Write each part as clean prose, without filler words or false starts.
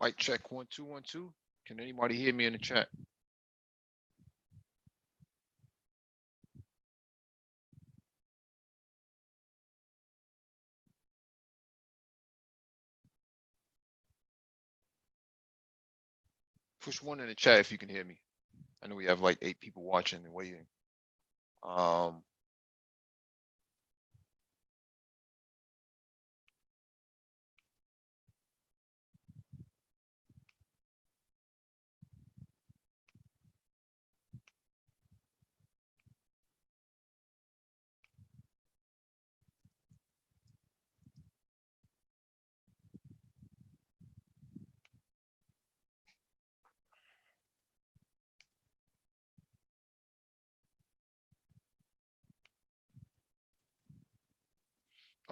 Mic check 1 2 1 2. Can anybody hear me in the chat? Push one in the chat if you can hear me. I know we have like 8 people watching and waiting.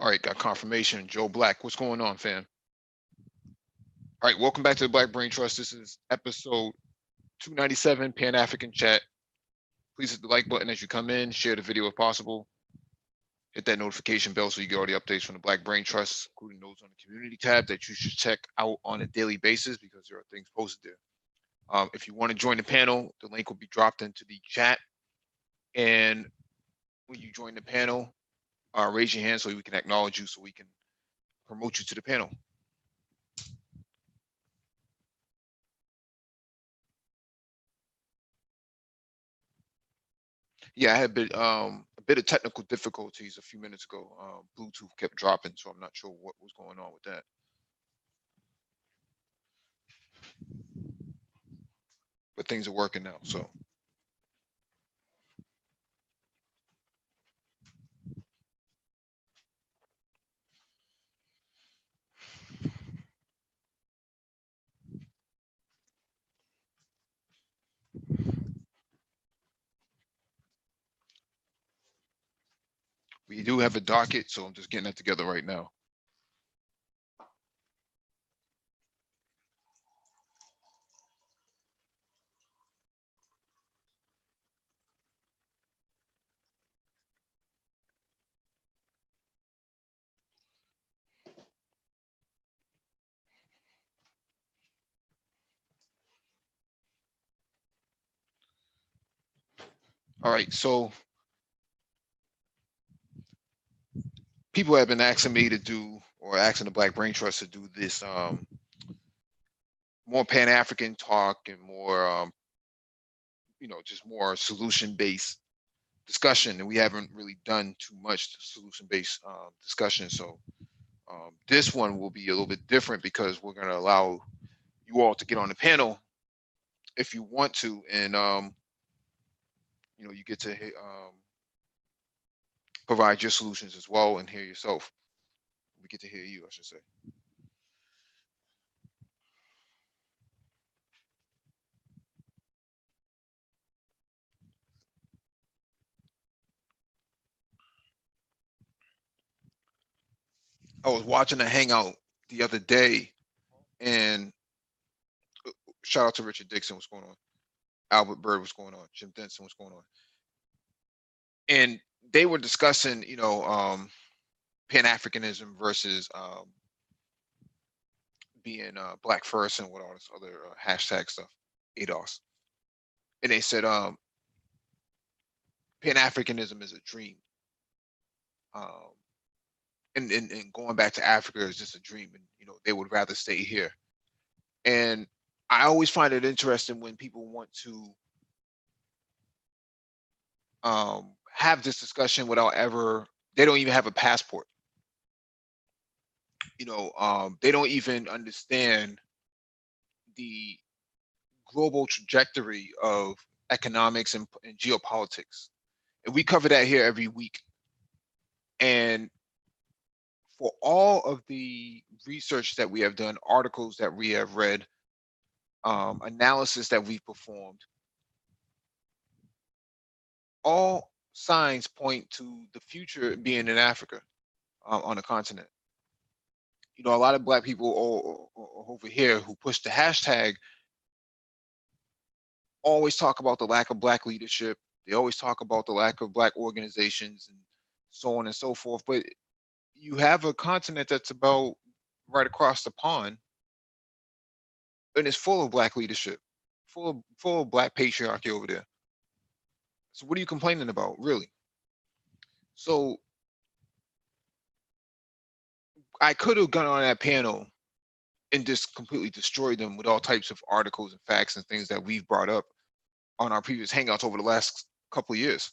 All right, got confirmation. Joe Black, what's going on, fam? All right, welcome back to the Black Brain Trust. This is episode 297, Pan-African Chat. Please hit the like button as you come in. Share the video if possible. Hit that notification bell so you get all the updates from the Black Brain Trust, including those on the community tab that you should check out on a daily basis because there are things posted there. If you want to join the panel, the link will be dropped into the chat. And when you join the panel, raise your hand so we can acknowledge you so we can promote you to the panel. Yeah, I had a bit of technical difficulties a few minutes ago. Bluetooth kept dropping, so I'm not sure what was going on with that. But things are working now, so. We do have a docket, so I'm just getting that together right now. All right, so people have been asking me to do, or asking the Black Brain Trust to do this more Pan-African talk and more, just more solution-based discussion. And we haven't really done too much solution-based discussion. So this one will be a little bit different because we're going to allow you all to get on the panel if you want to, and you get to provide your solutions as well and hear yourself. We get to hear you, I should say. I was watching a hangout the other day, and shout out to Richard Dixon, what's going on? Albert Bird, what's going on? Jim Denson, what's going on? And they were discussing, Pan-Africanism versus being Black first and what all this other hashtag stuff, ADOS. And they said Pan-Africanism is a dream. And going back to Africa is just a dream, and they would rather stay here. And I always find it interesting when people want to have this discussion without they don't even have a passport. They don't even understand the global trajectory of economics and geopolitics. And we cover that here every week. And for all of the research that we have done, articles that we have read, analysis that we've performed, all signs point to the future being in Africa, on the continent. A lot of Black people over here who push the hashtag always talk about the lack of Black leadership. They always talk about the lack of Black organizations and so on and so forth. But you have a continent that's about right across the pond and it's full of black leadership, full of black patriarchy over there. So what are you complaining about, really? So I could have gone on that panel and just completely destroyed them with all types of articles and facts and things that we've brought up on our previous hangouts over the last couple of years.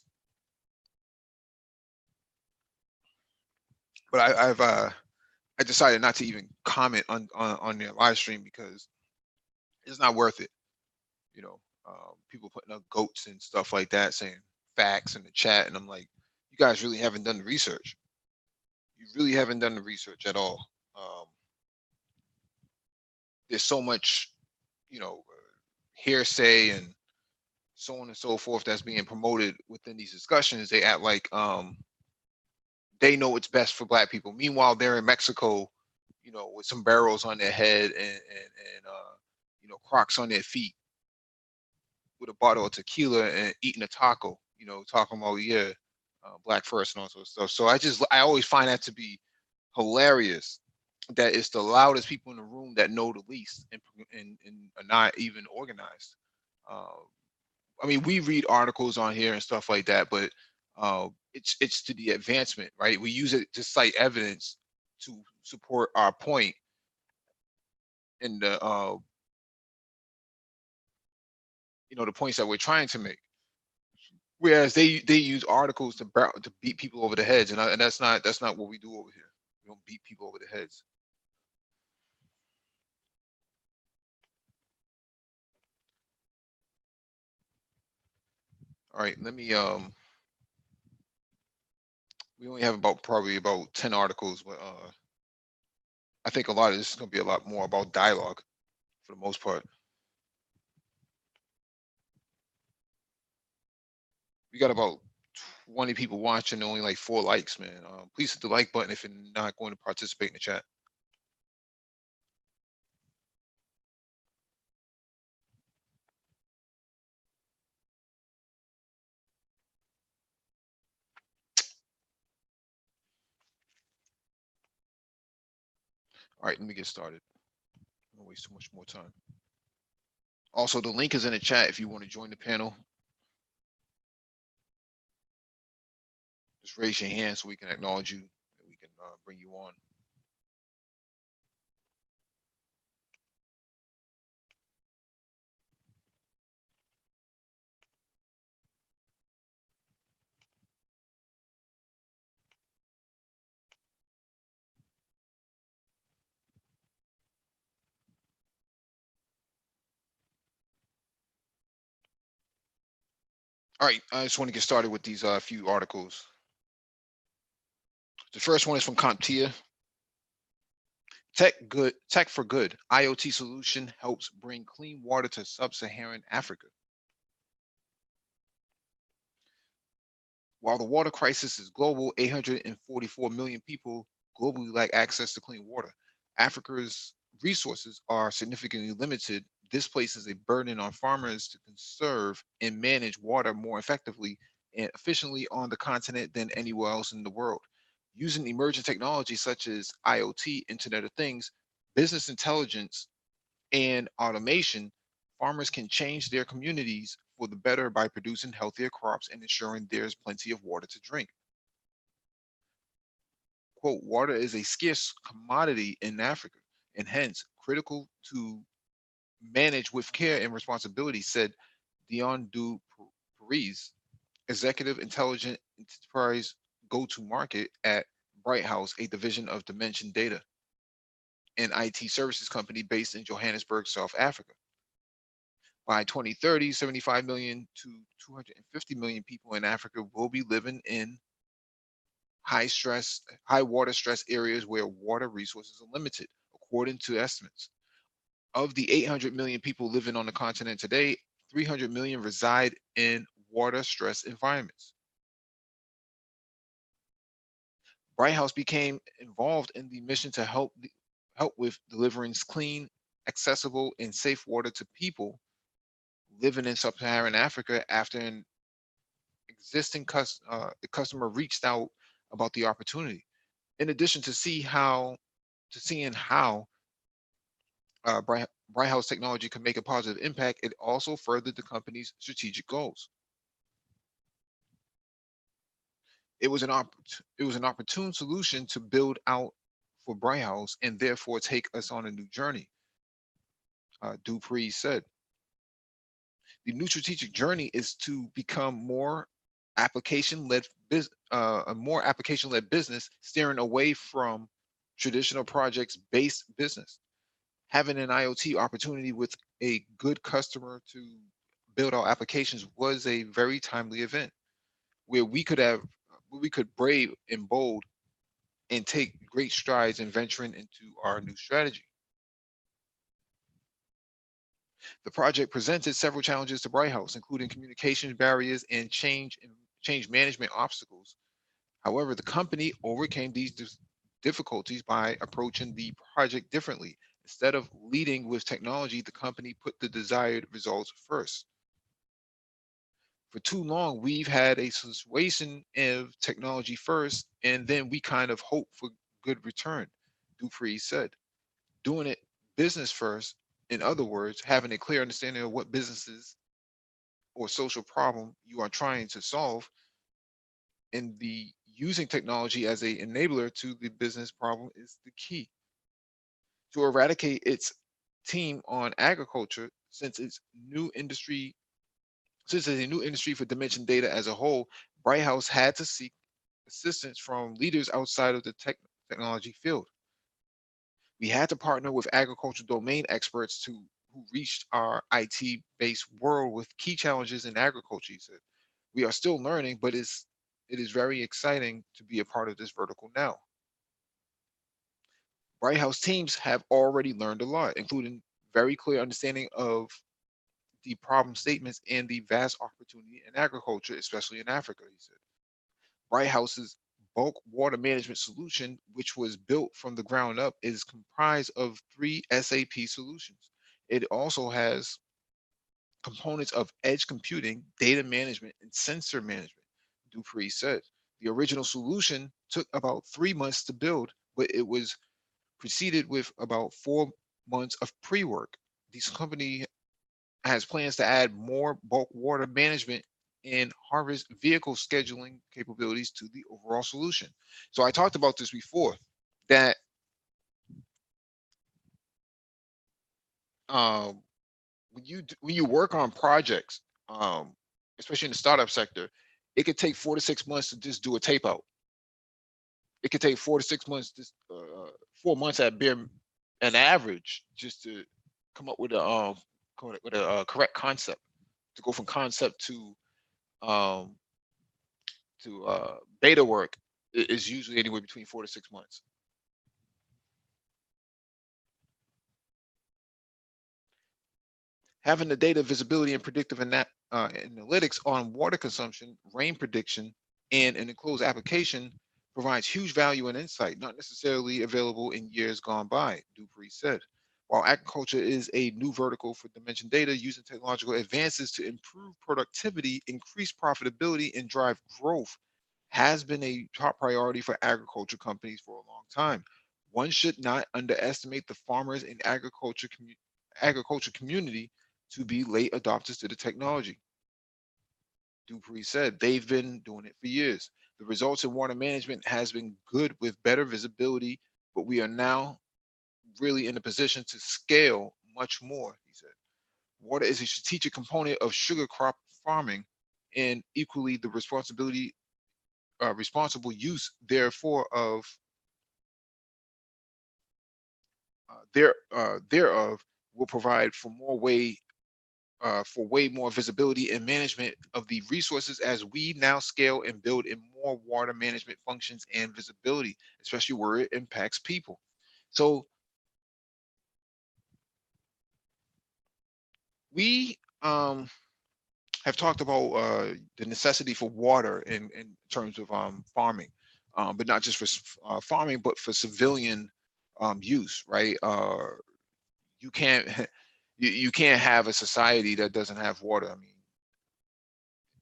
But I decided not to even comment on their live stream because it's not worth it. You know, people putting up goats and stuff like that, saying facts in the chat, and I'm like, you guys really haven't done the research. You really haven't done the research at all. There's so much, you know, hearsay and so on and so forth that's being promoted within these discussions. They act like they know what's best for black people. Meanwhile, they're in Mexico, you know, with some barrels on their head and you know, Crocs on their feet, with a bottle of tequila and eating a taco. You know, talking about, yeah, black first and all sorts of stuff. So I always find that to be hilarious. That it's the loudest people in the room that know the least and are not even organized. Uh, I mean, we read articles on here and stuff like that, but it's to the advancement, right? We use it to cite evidence to support our point and the you know, the points that we're trying to make. Whereas they use articles to beat people over the heads, and that's not what we do over here. We don't beat people over the heads. All right, let me we only have probably about 10 articles, but I think a lot of this is going to be a lot more about dialogue for the most part. We got about 20 people watching, only like 4 likes, man. Please hit the like button if you're not going to participate in the chat. All right, let me get started. I don't waste too much more time. Also, the link is in the chat if you want to join the panel. Just raise your hand so we can acknowledge you and we can bring you on. All right, I just want to get started with these few articles. The first one is from CompTIA. Tech for good. IoT solution helps bring clean water to sub-Saharan Africa. While the water crisis is global, 844 million people globally lack access to clean water. Africa's resources are significantly limited. This places a burden on farmers to conserve and manage water more effectively and efficiently on the continent than anywhere else in the world. Using emerging technologies such as IoT, Internet of Things, business intelligence, and automation, farmers can change their communities for the better by producing healthier crops and ensuring there's plenty of water to drink. Quote, water is a scarce commodity in Africa and hence critical to manage with care and responsibility, said Dion Du Paris, executive intelligent enterprise go-to-market at Bright House, a division of Dimension Data, an IT services company based in Johannesburg, South Africa. By 2030, 75 million to 250 million people in Africa will be living in high water stress areas where water resources are limited, according to estimates. Of the 800 million people living on the continent today, 300 million reside in water stress environments. Bright House became involved in the mission to help with delivering clean, accessible, and safe water to people living in sub-Saharan Africa after an existing customer reached out about the opportunity. In addition to seeing how Brighthouse technology could make a positive impact, it also furthered the company's strategic goals. It was an opportune solution to build out for Brighthouse and therefore take us on a new journey. Dupree said, the new strategic journey is to become more a more application-led business, steering away from traditional projects-based business. Having an IoT opportunity with a good customer to build our applications was a very timely event where we could brave and bold and take great strides in venturing into our new strategy. The project presented several challenges to Brighthouse, including communication barriers and change management obstacles. However, the company overcame these difficulties by approaching the project differently. Instead of leading with technology, the company put the desired results first. For too long, we've had a situation of technology first, and then we kind of hope for good return, Dupree said. Doing it business first, in other words, having a clear understanding of what businesses or social problem you are trying to solve, and the using technology as a enabler to the business problem is the key. To eradicate its team on agriculture, since it's a new industry for dimension data as a whole, Brighthouse had to seek assistance from leaders outside of the technology field. We had to partner with agricultural domain experts who reached our IT-based world with key challenges in agriculture. He said, we are still learning, but it is very exciting to be a part of this vertical now. Brighthouse teams have already learned a lot, including very clear understanding of the problem statements and the vast opportunity in agriculture, especially in Africa, he said. Brighthouse's bulk water management solution, which was built from the ground up, is comprised of 3 SAP solutions. It also has components of edge computing, data management, and sensor management, Dupree said. The original solution took about 3 months to build, but it was preceded with about 4 months of pre-work. This company has plans to add more bulk water management and harvest vehicle scheduling capabilities to the overall solution. So I talked about this before, that um, when you work on projects, especially in the startup sector, it could take 4 to 6 months to just do a tape out. It could take 4 to 6 months, just 4 months at bare an average, just to come up with a correct concept, to go from concept um, to beta work is usually anywhere between 4 to 6 months. Having the data visibility and predictive analytics on water consumption, rain prediction, and an enclosed application provides huge value and insight, not necessarily available in years gone by, Dupree said. While agriculture is a new vertical for dimension data, using technological advances to improve productivity, increase profitability, and drive growth has been a top priority for agriculture companies for a long time. One should not underestimate the farmers and agriculture community to be late adopters to the technology. Dupree said they've been doing it for years. The results in water management has been good with better visibility, but we are now really in a position to scale much more, he said. Water is a strategic component of sugar crop farming, and equally the responsible use therefore of thereof will provide for way more visibility and management of the resources as we now scale and build in more water management functions and visibility, especially where it impacts people. So we have talked about the necessity for water in terms of farming, but not just for farming, but for civilian use, right? You can't you can't have a society that doesn't have water. I mean,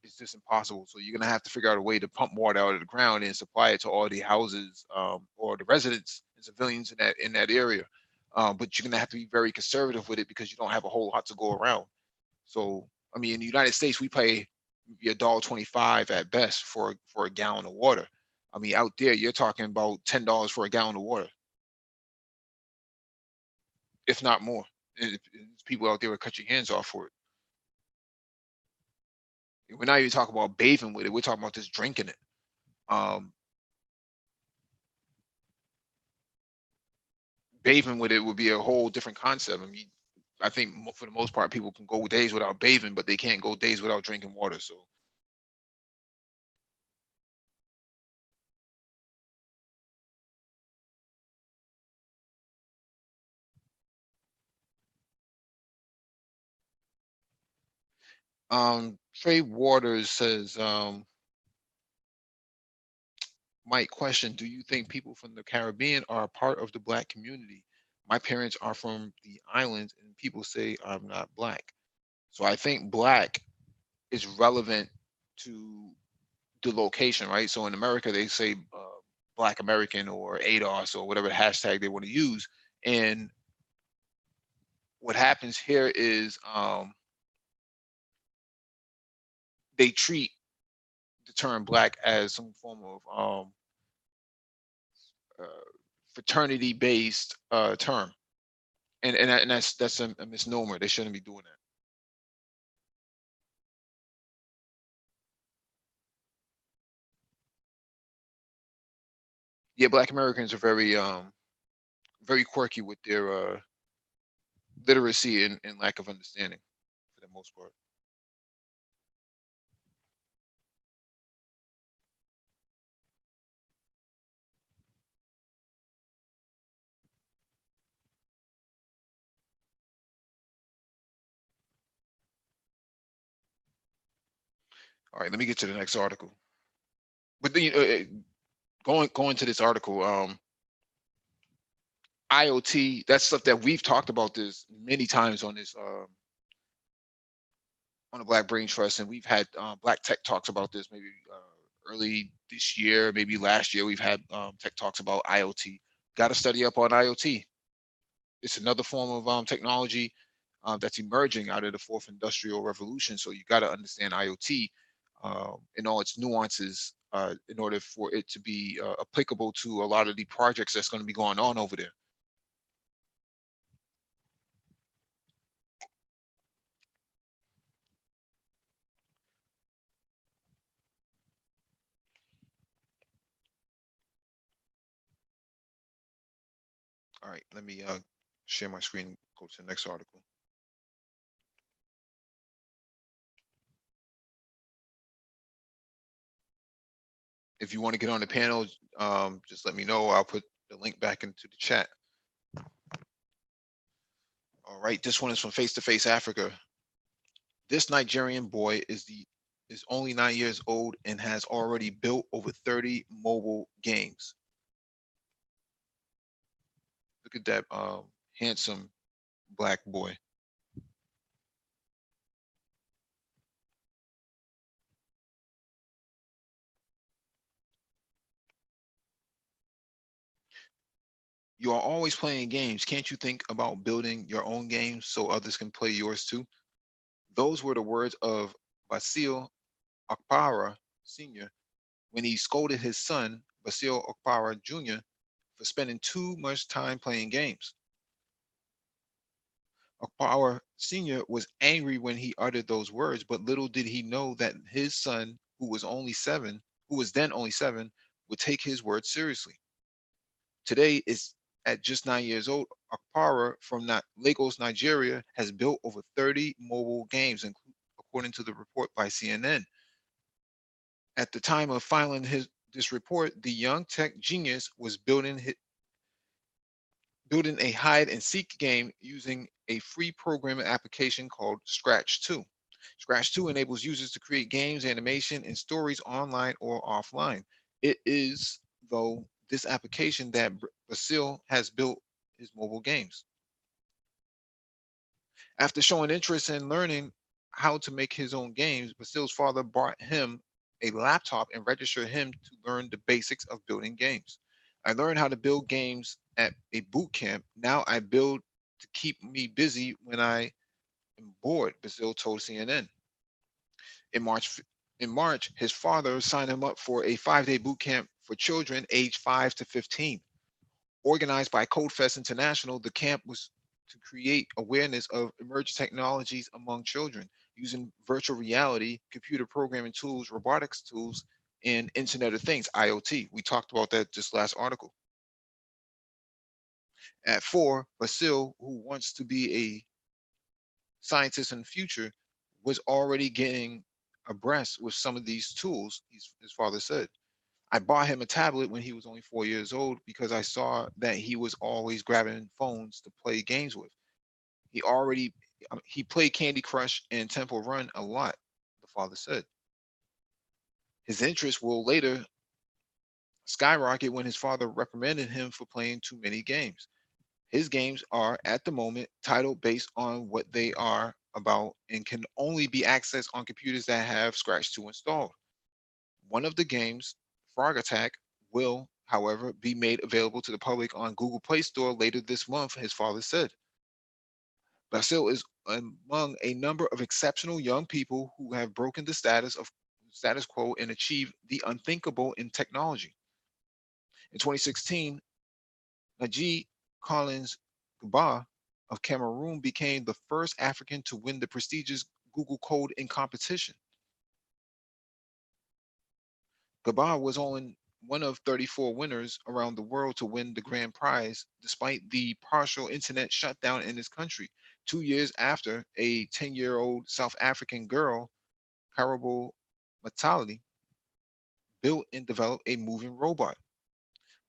it's just impossible. So you're gonna have to figure out a way to pump water out of the ground and supply it to all the houses or the residents and civilians in that area. but you're gonna have to be very conservative with it because you don't have a whole lot to go around. So, I mean, in the United States, we pay $1.25 at best for a gallon of water. I mean, out there, you're talking about $10 for a gallon of water, if not more. There's people out there will cut your hands off for it. We're not even talking about bathing with it. We're talking about just drinking it. Um, Bathing with it would be a whole different concept. I mean, I think for the most part, people can go days without bathing, but they can't go days without drinking water. So, Trey Waters says, Mike, question: do you think people from the Caribbean are a part of the Black community? My parents are from the islands, and people say I'm not Black. So I think Black is relevant to the location, right? So in America, they say Black American or ADOS or whatever hashtag they want to use. And what happens here is they treat the term Black as some form of uh, fraternity-based term, and that's a misnomer. They shouldn't be doing that. Yeah, Black Americans are very quirky with their literacy and lack of understanding for the most part. All right, let me get to the next article. But then, going to this article, IoT, that's stuff that we've talked about this many times on this on the Black Brain Trust, and we've had Black Tech Talks about this maybe early this year, maybe last year. We've had Tech Talks about IoT. Got to study up on IoT. It's another form of technology that's emerging out of the fourth industrial revolution. So you got to understand IoT in all its nuances in order for it to be applicable to a lot of the projects that's going to be going on over there. All right, let me share my screen, go to the next article. If you want to get on the panel, just let me know. I'll put the link back into the chat. All right, this one is from Face to Face Africa. This Nigerian boy is only 9 years old and has already built over 30 mobile games. Look at that handsome Black boy. You are always playing games. Can't you think about building your own games so others can play yours too? Those were the words of Basil Akpara Sr. when he scolded his son, Basil Akpara Jr., for spending too much time playing games. Akpara Sr. was angry when he uttered those words, but little did he know that his son, who was then only 7, would take his words seriously. Today is at just 9 years old, Akpara from Lagos, Nigeria, has built over 30 mobile games, according to the report by CNN. At the time of filing this report, the young tech genius was building a hide and seek game using a free programming application called Scratch 2. Scratch 2 enables users to create games, animation, and stories online or offline. It is, though, this application that Basil has built his mobile games. After showing interest in learning how to make his own games, Basil's father bought him a laptop and registered him to learn the basics of building games. I learned how to build games at a boot camp. Now I build to keep me busy when I am bored, Bazil told CNN. In March, in March, his father signed him up for a 5-day boot camp for children aged 5 to 15. Organized by CodeFest International, the camp was to create awareness of emerging technologies among children using virtual reality, computer programming tools, robotics tools, and Internet of Things, IoT. We talked about that just last article. At 4, Basil, who wants to be a scientist in the future, was already getting abreast with some of these tools, his father said. I bought him a tablet when he was only 4 years old because I saw that he was always grabbing phones to play games with. He already he played Candy Crush and Temple Run a lot, the father said. His interest will later skyrocket when his father reprimanded him for playing too many games. His games are at the moment titled based on what they are about and can only be accessed on computers that have Scratch 2 installed. One of the games, Frog Attack, will, however, be made available to the public on Google Play Store later this month, his father said. Basil is among a number of exceptional young people who have broken the status quo and achieved the unthinkable in technology. In 2016, Najee Collins Gaba of Cameroon became the first African to win the prestigious Google Coding competition. Gaba was only one of 34 winners around the world to win the grand prize, despite the partial internet shutdown in his country, 2 years after a 10-year-old South African girl, Karabo Matali, built and developed a moving robot.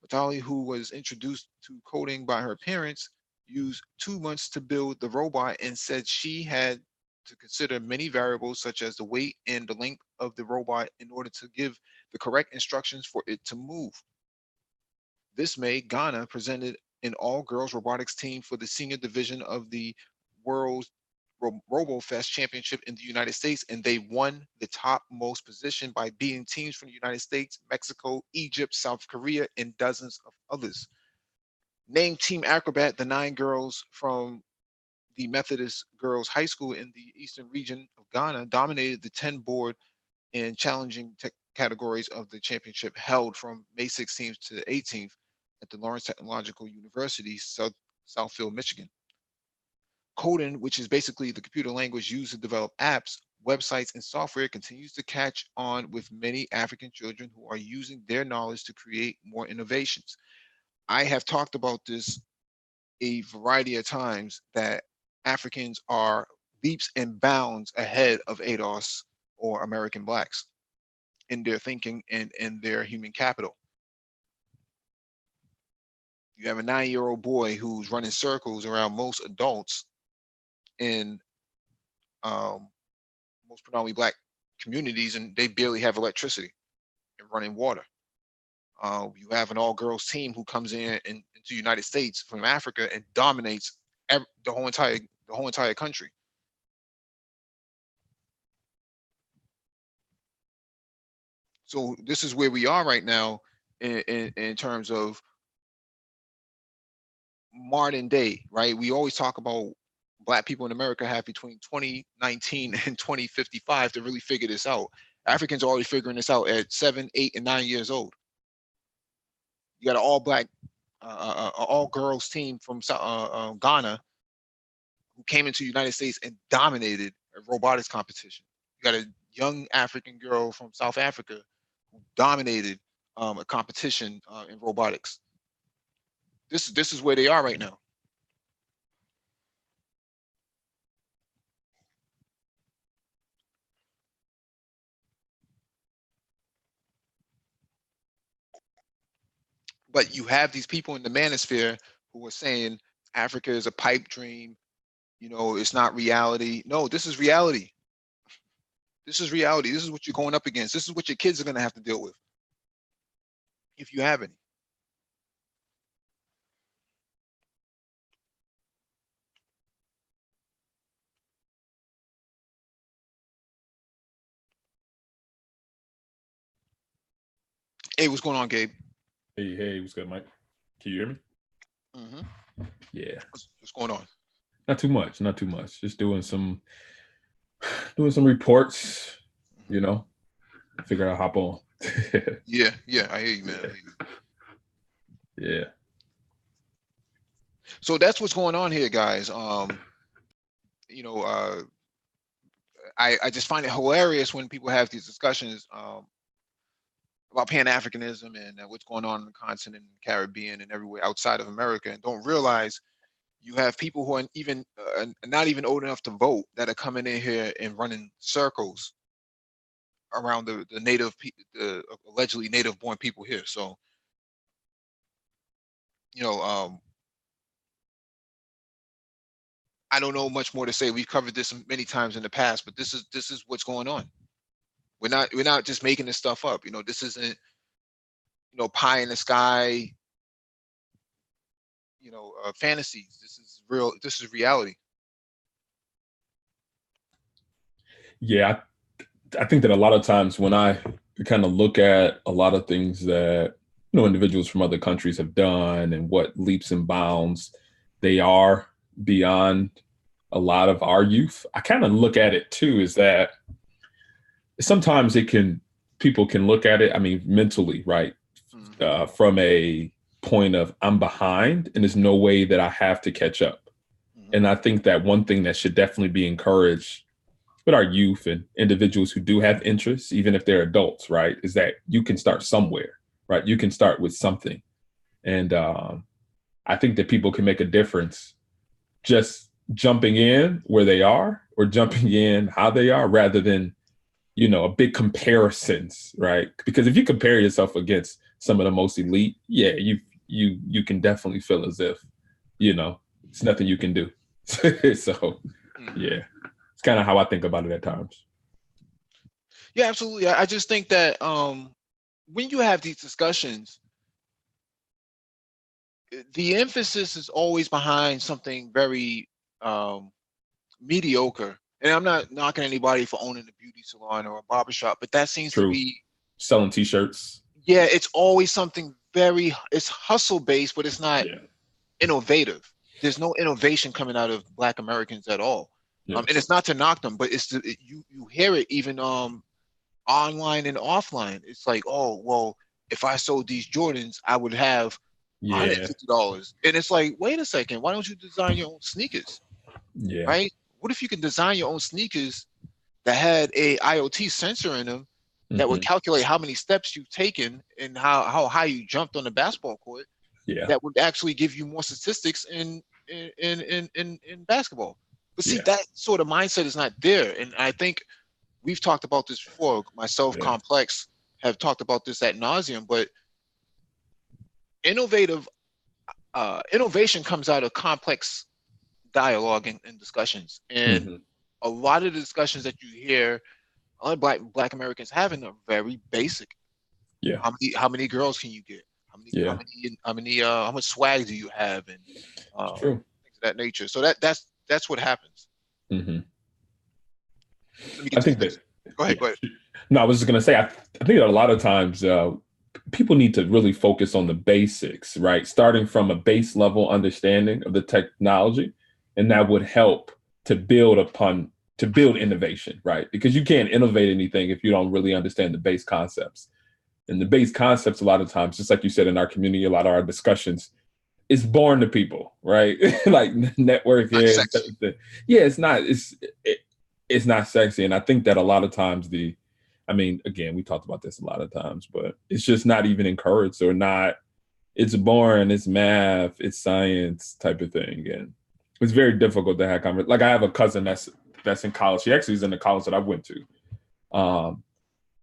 Matali, who was introduced to coding by her parents, used 2 months to build the robot and said she had to consider many variables such as the weight and the length of the robot in order to give the correct instructions for it to move. This May, Ghana presented an all-girls robotics team for the senior division of the World's RoboFest Championship in the United States, and they won the topmost position by beating teams from the United States, Mexico, Egypt, South Korea, and dozens of others. Named Team Acrobat, the 9 girls from the Methodist Girls High School in the eastern region of Ghana dominated the 10 board and challenging categories of the championship held from May 16th to the 18th at the Lawrence Technological University, Southfield, Michigan. Coding, which is basically the computer language used to develop apps, websites, and software, continues to catch on with many African children who are using their knowledge to create more innovations. I have talked about this a variety of times that Africans are leaps and bounds ahead of ADOS or American blacks in their thinking and in their human capital. You have a 9-year-old boy who's running circles around most adults in most predominantly black communities, and they barely have electricity and running water. You have an all-girls team who comes into the United States from Africa and dominates the whole entire country. So this is where we are right now in terms of modern day, right? We always talk about black people in America have between 2019 and 2055 to really figure this out. Africans are already figuring this out at 7, 8, and 9 years old. You got an all black, all girls team from Ghana who came into the United States and dominated a robotics competition. You got a young African girl from South Africa who dominated a competition in robotics. This is where they are right now. But you have these people in the manosphere who are saying Africa is a pipe dream. You know, it's not reality. No, this is reality. This is reality. This is what you're going up against. This is what your kids are going to have to deal with if you have any. Hey, what's going on, Gabe? Hey, what's good, Mike? Can you hear me? Hmm. Yeah, What's going on? not too much. Just doing some reports. Mhm. You know, figure out hop on. Yeah, I hear you, man. I Yeah, hear you. yeah, So that's what's going on here, guys. You know, I just find it hilarious when people have these discussions about Pan-Africanism and what's going on in the continent, in the Caribbean, and everywhere outside of America, and don't realize you have people who are even not even old enough to vote that are coming in here and running circles around the the allegedly native-born people here. So, you know, I don't know much more to say. We've covered this many times in the past, but this is what's going on. We're not just making this stuff up. You know, this isn't, pie in the sky, fantasies. This is real. This is reality. yeah. I think that a lot of times when I kind of look at a lot of things that individuals from other countries have done and what leaps and bounds they are beyond a lot of our youth, I kind of look at it too. Is that sometimes people can look at it, I mean, mentally, right? Hmm. From a point of I'm behind and there's no way that I have to catch up. Hmm. And I think that one thing that should definitely be encouraged with our youth and individuals who do have interests, even if they're adults, right, is that you can start somewhere, right? You can start with something. And I think that people can make a difference just jumping in where they are or jumping in how they are rather than a big comparisons, right? Because if you compare yourself against some of the most elite, yeah, you can definitely feel as if, it's nothing you can do. So Hmm. yeah, it's kind of how I think about it at times. Yeah, absolutely. I just think that when you have these discussions, the emphasis is always behind something very um, mediocre. And I'm not knocking anybody for owning a beauty salon or a barbershop, but that seems to True. be, Selling t-shirts. yeah, it's always something it's hustle based, but it's not Yeah. innovative. There's no innovation coming out of Black Americans at all. And it's Yes. not to knock them, but you hear it even online and offline. It's like, oh well, if I sold these Jordans, I would have Yeah. $150. And it's like, wait a second, why don't you design your own sneakers? Yeah. Right? What if you can design your own sneakers that had a IoT sensor in them that would Hmm. calculate how many steps you've taken and how high you jumped on the basketball court, Yeah. that would actually give you more statistics in basketball. But see, Yeah. that sort of mindset is not there. And I think we've talked about this before. Myself, Yeah. Complex, have talked about this at nauseum. But innovative innovation comes out of complex dialogue and discussions. And Hmm. a lot of the discussions that you hear other Black Americans having are very basic. Yeah. How many girls can you get? Yeah. How much swag do you have, and It's uh, true. things of that nature. So that's what happens. Hmm. Let me get I this think next. that, Go ahead. yeah. Go ahead. No, I was just gonna say, I think that a lot of times people need to really focus on the basics, right? Starting from a base level understanding of the technology, and that would help to build innovation, right? Because you can't innovate anything if you don't really understand the base concepts. And the base concepts, a lot of times, just like you said in our community, a lot of our discussions, it's boring to people, right? Like Not networking, sexy. yeah, it's not sexy. And I think that a lot of times I mean, again, we talked about this a lot of times, but it's just not even encouraged or not. It's boring. It's math. It's science type of thing, and it's very difficult to have conversations. Like I have a cousin that's in college. He actually is in the college that I went to, um,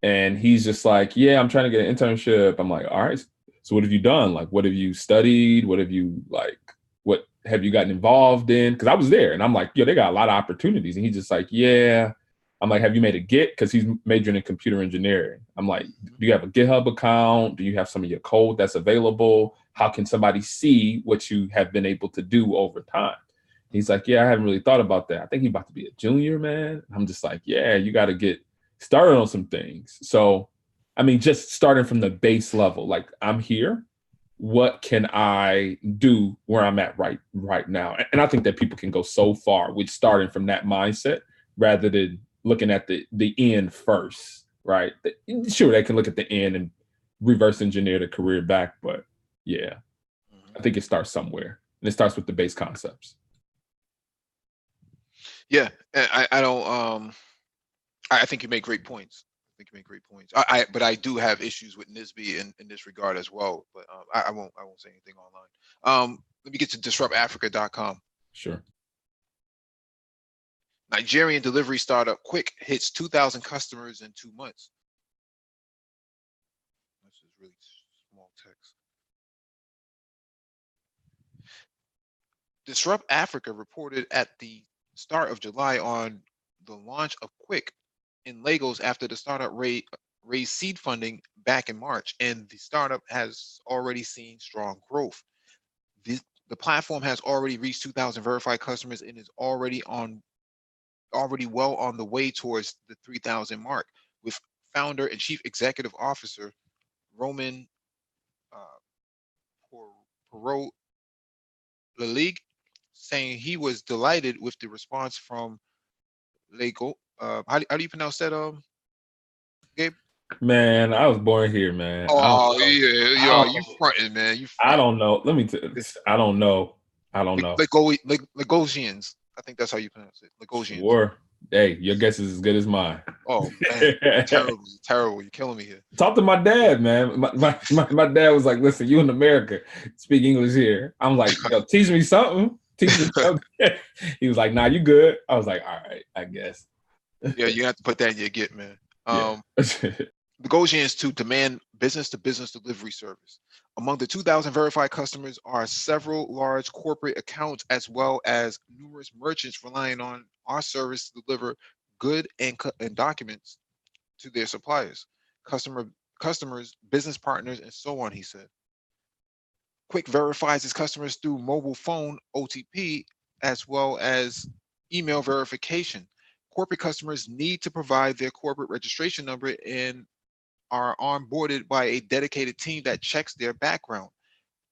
and he's just like, "Yeah, I'm trying to get an internship." I'm like, "All right, so what have you done? Like, what have you studied? What have you like? What have you gotten involved in?" Because I was there, and I'm like, "Yo, they got a lot of opportunities." And he's just like, "Yeah." I'm like, "Have you made a Git?" Because he's majoring in computer engineering. I'm like, Mhm. "Do you have a GitHub account? Do you have some of your code that's available? How can somebody see what you have been able to do over time?" He's Mhm. like, "Yeah, I haven't really thought about that. I think he's about to be a junior, man." I'm just like, "Yeah, you got to get started on some things." So, I mean, just starting from the base level, like I'm here, what can I do where I'm at right now? And I think that people can go so far with starting from that mindset rather than looking at the end first, right? Sure, they can look at the end and reverse engineer the career back, but yeah, I think it starts somewhere, and it starts with the base concepts. Yeah, and I don't. I think you make great points. I think you make great points. But I do have issues with Nisby in this regard as well. But I won't say anything online. Let me get to disruptafrica.com. Sure. Nigerian delivery startup Quick hits 2,000 customers in 2 months. This is really small text. Disrupt Africa reported at the start of July on the launch of Quick in Lagos after the startup raised seed funding back in March, and the startup has already seen strong growth. The platform has already reached 2,000 verified customers and is already well on the way towards the 3,000 mark, with founder and chief executive officer Roman uh, Perot League saying he was delighted with the response from Lego. How do you pronounce that, Gabe? Man, I was born here, man. Oh yeah, I yeah, you don't, fronting, man. You I fronting. don't know. Let me. I don't know. I don't know. Lagosians. I think that's how you pronounce it. Lagosians. Sure. Hey, your guess is as good as mine. Oh man, terrible, terrible. You're killing me here. Talk to my dad, man. My dad was like, listen, you in America, speak English here. I'm like, yo, teach me something. Teach me something. He was like, nah, you good. I was like, all right, I guess. Yeah, you have to put that in your get, man. Yeah. Bogosians to demand business-to-business delivery service. Among the 2,000 verified customers are several large corporate accounts, as well as numerous merchants relying on our service to deliver good and documents to their suppliers, customers, business partners, and so on, he said. Quick verifies its customers through mobile phone OTP as well as email verification. Corporate customers need to provide their corporate registration number and are onboarded by a dedicated team that checks their background.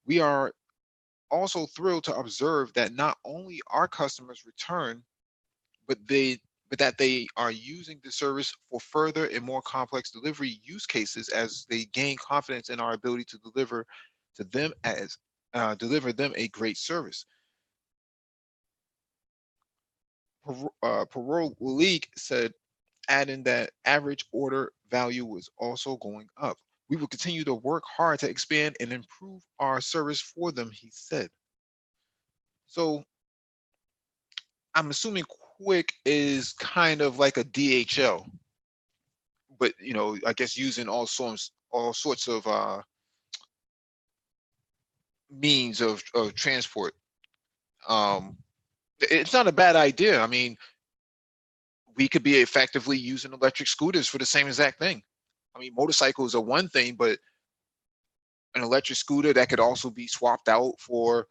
We are also thrilled to observe that not only our customers return, but that they are using the service for further and more complex delivery use cases as they gain confidence in our ability to deliver them a great service. Parole League said, adding that average order value was also going up. We will continue to work hard to expand and improve our service for them, he said. So I'm assuming Quick is kind of like a DHL, but I guess using all sorts of means of transport. Um, it's not a bad idea. I mean, we could be effectively using electric scooters for the same exact thing. I mean, motorcycles are one thing, but an electric scooter that could also be swapped out for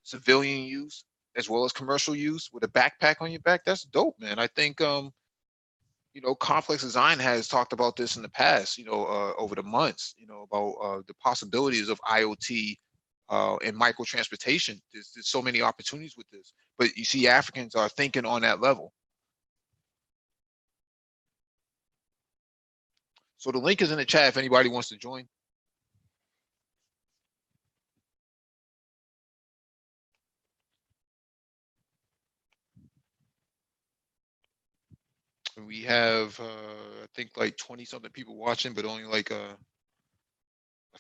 civilian use as well as commercial use with a backpack on your back, that's dope, man. I think Complex Design has talked about this in the past, over the months, about the possibilities of IoT and micro transportation. There's so many opportunities with this, but you see Africans are thinking on that level. So the link is in the chat if anybody wants to join. We have I think like 20 something people watching, but only like a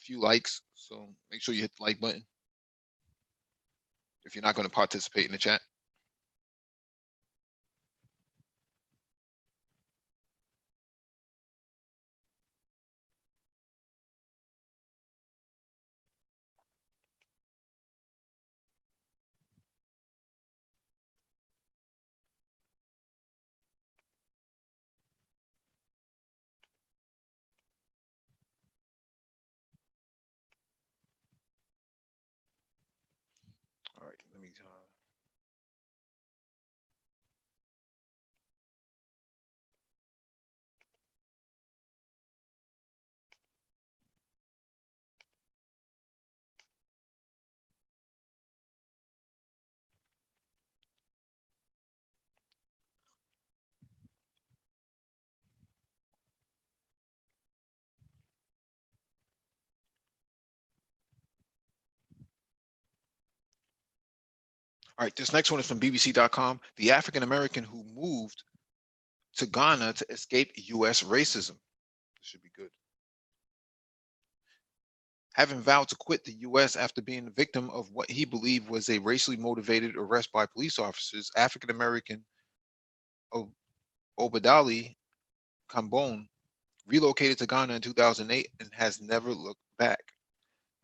few likes. So make sure you hit the like button if you're not going to participate in the chat. All right, let me All right, this next one is from BBC.com. The African American who moved to Ghana to escape US racism. This should be good. Having vowed to quit the US after being the victim of what he believed was a racially motivated arrest by police officers, African American Obadali Kambone relocated to Ghana in 2008 and has never looked back.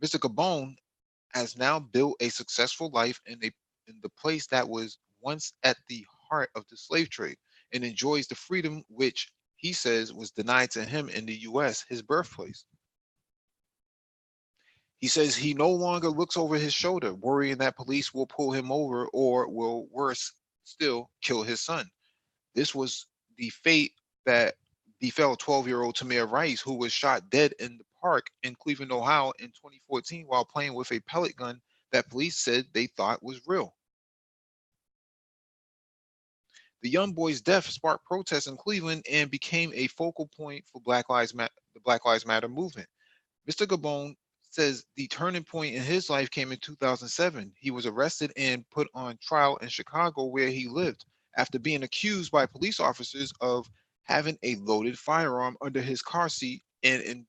Mr. Gabon has now built a successful life in the place that was once at the heart of the slave trade and enjoys the freedom which he says was denied to him in the US, his birthplace. He says he no longer looks over his shoulder, worrying that police will pull him over or will, worse still, kill his son. This was the fate that befell 12-year-old Tamir Rice, who was shot dead in the park in Cleveland, Ohio in 2014 while playing with a pellet gun that police said they thought was real. The young boy's death sparked protests in Cleveland and became a focal point for the Black Lives Matter movement. Mr. Gabon says the turning point in his life came in 2007. He was arrested and put on trial in Chicago, where he lived, after being accused by police officers of having a loaded firearm under his car seat and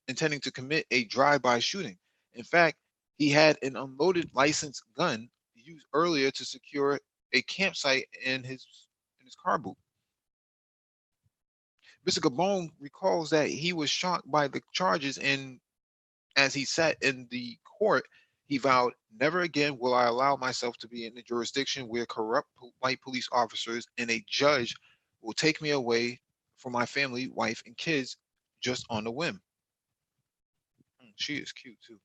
intending to commit a drive-by shooting. In fact, he had an unloaded licensed gun used earlier to secure a campsite in his car boot. Mr. Gabon recalls that he was shocked by the charges, and as he sat in the court, he vowed, "Never again will I allow myself to be in a jurisdiction where corrupt white police officers and a judge will take me away from my family, wife, and kids just on a whim." She is cute too.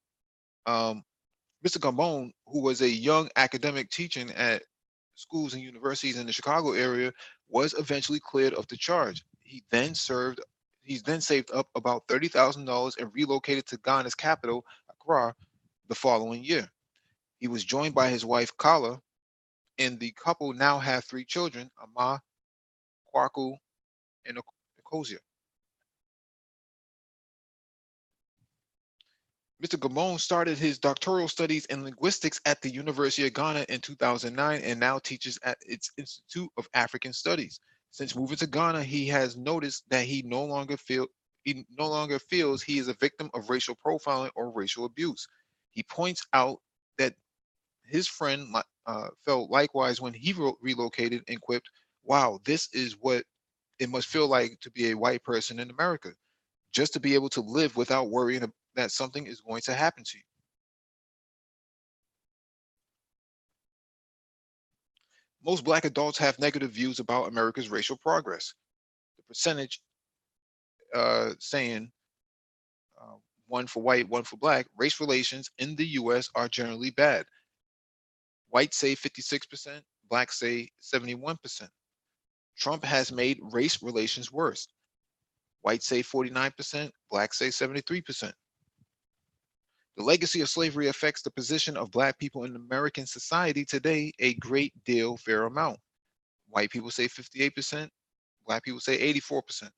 Mr. Gambon, who was a young academic teaching at schools and universities in the Chicago area, was eventually cleared of the charge. He's then saved up about $30,000 and relocated to Ghana's capital, Accra, the following year. He was joined by his wife, Kala, and the couple now have 3 children, Ama, Kwaku, and Okozia. Mr. Gabon started his doctoral studies in linguistics at the University of Ghana in 2009 and now teaches at its Institute of African Studies. Since moving to Ghana, he has noticed that he no longer feels he is a victim of racial profiling or racial abuse. He points out that his friend felt likewise when he relocated and quipped, "Wow, this is what it must feel like to be a white person in America, just to be able to live without worrying that something is going to happen to you." Most Black adults have negative views about America's racial progress. The percentage saying one for white, one for Black, race relations in the US are generally bad. Whites say 56%, Blacks say 71%. Trump has made race relations worse. Whites say 49%, Blacks say 73%. The legacy of slavery affects the position of Black people in American society today a great deal, fair amount. White people say 58%, Black people say 84%.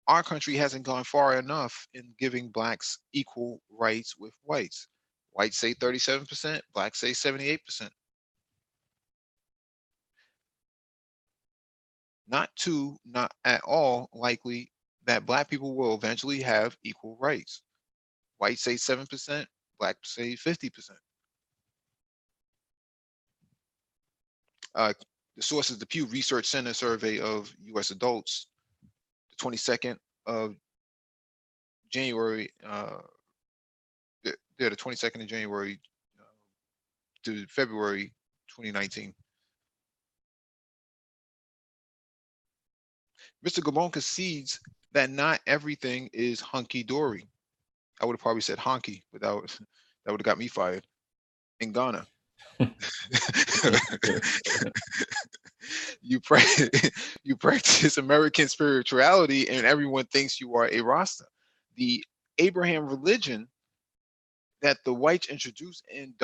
Our country hasn't gone far enough in giving Blacks equal rights with whites. Whites say 37%, Blacks say 78%. Not at all likely that Black people will eventually have equal rights. Whites say 7%, Blacks say 50%. The source is the Pew Research Center survey of US adults, the 22nd of January, the 22nd of January to February 2019. Mr. Gabon concedes that not everything is hunky-dory. I would have probably said honky, but that would have got me fired in Ghana. you practice American spirituality and everyone thinks you are a Rasta. The Abraham religion that the whites introduced and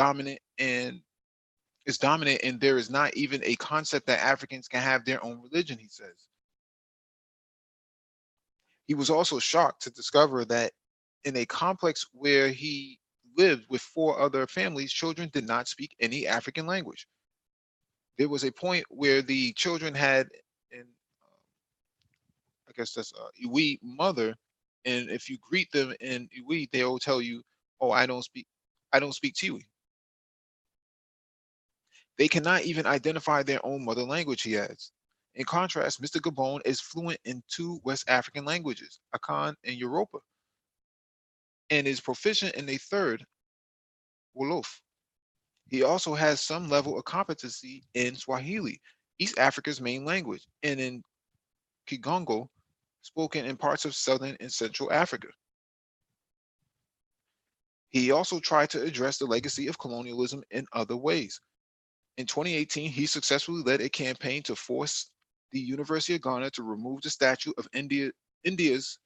is dominant, and there is not even a concept that Africans can have their own religion, he says. He was also shocked to discover that in a complex where he lived with 4 other families, children did not speak any African language. There was a point where the children had an, I guess that's Iwi mother, and if you greet them in Iwi, they'll tell you, "Oh, I don't speak Tiwi." They cannot even identify their own mother language, he adds. In contrast, Mr. Gabon is fluent in 2 West African languages, Akan and Yoruba, and is proficient in a third, Wolof. He also has some level of competency in Swahili, East Africa's main language, and in Kigongo, spoken in parts of southern and central Africa. He also tried to address the legacy of colonialism in other ways. In 2018, he successfully led a campaign to force the University of Ghana to remove the statue of India's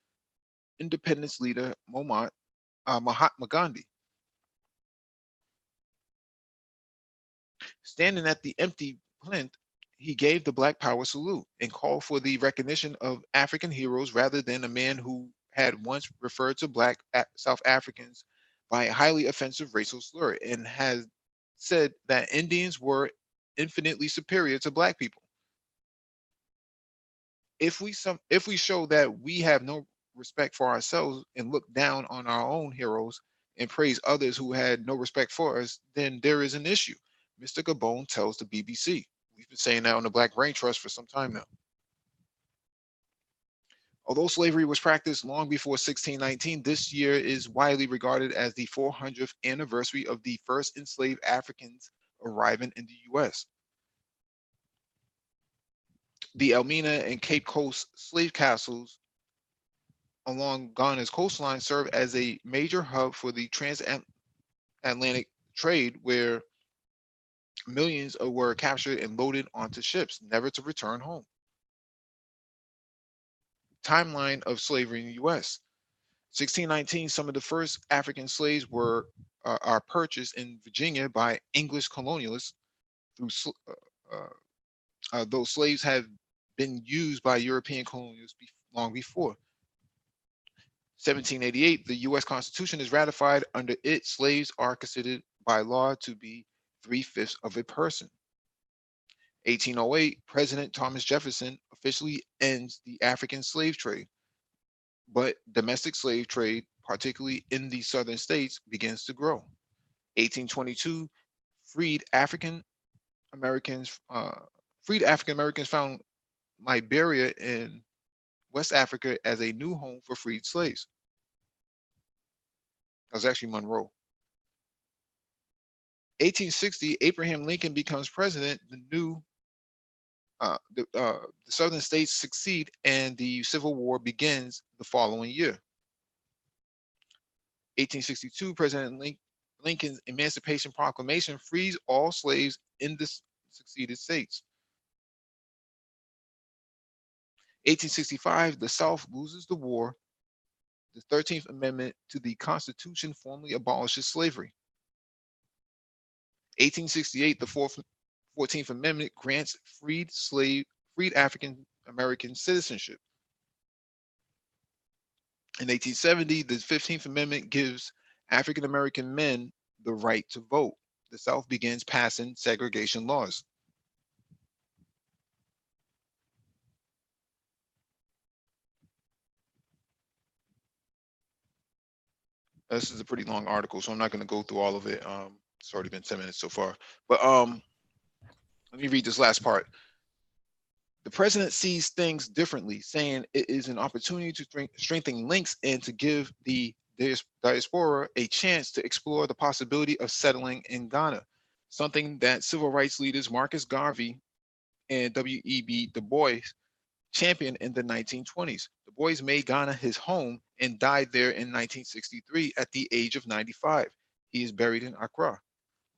independence leader Mahatma Gandhi. Standing at the empty plinth, he gave the Black Power salute and called for the recognition of African heroes rather than a man who had once referred to Black South Africans by a highly offensive racial slur and has said that Indians were infinitely superior to Black people. If we show that we have no respect for ourselves and look down on our own heroes and praise others who had no respect for us, then there is an issue. Mr. Gabon tells the BBC. We've been saying that on the Black Brain Trust for some time now. Although slavery was practiced long before 1619, this year is widely regarded as the 400th anniversary of the first enslaved Africans arriving in the U.S. The Elmina and Cape Coast slave castles along Ghana's coastline serve as a major hub for the transatlantic trade, where millions were captured and loaded onto ships, never to return home. Timeline of slavery in the U.S. 1619, some of the first African slaves are purchased in Virginia by English colonialists. Those slaves have been used by European colonialists long before. 1788, the U.S. Constitution is ratified. Under it, slaves are considered by law to be 3/5 of a person. 1808, President Thomas Jefferson officially ends the African slave trade, but domestic slave trade, particularly in the southern states, begins to grow. 1822, freed African Americans found Liberia in West Africa as a new home for freed slaves. That was actually Monroe. 1860, Abraham Lincoln becomes president. The southern states succeed, and the Civil War begins the following year. 1862, President Lincoln's Emancipation Proclamation frees all slaves in the succeeded states. 1865, the South loses the war. The 13th Amendment to the Constitution formally abolishes slavery. 1868, the 14th Amendment grants freed African American citizenship. In 1870, the 15th Amendment gives African American men the right to vote. The South begins passing segregation laws. This is a pretty long article, so I'm not going to go through all of it. It's already been 10 minutes so far. But let me read this last part. The president sees things differently, saying it is an opportunity to strengthen links and to give the diaspora a chance to explore the possibility of settling in Ghana, something that civil rights leaders Marcus Garvey and W.E.B. Du Bois championed in the 1920s. Du Bois made Ghana his home and died there in 1963 at the age of 95. He is buried in Accra.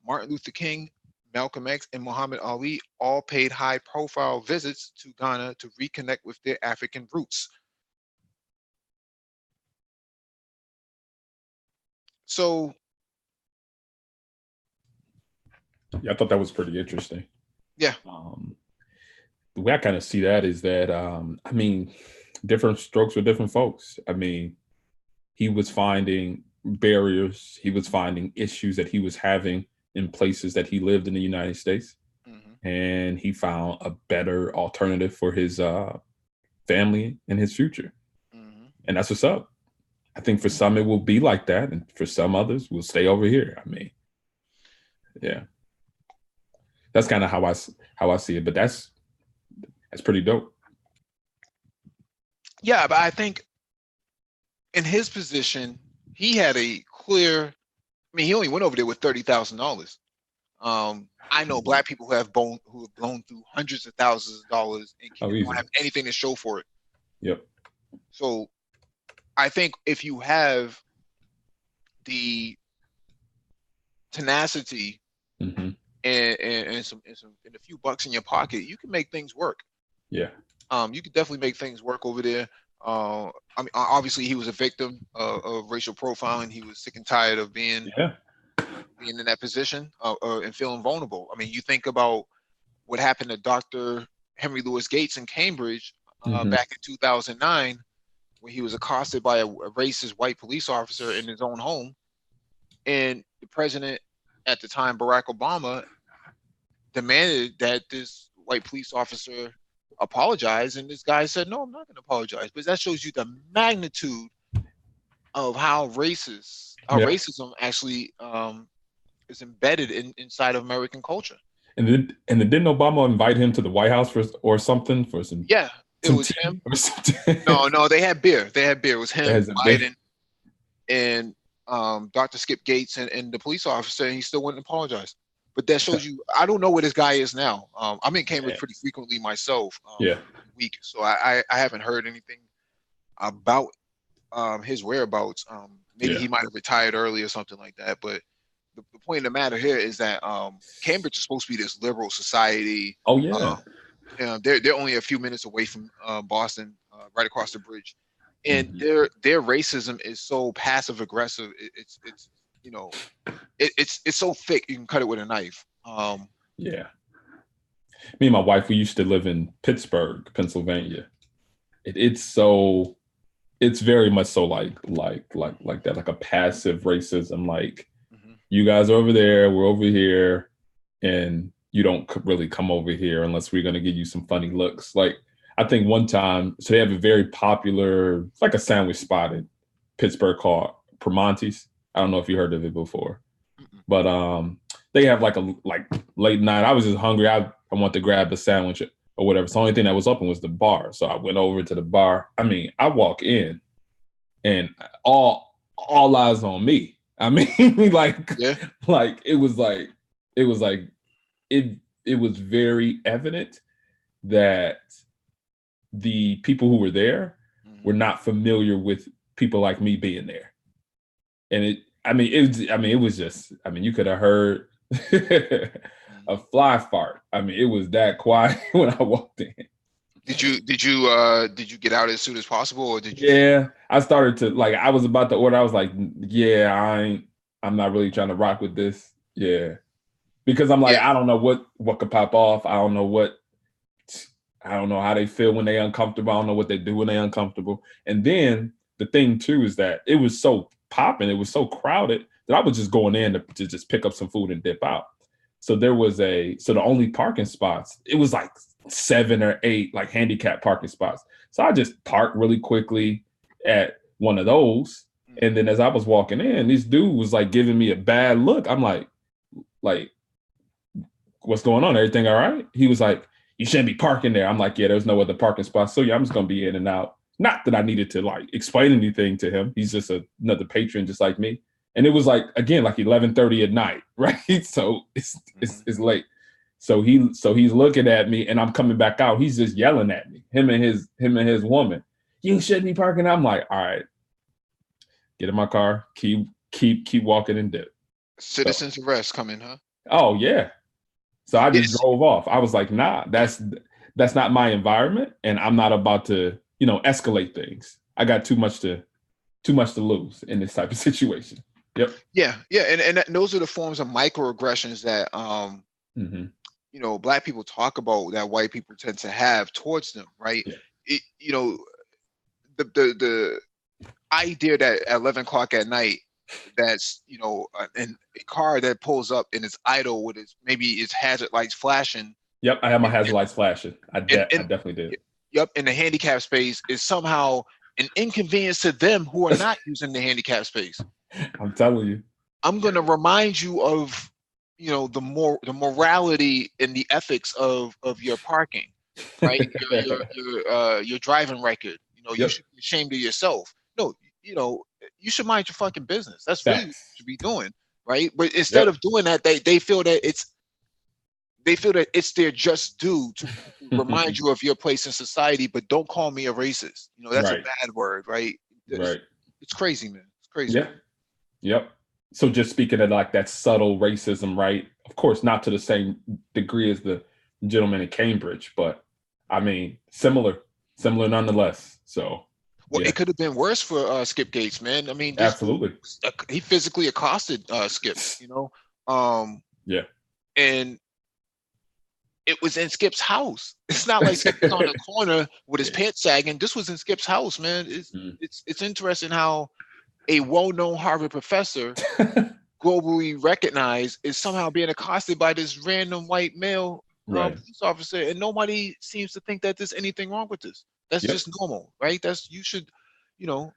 Martin Luther King, Malcolm X, and Muhammad Ali all paid high-profile visits to Ghana to reconnect with their African roots. So, yeah, I thought that was pretty interesting. Yeah. The way I kind of see that is that, I mean, different strokes for different folks. I mean, he was finding barriers. He was finding issues that he was having in places that he lived in the United States. And he found a better alternative for his family and his future. And that's what's up. I think for some it will be like that, and for some others will stay over here. I mean, yeah, that's kind of how I see it. But that's pretty dope. Yeah, but I think in his position, he had a clear. I mean, he only went over there with $30,000. I know Black people who have blown through hundreds of thousands of dollars and don't have anything to show for it. Yep. So I think if you have the tenacity and a few bucks in your pocket, you can make things work. Yeah. You could definitely make things work over there. I mean, obviously he was a victim of racial profiling. He was sick and tired of being in that position and feeling vulnerable. I mean, you think about what happened to Dr. Henry Louis Gates in Cambridge back in 2009, when he was accosted by a racist white police officer in his own home. And the president at the time, Barack Obama, demanded that this white police officer apologize. And this guy said, no, I'm not going to apologize. But that shows you the magnitude of how racism actually is embedded inside of American culture. And didn't Obama invite him to the White House for something? Yeah, it was him. No, they had beer. It was him, Biden, and Dr. Skip Gates and the police officer, and he still wouldn't apologize. But that shows you, I don't know where this guy is now. I'm in Cambridge pretty frequently myself. Week, so I haven't heard anything about his whereabouts. Maybe he might have retired early or something like that. But the point of the matter here is that Cambridge is supposed to be this liberal society. Oh yeah. They're only a few minutes away from Boston, right across the bridge, and their racism is so passive aggressive. It's so thick you can cut it with a knife. Yeah. Me and my wife, we used to live in Pittsburgh, Pennsylvania. It's very much so like that, like a passive racism. Like you guys are over there, we're over here, and you don't really come over here unless we're going to give you some funny looks. Like I think one time, so they have a very popular, it's like a sandwich spot in Pittsburgh called Primanti's. I don't know if you heard of it before, but they have like late night. I was just hungry. I want to grab a sandwich or whatever. So the only thing that was open was the bar. So I went over to the bar. I mean, I walk in and all eyes on me. I mean, it was very evident that the people who were there were not familiar with people like me being there. And it was just, you could have heard a fly fart. I mean, it was that quiet when I walked in. Did you get out as soon as possible, or did you? Yeah, I started to I was about to order. I was like, yeah, I'm not really trying to rock with this. Yeah, because I'm like, I don't know what could pop off. I don't know how they feel when they're uncomfortable. I don't know what they do when they're uncomfortable. And then the thing too is that it was so popping, it was so crowded that I was just going in to just pick up some food and dip out. So the only parking spots, it was like 7 or 8 like handicap parking spots. So I just parked really quickly at one of those. And then as I was walking in, this dude was like giving me a bad look. I'm like, what's going on? Everything all right? He was like, you shouldn't be parking there. I'm like, yeah, there's no other parking spots. So yeah, I'm just going to be in and out. Not that I needed to explain anything to him. He's just another patron just like me. And it was again, 11:30 at night, right? So it's late. So he's looking at me and I'm coming back out. He's just yelling at me, him and his woman. You shouldn't be parking. I'm like, all right, get in my car, keep walking and dip. Citizens arrest coming, huh? Oh yeah. So I just drove off. I was like, nah, that's not my environment, and I'm not about to, escalate things. I got too much to lose in this type of situation. Yep. Yeah, and those are the forms of microaggressions that Black people talk about that white people tend to have towards them, right? Yeah. The idea that at 11 o'clock at night that's, you know, and a car that pulls up and it's idle with its maybe its hazard lights flashing. Yep, I have my and, hazard lights flashing. I and definitely did. yep, in the handicap space is somehow an inconvenience to them who are not using the handicap space. I'm telling you. I'm going to remind you of, you know, the morality and the ethics of your parking, right? Your driving record. You know, you Yep. should be ashamed of yourself. No, you know, you should mind your fucking business. That's really what you Facts. should be doing, right? But instead Yep. of doing that, they feel that it's their just due to remind you of your place in society, but don't call me a racist. You know, that's a Right. bad word, right? Right. It's crazy, man. It's crazy. Yeah. Yep. So just speaking of like that subtle racism, right? Of course, not to the same degree as the gentleman in Cambridge, but I mean, similar nonetheless. So Well, yeah, it could have been worse for Skip Gates, man. I mean, this dude, absolutely. he physically accosted Skip, you know, Yeah. and it was in Skip's house. It's not like Skip was on the corner with his Yeah. pants sagging. This was in Skip's house, man. Mm. It's interesting how a well-known Harvard professor, globally recognized, is somehow being accosted by this random white male Right. police officer, and nobody seems to think that there's anything wrong with this. That's Yep. just normal, right? That's you should, you know,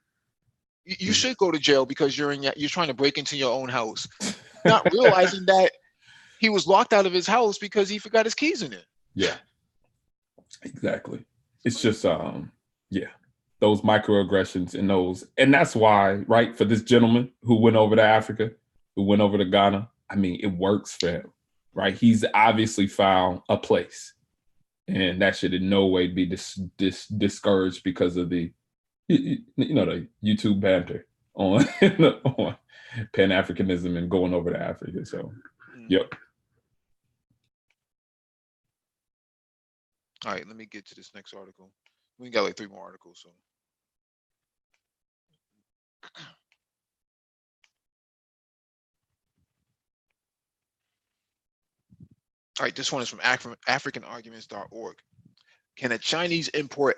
you Mm. should go to jail because you're trying to break into your own house, not realizing that he was locked out of his house because he forgot his keys in it. Yeah. Exactly. It's just yeah, those microaggressions and that's why, right, for this gentleman who went over to Africa, who went over to Ghana, I mean, it works for him, right? He's obviously found a place, and that should in no way be discouraged because of the the YouTube banter on on Pan Africanism and going over to Africa. So, yep. All right, let me get to this next article. We got like 3 more articles, so. All right, this one is from AfricanArguments.org. Can a Chinese import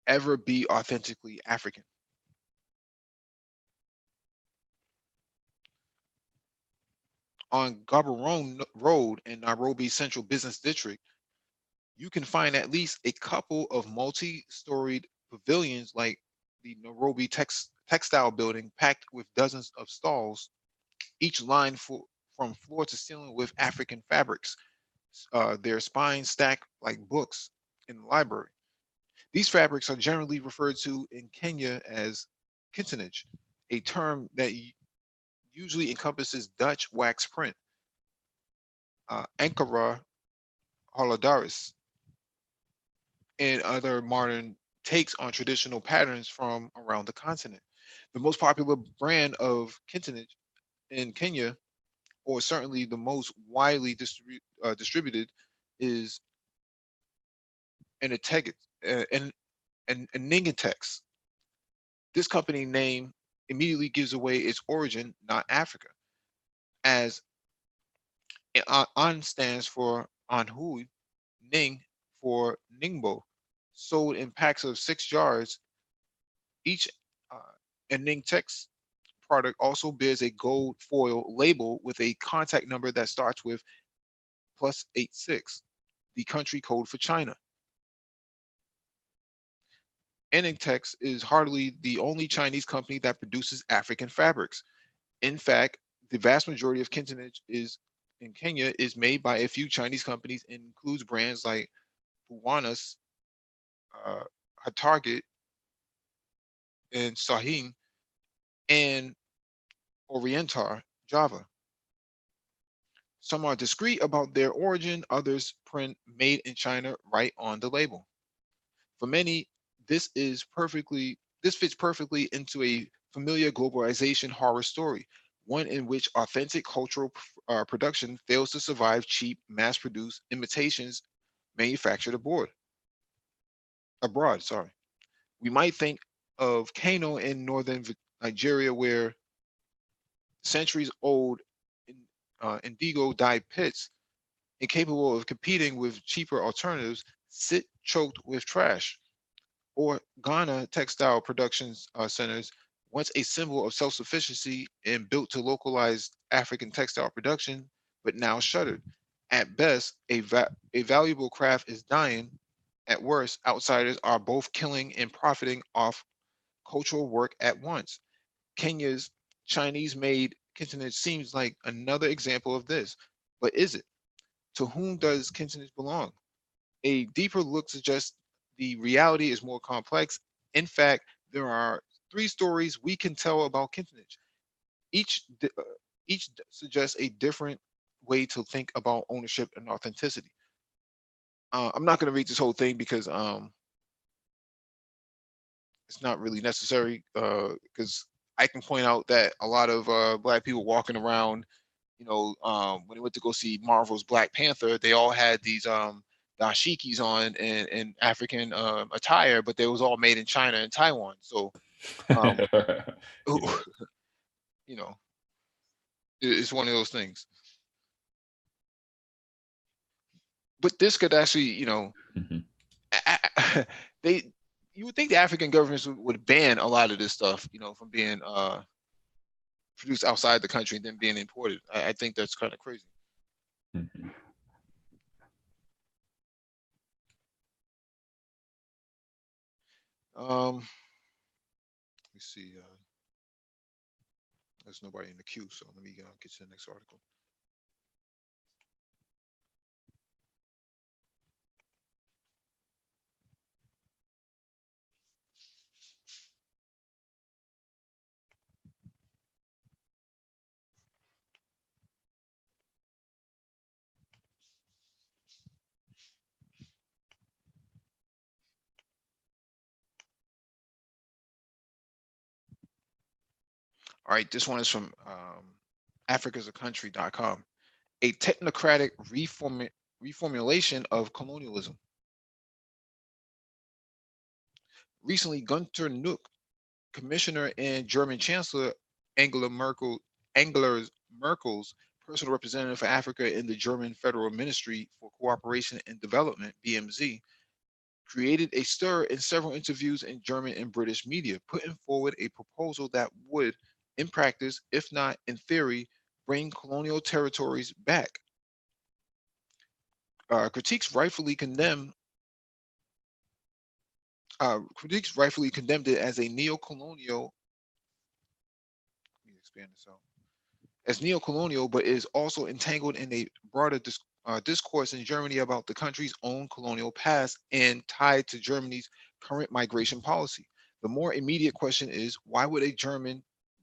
ever be authentically African? On Gaborone Road in Nairobi's Central Business District, you can find at least a couple of multi-storied pavilions like the Nairobi Textile Building, packed with dozens of stalls, each lined from floor to ceiling with African fabrics, their spines stacked like books in the library. These fabrics are generally referred to in Kenya as kittenage, a term that usually encompasses Dutch wax print, Ankara holodaris, and other modern takes on traditional patterns from around the continent. The most popular brand of kittenage in Kenya, or certainly the most widely distributed, is Anatex, and Ningatex. This company name immediately gives away its origin, not Africa, as An stands for Anhui, Ning for Ningbo, sold in packs of 6 jars each. Uh, and Ningtex product also bears a gold foil label with a contact number that starts with +86, the country code for China. Eningtex is hardly the only Chinese company that produces African fabrics. In fact, the vast majority of kittenage is in Kenya is made by a few Chinese companies and includes brands like Puwanas, uh, Target, and Sahin, and Orientar Java. Some are discreet about their origin, others print made in China right on the label. For many, this fits perfectly into a familiar globalization horror story, one in which authentic cultural production fails to survive cheap, mass-produced imitations manufactured abroad. Sorry, we might think of Kano in northern Nigeria, where centuries-old indigo dyed pits, incapable of competing with cheaper alternatives, sit choked with trash. Or Ghana textile production centers, once a symbol of self-sufficiency and built to localize African textile production, but now shuttered. At best, a valuable craft is dying. At worst, outsiders are both killing and profiting off cultural work at once. Kenya's Chinese-made kitchenette seems like another example of this. But is it? To whom does kitchenette belong? A deeper look suggests the reality is more complex. In fact, there are three stories we can tell about kitchenette. Each suggests a different way to think about ownership and authenticity. I'm not going to read this whole thing because it's not really necessary. Because I can point out that a lot of Black people walking around, when they went to go see Marvel's Black Panther, they all had these dashikis on in African attire, but they was all made in China and Taiwan. So, um, Yeah. you know, it's one of those things. But this could actually, Mhm. they you would think the African governments would ban a lot of this stuff, from being produced outside the country and then being imported. I think that's kind of crazy. Mhm. Let me see. There's nobody in the queue, so let me get to the next article. All right, this one is from africasaCountry.com. A technocratic reformulation of colonialism. Recently, Gunter Nook, commissioner and German Chancellor Angela Merkel's personal representative for Africa in the German Federal Ministry for Cooperation and Development, BMZ, created a stir in several interviews in German and British media, putting forward a proposal that would, in practice, if not in theory, bring colonial territories back. Critiques rightfully condemned it as a neo-colonial. Let me expand this out. As neo-colonial, but is also entangled in a broader discourse in Germany about the country's own colonial past and tied to Germany's current migration policy. The more immediate question is, why would a German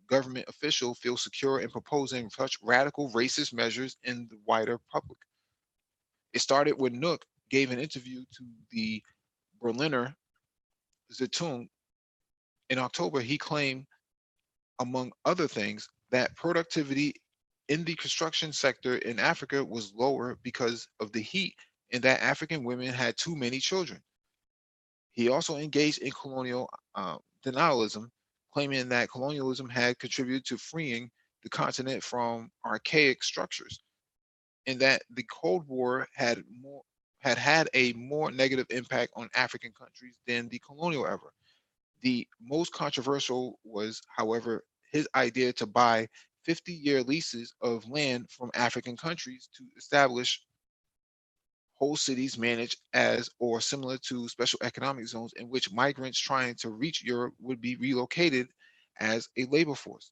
government official feel secure in proposing such radical racist measures in the wider public? It started when Nook gave an interview to the Berliner Zeitung in October. He claimed, among other things, that productivity in the construction sector in Africa was lower because of the heat and that African women had too many children. He also engaged in colonial denialism, claiming that colonialism had contributed to freeing the continent from archaic structures and that the Cold War had a more negative impact on African countries than the colonial era. The most controversial was, however, his idea to buy 50-year leases of land from African countries to establish whole cities managed as or similar to special economic zones in which migrants trying to reach Europe would be relocated as a labor force.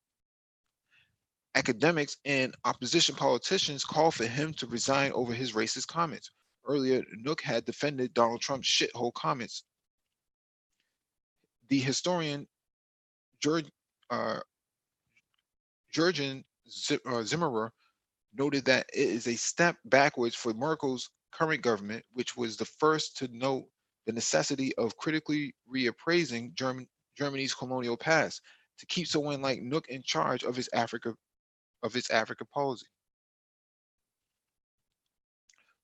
Academics and opposition politicians called for him to resign over his racist comments. Earlier, Nook had defended Donald Trump's shithole comments. The historian George, uh, Jurgen Zimmerer noted that it is a step backwards for Merkel's current government, which was the first to note the necessity of critically reappraising Germany's colonial past to keep someone like Nook in charge of its Africa policy.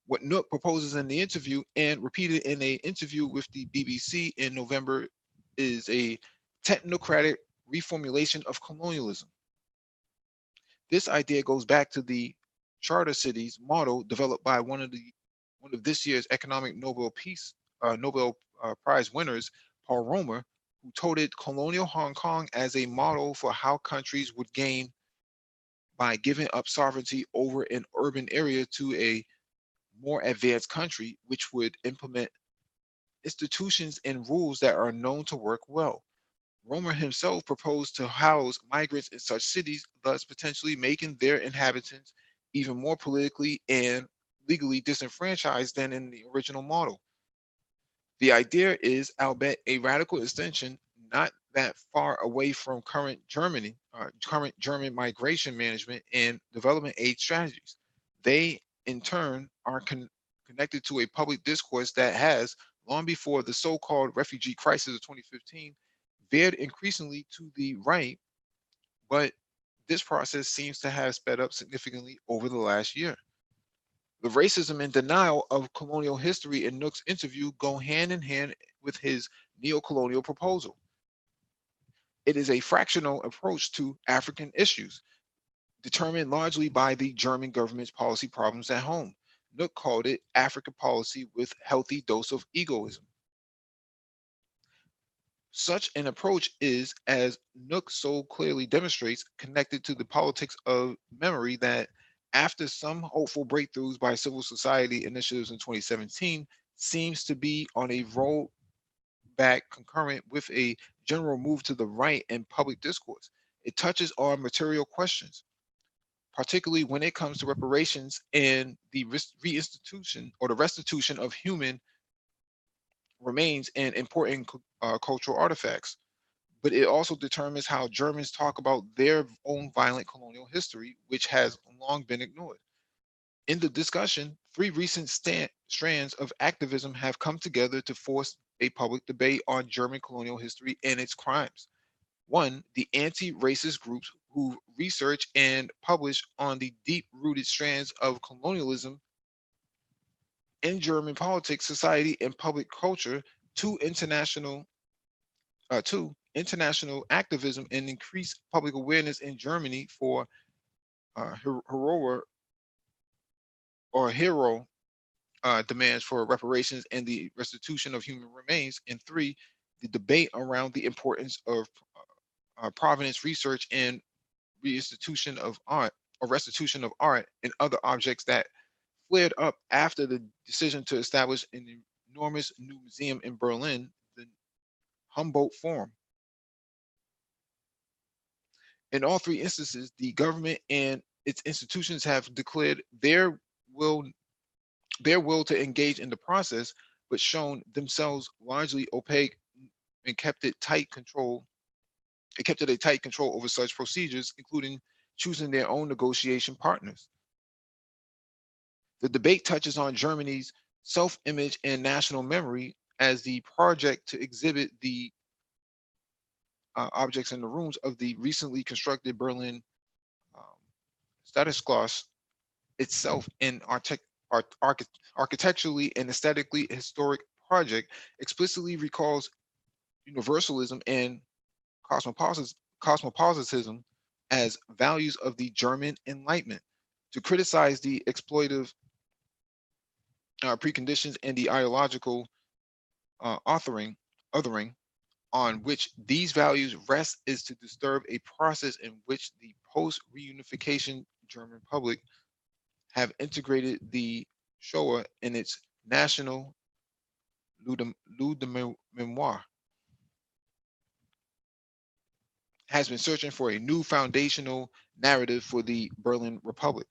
What Nook proposes in the interview and repeated in an interview with the BBC in November is a technocratic reformulation of colonialism. This idea goes back to the charter cities model developed by one of this year's economic Nobel Prize winners, Paul Romer, who touted colonial Hong Kong as a model for how countries would gain by giving up sovereignty over an urban area to a more advanced country, which would implement institutions and rules that are known to work well. Romer himself proposed to house migrants in such cities, thus potentially making their inhabitants even more politically and legally disenfranchised than in the original model. The idea is, albeit a radical extension, not that far away from current German migration management and development aid strategies. They, in turn, are connected to a public discourse that has, long before the so-called refugee crisis of 2015, veered increasingly to the right, but this process seems to have sped up significantly over the last year. The racism and denial of colonial history in Nook's interview go hand in hand with his neo-colonial proposal. It is a fractional approach to African issues, determined largely by the German government's policy problems at home. Nook called it Africa policy with healthy dose of egoism. Such an approach is, as Nook so clearly demonstrates, connected to the politics of memory that, after some hopeful breakthroughs by civil society initiatives in 2017, seems to be on a roll back concurrent with a general move to the right in public discourse. It touches on material questions, particularly when it comes to reparations and the reinstitution or the restitution of human remains and important cultural artifacts. But it also determines how Germans talk about their own violent colonial history, which has long been ignored. In the discussion, three recent strands of activism have come together to force a public debate on German colonial history and its crimes. One, the anti-racist groups who research and publish on the deep-rooted strands of colonialism in German politics, society, and public culture. Two, international activism and increased public awareness in Germany for hero demands for reparations and the restitution of human remains. And three, the debate around the importance of provenance research and reinstitution of art or restitution of art and other objects that flared up after the decision to establish an enormous new museum in Berlin, the Humboldt Forum. In all three instances, the government and its institutions have declared will their will to engage in the process, but shown themselves largely opaque and kept it a tight control over such procedures, including choosing their own negotiation partners. The debate touches on Germany's self-image and national memory as the project to exhibit the objects in the rooms of the recently constructed Berlin um, Staatsschloss itself an architecturally and aesthetically historic project explicitly recalls universalism and cosmopolitanism as values of the German Enlightenment. To criticize the exploitive preconditions and the ideological othering on which these values rest is to disturb a process in which the post-reunification German public have integrated the Shoah in its national lieu de memoire, has been searching for a new foundational narrative for the Berlin Republic.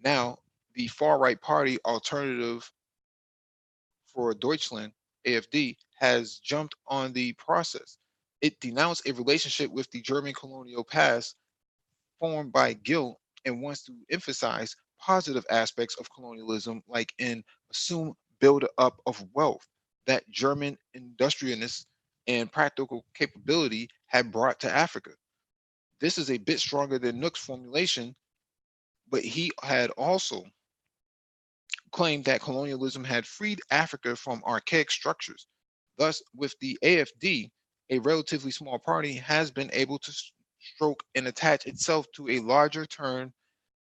Now, the far-right party Alternative for Deutschland, AfD, has jumped on the process. It denounced a relationship with the German colonial past formed by guilt and wants to emphasize positive aspects of colonialism, like an assumed build-up of wealth that German industrialists and practical capability had brought to Africa. This is a bit stronger than Nook's formulation, but he had also claimed that colonialism had freed Africa from archaic structures. Thus, with the AfD, a relatively small party has been able to stroke and attach itself to a larger turn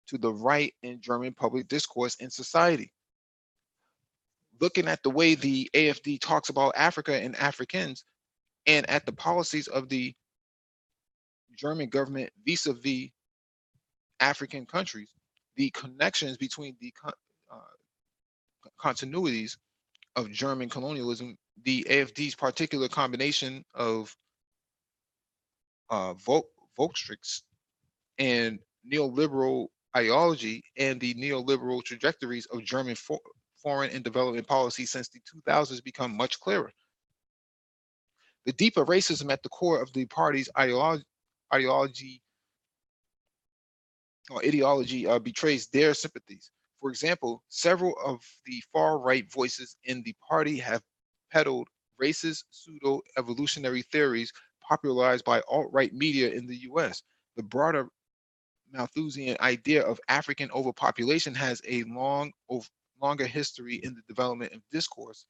to the right in German public discourse and society. Looking at the way the AfD talks about Africa and Africans, and at the policies of the German government vis-a-vis African countries, the connections between the continuities of German colonialism, the AFD's particular combination of Volkskriegs and neoliberal ideology, and the neoliberal trajectories of German foreign and development policy since the 2000s become much clearer. The deeper racism at the core of the party's ideology betrays their sympathies. For example, several of the far-right voices in the party have peddled racist pseudo-evolutionary theories popularized by alt-right media in the US. The broader Malthusian idea of African overpopulation has a longer history in the development of discourse,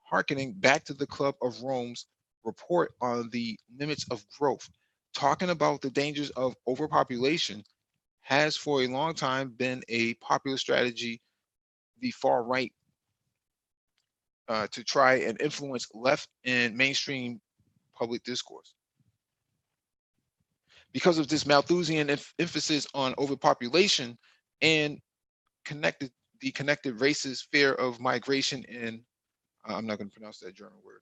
harkening back to the Club of Rome's report on the limits of growth. Talking about the dangers of overpopulation has for a long time been a popular strategy, the far right, to try and influence left and mainstream public discourse. Because of this Malthusian emphasis on overpopulation and the connected racist fear of migration and I'm not going to pronounce that German word.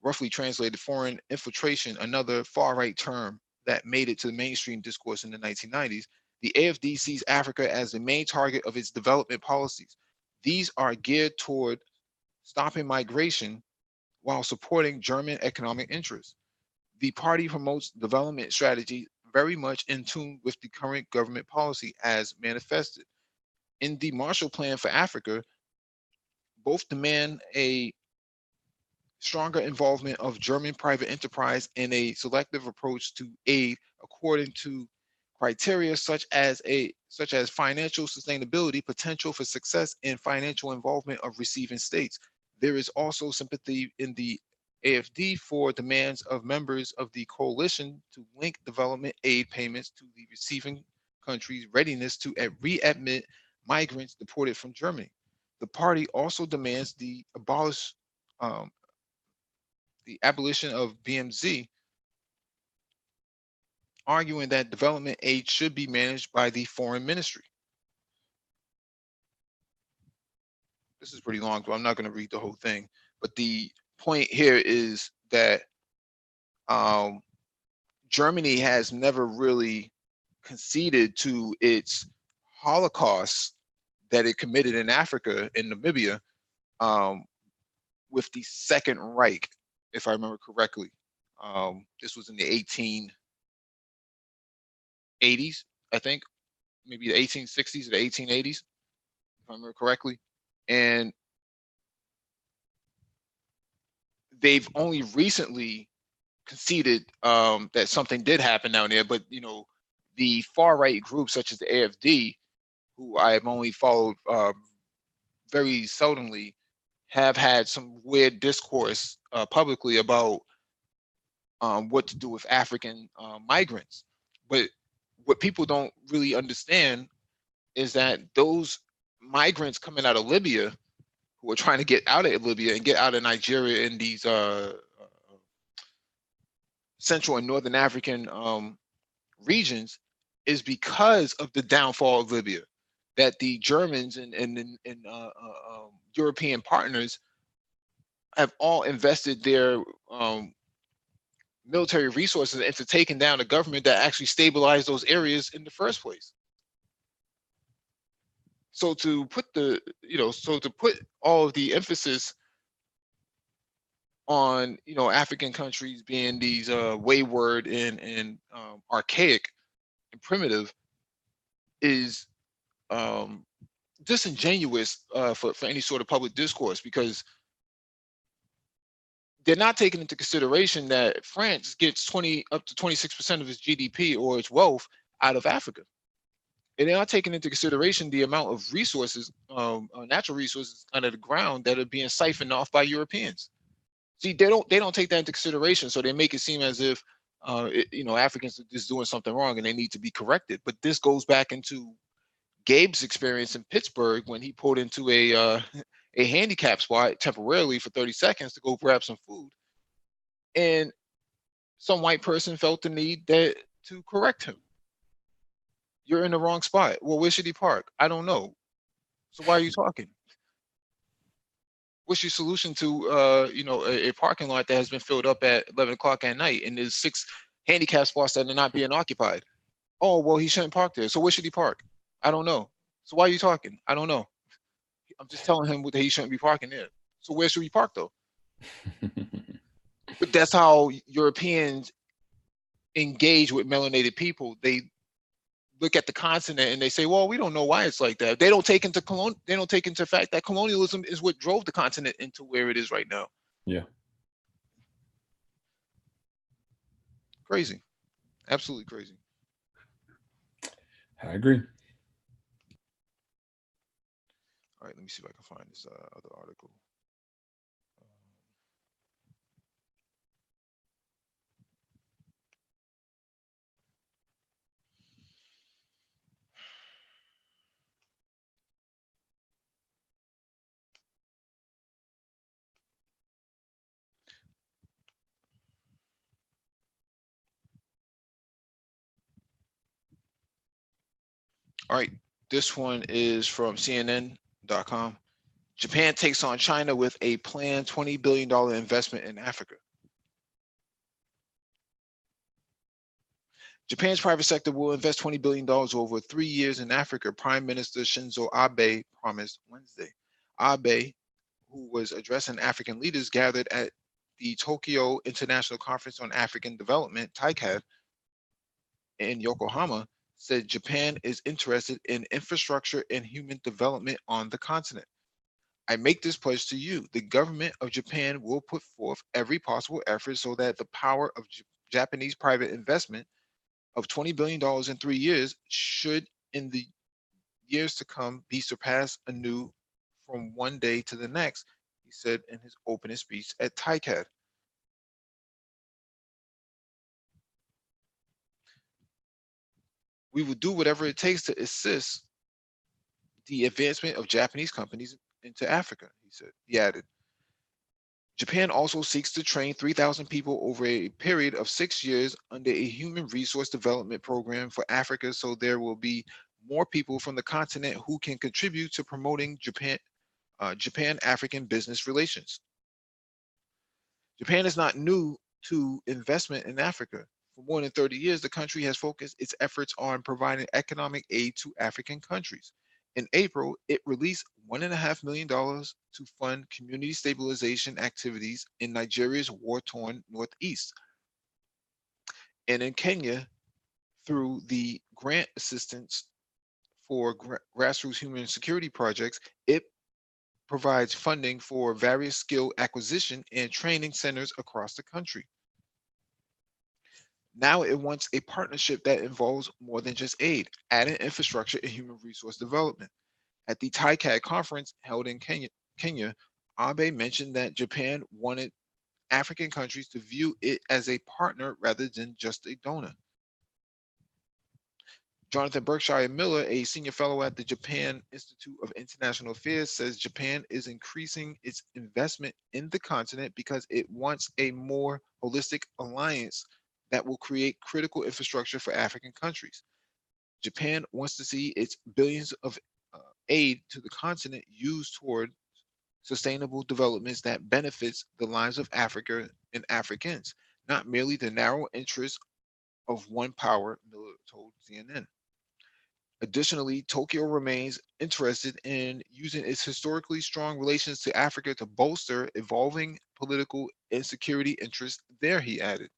Roughly translated, foreign infiltration, another far-right term that made it to the mainstream discourse in the 1990s, the AFD sees Africa as the main target of its development policies. These are geared toward stopping migration while supporting German economic interests. The party promotes development strategy very much in tune with the current government policy as manifested. In the Marshall Plan for Africa, both demand a stronger involvement of German private enterprise and a selective approach to aid according to criteria such as financial sustainability, potential for success, and financial involvement of receiving states. There is also sympathy in the AFD for demands of members of the coalition to link development aid payments to the receiving country's readiness to readmit migrants deported from Germany. The party also demands the abolition of BMZ, arguing that development aid should be managed by the foreign ministry. This is pretty long, but I'm not going to read the whole thing. But the point here is that Germany has never really conceded to its Holocaust that it committed in Africa, in Namibia, with the Second Reich, if I remember correctly. This was in the 1880s, I think, maybe the 1860s or the 1880s, if I remember correctly. And they've only recently conceded that something did happen down there. But, you know, the far right groups such as the AFD, who I have only followed very seldomly, have had some weird discourse publicly about what to do with African migrants. But what people don't really understand is that those migrants coming out of Libya, who are trying to get out of Libya and get out of Nigeria and these Central and Northern African regions, is because of the downfall of Libya, that the Germans and European partners have all invested their military resources into taking down a government that actually stabilized those areas in the first place. So to put all of the emphasis on African countries being these wayward and archaic and primitive is disingenuous for any sort of public discourse, because they're not taking into consideration that France gets up to 26% of its GDP or its wealth out of Africa. And they're not taking into consideration the amount of resources, natural resources under the ground that are being siphoned off by Europeans. See, they don't take that into consideration, so they make it seem as if Africans are just doing something wrong and they need to be corrected. But this goes back into Gabe's experience in Pittsburgh when he pulled into a a handicap spot temporarily for 30 seconds to go grab some food. And some white person felt the need that to correct him. You're in the wrong spot. Well, where should he park? I don't know. So why are you talking? What's your solution to a parking lot that has been filled up at 11 o'clock at night and there's 6 handicap spots that are not being occupied? Oh, well, he shouldn't park there. So where should he park? I don't know. So why are you talking? I don't know. I'm just telling him that he shouldn't be parking there. So where should we park though? But that's how Europeans engage with melanated people. They look at the continent and they say, well, we don't know why it's like that. They don't take into the fact that colonialism is what drove the continent into where it is right now. Yeah. Crazy. Absolutely crazy. I agree. All right, let me see if I can find this other article. All right, this one is from CNN.com. Japan takes on China with a planned $20 billion investment in Africa. Japan's private sector will invest $20 billion over 3 years in Africa, Prime Minister Shinzo Abe promised Wednesday. Abe, who was addressing African leaders gathered at the Tokyo International Conference on African Development, TICAD, in Yokohama, said Japan is interested in infrastructure and human development on the continent. I make this pledge to you. The government of Japan will put forth every possible effort so that the power of Japanese private investment of $20 billion in 3 years should, in the years to come, be surpassed anew from one day to the next, he said in his opening speech at TICAD. We will do whatever it takes to assist the advancement of Japanese companies into Africa, he said. He added, Japan also seeks to train 3,000 people over a period of 6 years under a human resource development program for Africa, so there will be more people from the continent who can contribute to promoting Japan-African business relations. Japan is not new to investment in Africa. For more than 30 years, the country has focused its efforts on providing economic aid to African countries. In April, it released $1.5 million to fund community stabilization activities in Nigeria's war-torn Northeast. And in Kenya, through the grant assistance for grassroots human security projects, it provides funding for various skill acquisition and training centers across the country. Now it wants a partnership that involves more than just aid, adding infrastructure and human resource development. At the TICAD conference held in Kenya, Abe mentioned that Japan wanted African countries to view it as a partner rather than just a donor. Jonathan Berkshire Miller, a senior fellow at the Japan Institute of International Affairs, says Japan is increasing its investment in the continent because it wants a more holistic alliance that will create critical infrastructure for African countries. Japan wants to see its billions of aid to the continent used toward sustainable developments that benefits the lives of Africa and Africans, not merely the narrow interests of one power, Miller told CNN. Additionally, Tokyo remains interested in using its historically strong relations to Africa to bolster evolving political and security interests there, he added.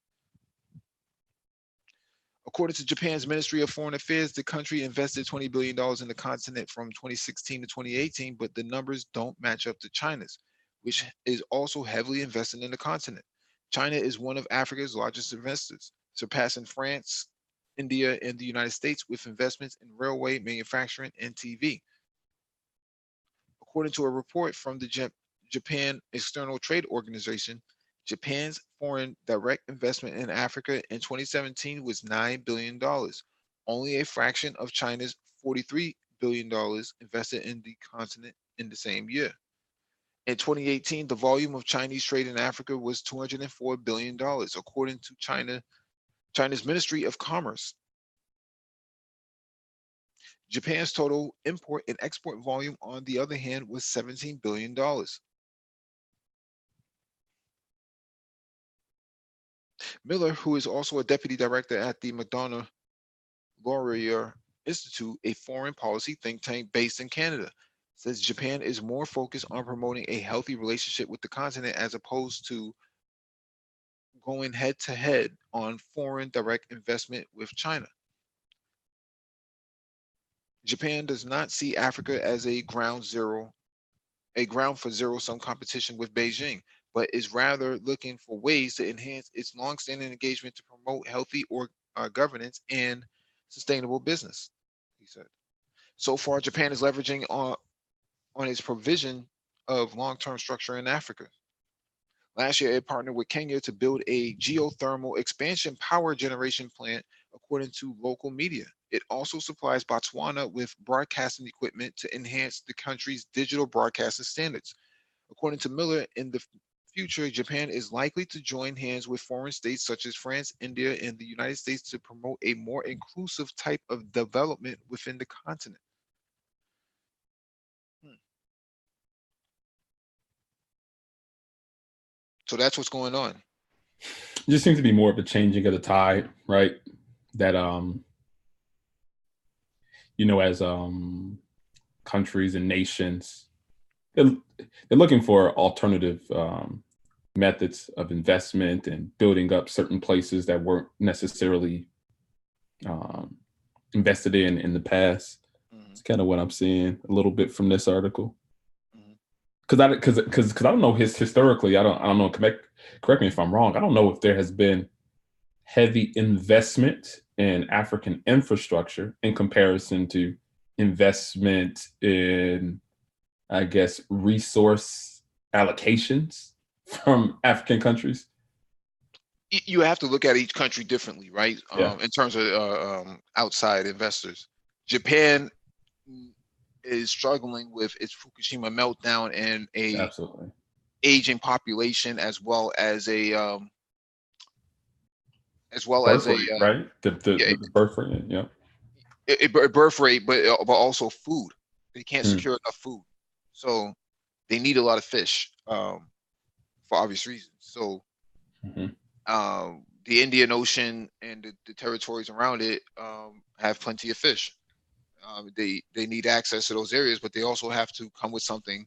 According to Japan's Ministry of Foreign Affairs, the country invested $20 billion in the continent from 2016 to 2018, but the numbers don't match up to China's, which is also heavily invested in the continent. China is one of Africa's largest investors, surpassing France, India, and the United States with investments in railway, manufacturing, and TV. According to a report from the Japan External Trade Organization, Japan's foreign direct investment in Africa in 2017 was $9 billion, only a fraction of China's $43 billion invested in the continent in the same year. In 2018, the volume of Chinese trade in Africa was $204 billion, according to China's Ministry of Commerce. Japan's total import and export volume, on the other hand, was $17 billion. Miller, who is also a deputy director at the McDonough Laurier Institute, a foreign policy think tank based in Canada, says Japan is more focused on promoting a healthy relationship with the continent as opposed to going head to head on foreign direct investment with China. Japan does not see Africa as a ground for zero-sum competition with Beijing, but is rather looking for ways to enhance its long-standing engagement to promote healthy governance and sustainable business, he said. So far, Japan is leveraging on its provision of long-term structure in Africa. Last year, it partnered with Kenya to build a geothermal expansion power generation plant, according to local media. It also supplies Botswana with broadcasting equipment to enhance the country's digital broadcasting standards. According to Miller, in the future, Japan is likely to join hands with foreign states such as France, India, and the United States to promote a more inclusive type of development within the continent. So that's what's going on. It just seems to be more of a changing of the tide, right? That as countries and nations, they're looking for alternative methods of investment and building up certain places that weren't necessarily invested in the past. It's kind of what I'm seeing a little bit from this article. Because I don't know historically. I don't know. Correct me if I'm wrong. I don't know if there has been heavy investment in African infrastructure in comparison to investment in, I guess, resource allocations from African countries. You have to look at each country differently, right? Yeah. In terms of outside investors. Japan is struggling with its Fukushima meltdown and a Absolutely aging population, as well as a birth rate, right? The birth rate, yeah. A birth rate, but also food. They can't secure enough food, so they need a lot of fish for obvious reasons. So the Indian Ocean and the territories around it have plenty of fish. They need access to those areas, but they also have to come with something.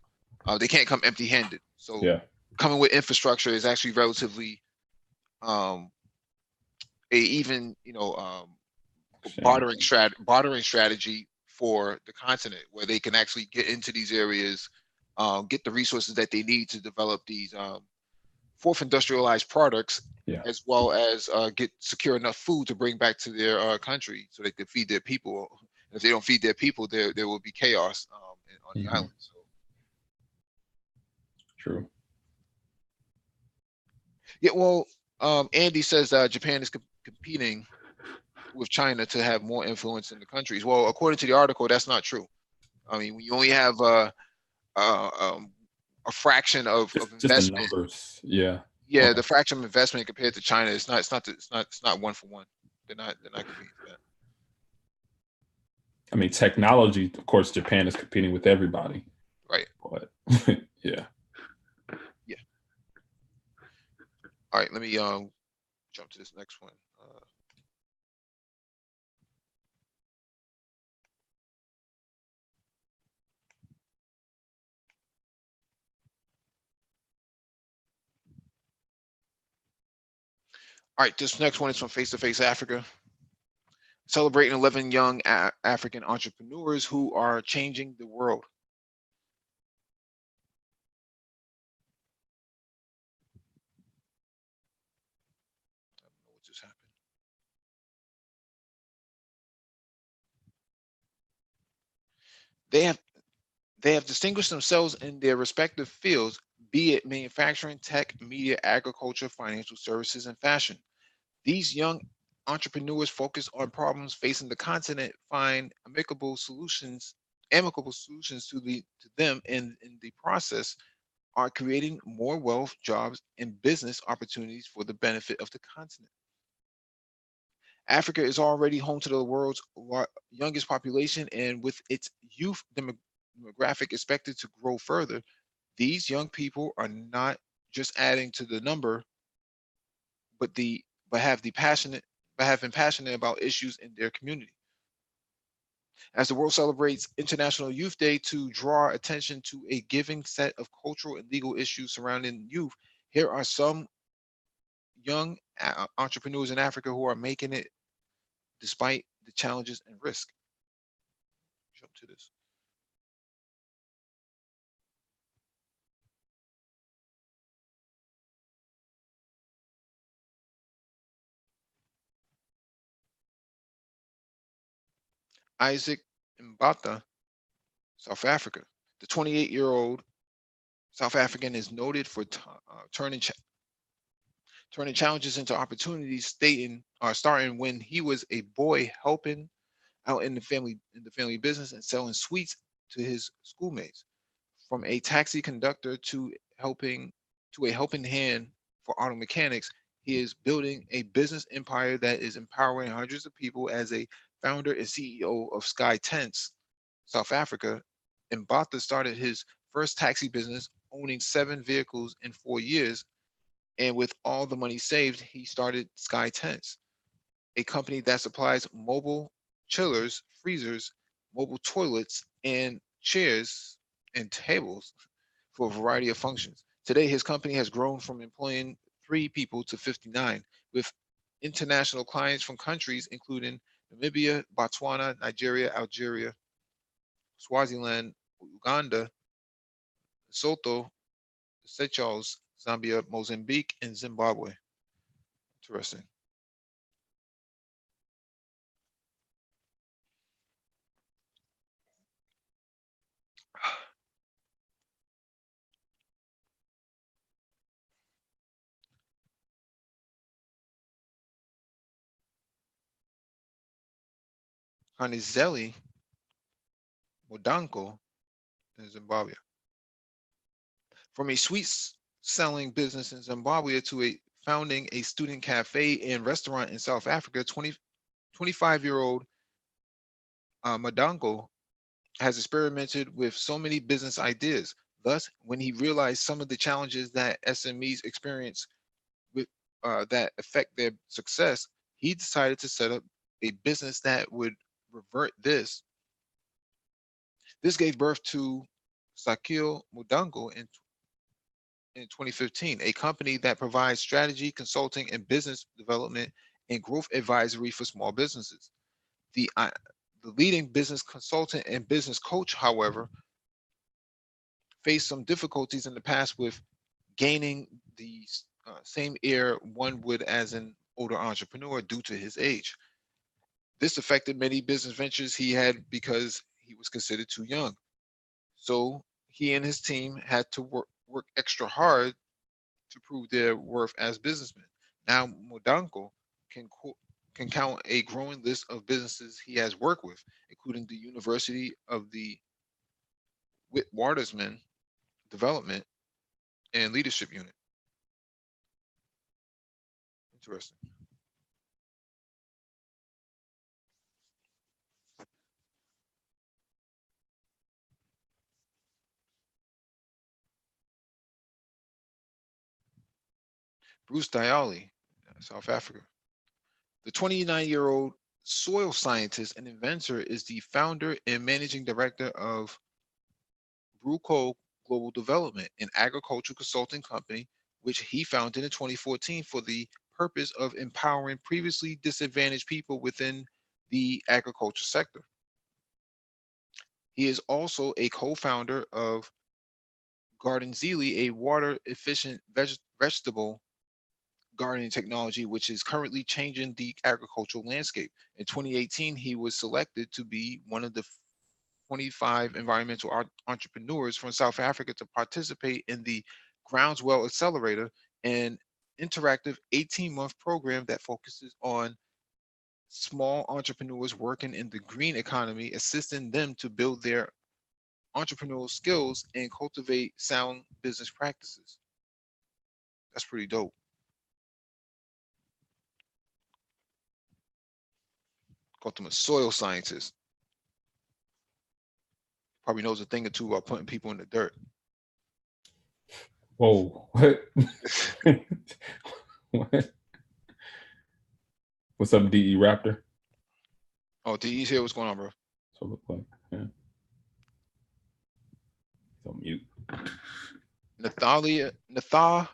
They can't come empty-handed. So coming with infrastructure is actually relatively bartering strategy for the continent, where they can actually get into these areas, get the resources that they need to develop these fourth industrialized products, as well as secure enough food to bring back to their country so they can feed their people. If they don't feed their people, there will be chaos on the island. So. True. Yeah, well, Andy says Japan is competing with China to have more influence in the countries. Well, according to the article, that's not true. I mean, when you only have a fraction of investment. Just the numbers, yeah. Yeah, the fraction of investment compared to China, it's not one for one. They're not competing for that. I mean, technology, of course, Japan is competing with everybody. Right. But yeah. Yeah. All right, let me jump to this next one. All right, this next one is from Face to Face Africa. Celebrating 11 young African entrepreneurs who are changing the world. I don't know what just happened. They have distinguished themselves in their respective fields, be it manufacturing, tech, media, agriculture, financial services, and fashion. These young entrepreneurs focus on problems facing the continent, find amicable solutions to them, and in the process, are creating more wealth, jobs, and business opportunities for the benefit of the continent. Africa is already home to the world's youngest population, and with its youth demographic expected to grow further, these young people are not just adding to the number, but the but have the passionate but have been passionate about issues in their community. As the world celebrates International Youth Day to draw attention to a given set of cultural and legal issues surrounding youth, here are some young entrepreneurs in Africa who are making it despite the challenges and risk. Jump to this. Isaac Mbata, South Africa. The 28-year-old South African is noted for turning challenges into opportunities, starting when he was a boy helping out in the family business and selling sweets to his schoolmates. From a taxi conductor to a helping hand for auto mechanics, he is building a business empire that is empowering hundreds of people. As a founder and CEO of Sky Tents, South Africa, Mbata started his first taxi business, owning 7 vehicles in 4 years. And with all the money saved, he started Sky Tents, a company that supplies mobile chillers, freezers, mobile toilets, and chairs and tables for a variety of functions. Today, his company has grown from employing 3 people to 59, with international clients from countries including Namibia, Botswana, Nigeria, Algeria, Swaziland, Uganda, Lesotho, Seychelles, Zambia, Mozambique, and Zimbabwe. Interesting. Hanizeli Modanko in Zimbabwe. From a sweets selling business in Zimbabwe to a founding a student cafe and restaurant in South Africa, 25-year-old Madango has experimented with so many business ideas. Thus, when he realized some of the challenges that SMEs experience with that affect their success, he decided to set up a business that would revert this. This gave birth to Sakil Mudango in 2015, a company that provides strategy, consulting, and business development and growth advisory for small businesses. The leading business consultant and business coach, however, faced some difficulties in the past with gaining the same air one would as an older entrepreneur due to his age. This affected many business ventures he had because he was considered too young. So he and his team had to work extra hard to prove their worth as businessmen. Now Modanko can can count a growing list of businesses he has worked with, including the University of the Witwatersrand Development and Leadership Unit. Interesting. Bruce Diali, South Africa. The 29-year-old soil scientist and inventor is the founder and managing director of Bruco Global Development, an agricultural consulting company, which he founded in 2014 for the purpose of empowering previously disadvantaged people within the agriculture sector. He is also a co-founder of Garden a water efficient vegetable gardening technology, which is currently changing the agricultural landscape. In 2018, he was selected to be one of the 25 environmental entrepreneurs from South Africa to participate in the Groundswell Accelerator, an interactive 18-month program that focuses on small entrepreneurs working in the green economy, assisting them to build their entrepreneurial skills and cultivate sound business practices. That's pretty dope. Called them a soil scientist. Probably knows a thing or two about putting people in the dirt. Whoa, what? What? What's up, DE Raptor? Oh, DE's here. What's going on, bro? So look like, yeah. He's on mute. Natha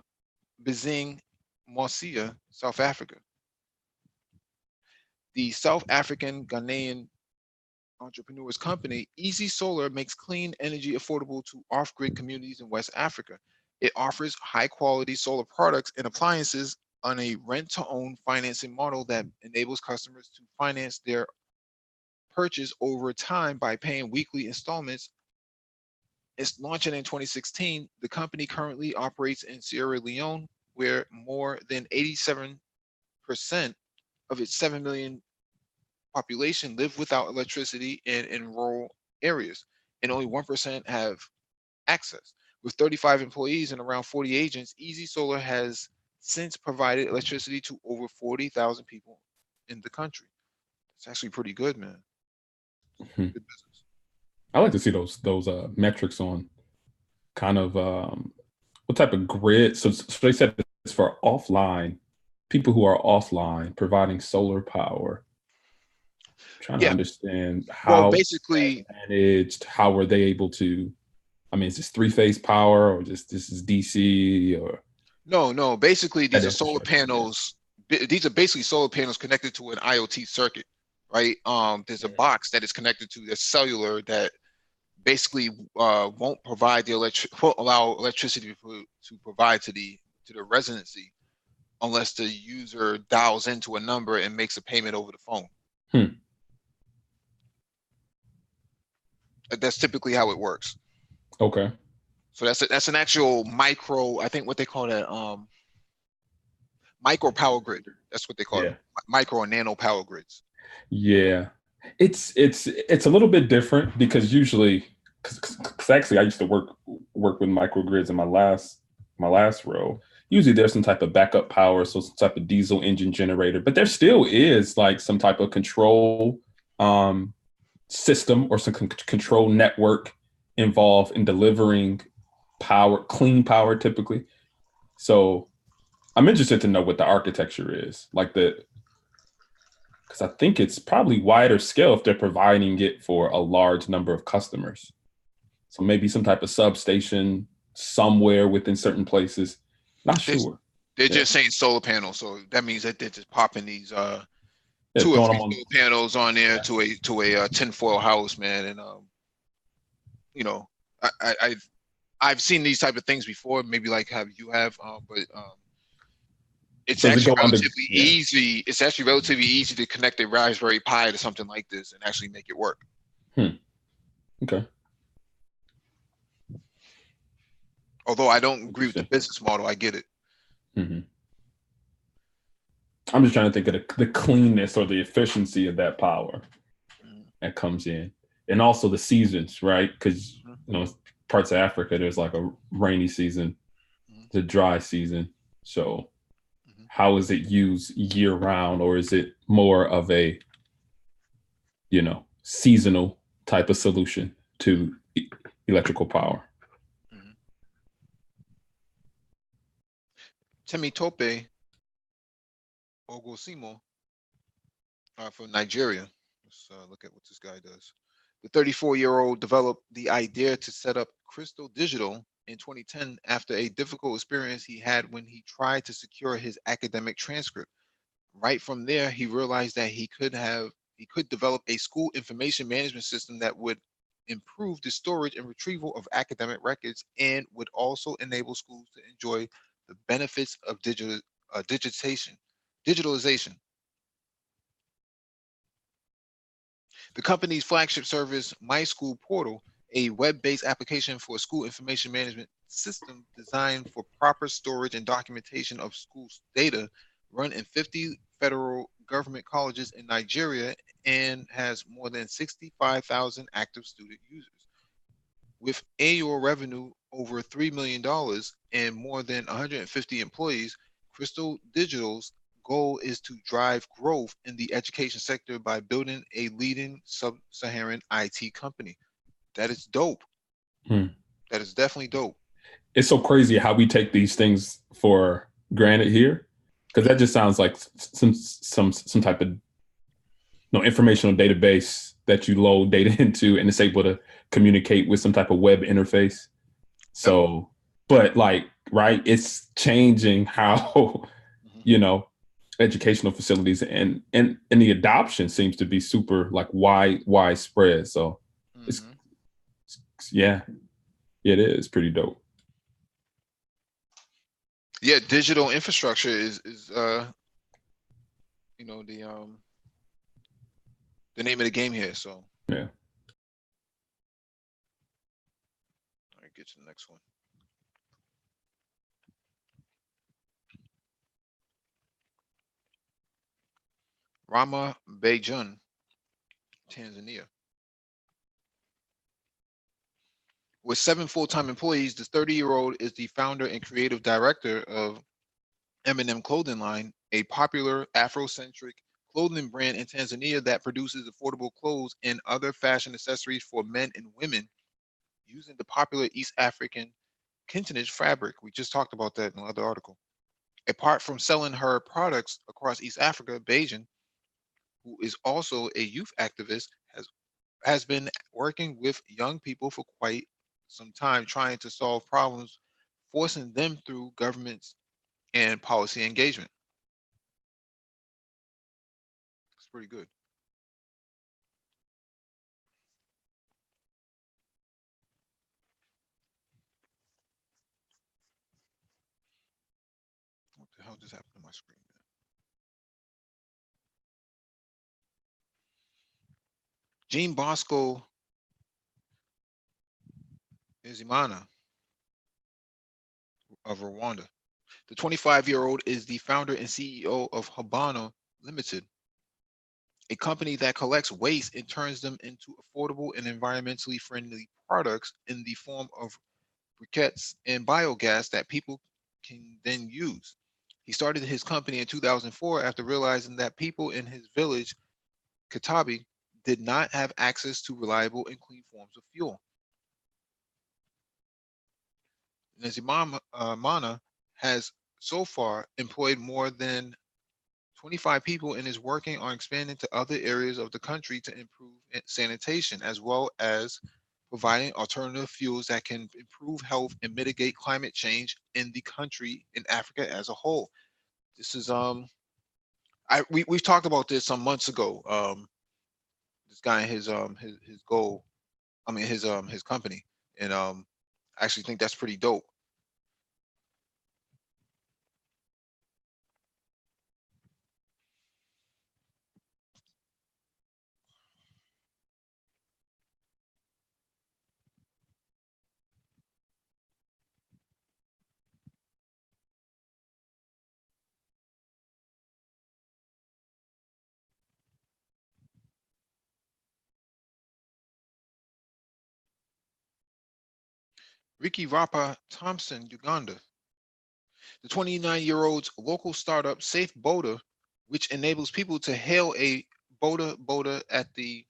Bizing Mosia, South Africa. The South African Ghanaian entrepreneurs company Easy Solar makes clean energy affordable to off-grid communities in West Africa. It offers high-quality solar products and appliances on a rent-to-own financing model that enables customers to finance their purchase over time by paying weekly installments. It's launching in 2016. The company currently operates in Sierra Leone, where more than 87% of its 7 million population live without electricity and in rural areas, and only 1% have access. With 35 employees and around 40 agents, Easy Solar has since provided electricity to over 40,000 people in the country. It's actually pretty good, man. Good business. I like to see those metrics on kind of what type of grid. So they said it's for offline people who are offline providing solar power. Trying to understand Well, how basically, managed. How were they able to? I mean, is this 3-phase power or just this is DC or? No. Basically, these are solar infrastructure, panels. These are basically solar panels connected to an IoT circuit, right? There's a box that is connected to the cellular that basically won't provide won't allow electricity to provide to the residency unless the user dials into a number and makes a payment over the phone. That's typically how it works. Okay. So that's an actual micro, I think what they call that, micro power grid. That's what they call it. Micro and nano power grids. Yeah. It's a little bit different because usually, because actually I used to work with microgrids in my last role. Usually there's some type of backup power, so some type of diesel engine generator, but there still is like some type of control system or some control network involved in delivering power, clean power typically. So I'm interested to know what the architecture is, like because I think it's probably wider scale if they're providing it for a large number of customers. So maybe some type of substation somewhere within certain places. Not sure. They're just saying solar panels, so that means that they're just popping these 2 or 3 solar panels on there to a tinfoil house, man. And you know, I've seen these type of things before, maybe like you have, but it's actually relatively easy. It's actually relatively easy to connect a Raspberry Pi to something like this and actually make it work. Okay. Although I don't agree with the business model, I get it. I'm just trying to think of the cleanness or the efficiency of that power that comes in, and also the seasons, right? Because parts of Africa, there's like a rainy season, the dry season. So how is it used year round, or is it more of a seasonal type of solution to electrical power? Temi Tope Ogosimo from Nigeria. Let's look at what this guy does. The 34-year-old developed the idea to set up Crystal Digital in 2010 after a difficult experience he had when he tried to secure his academic transcript. Right from there, he realized that he could develop a school information management system that would improve the storage and retrieval of academic records and would also enable schools to enjoy the benefits of digitalization. The company's flagship service, My School Portal, a web-based application for a school information management system designed for proper storage and documentation of school data, run in 50 federal government colleges in Nigeria and has more than 65,000 active student users. With annual revenue over $3 million and more than 150 employees, Crystal Digital's goal is to drive growth in the education sector by building a leading sub-Saharan IT company. That is dope. Hmm. That is definitely dope. It's so crazy how we take these things for granted here, because that just sounds like some type of informational database that you load data into and it's able to communicate with some type of web interface. Yep. So, but like, right, it's changing how Mhm. you know educational facilities and the adoption seems to be super like widespread. So it's Mhm. yeah, it is pretty dope. Yeah, digital infrastructure is you know the name of the game here. So Yeah. all right, get to the next one. Rama Bejun, Tanzania. With 7 full-time employees, the 30-year-old is the founder and creative director of M&M Clothing Line, a popular Afrocentric clothing brand in Tanzania that produces affordable clothes and other fashion accessories for men and women using the popular East African Kintonage fabric. We just talked about that in another article. Apart from selling her products across East Africa, Beijing, who is also a youth activist, has been working with young people for quite some time, trying to solve problems, forcing them through governments and policy engagement. It's pretty good. What the hell just happened to my screen? Jean Bosco Izimana of Rwanda. The 25-year-old is the founder and CEO of Habano Limited, a company that collects waste and turns them into affordable and environmentally friendly products in the form of briquettes and biogas that people can then use. He started his company in 2004 after realizing that people in his village, Katabi, did not have access to reliable and clean forms of fuel. Mana has so far employed more than 25 people and is working on expanding to other areas of the country to improve sanitation, as well as providing alternative fuels that can improve health and mitigate climate change in the country in Africa as a whole. This is we've talked about this some months ago. This guy and his goal, I mean his company, and I actually think that's pretty dope. Ricky Rapa Thompson, Uganda. The 29-year-old's local startup, Safe Boda, which enables people to hail a boda at the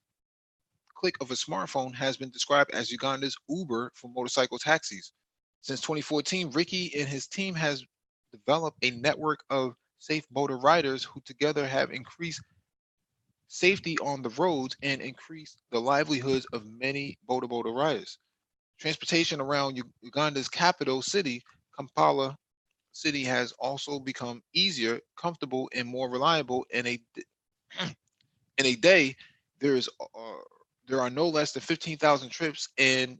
click of a smartphone, has been described as Uganda's Uber for motorcycle taxis. Since 2014, Ricky and his team has developed a network of Safe Boda riders who together have increased safety on the roads and increased the livelihoods of many Boda riders. Transportation around Uganda's capital city, Kampala City, has also become easier, comfortable, and more reliable. In a day, there are no less than 15,000 trips and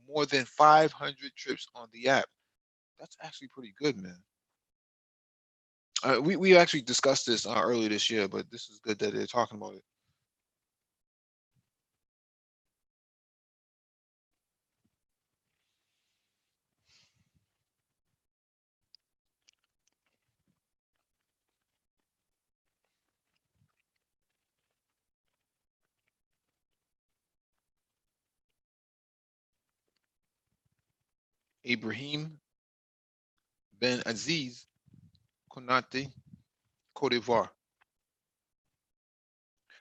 more than 500 trips on the app. That's actually pretty good, man. We actually discussed this earlier this year, but this is good that they're talking about it. Ibrahim Ben Aziz Konate, Cote d'Ivoire.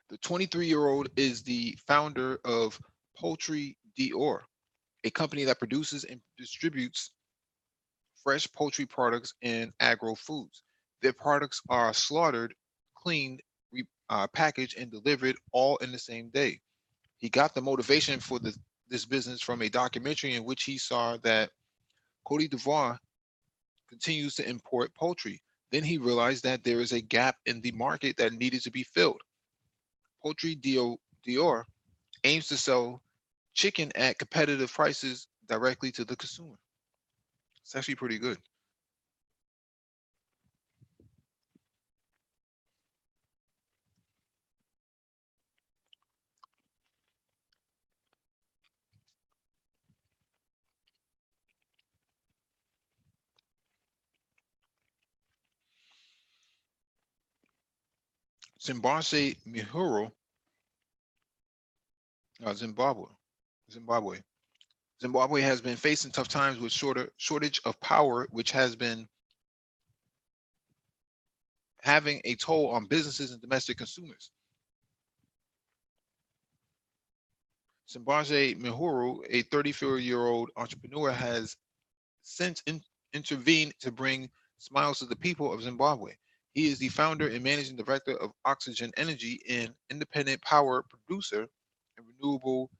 The 23-year-old is the founder of Poultry Dior, a company that produces and distributes fresh poultry products and agro foods. Their products are slaughtered, cleaned, packaged, and delivered all in the same day. He got the motivation for this business from a documentary in which he saw that Cote d'Ivoire continues to import poultry. Then he realized that there is a gap in the market that needed to be filled. Poultry Dior aims to sell chicken at competitive prices directly to the consumer. It's actually pretty good. Zimbabwe Mihuro, Zimbabwe, Zimbabwe. Zimbabwe has been facing tough times with shortage of power, which has been having a toll on businesses and domestic consumers. Zimbabwe Mihuru, a 34-year-old entrepreneur, has since intervened to bring smiles to the people of Zimbabwe. He is the founder and managing director of Oxygen Energy, an independent power producer and renewable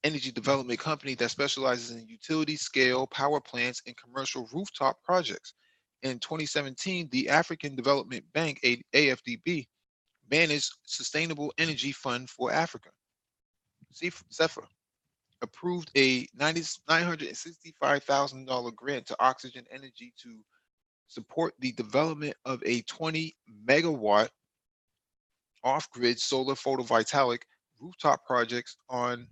energy development company that specializes in utility scale power plants and commercial rooftop projects. In 2017, the African Development Bank, AFDB, managed Sustainable Energy Fund for Africa, CEFA, approved a $965,000 grant to Oxygen Energy to support the development of a 20 megawatt off-grid solar photovoltaic rooftop projects on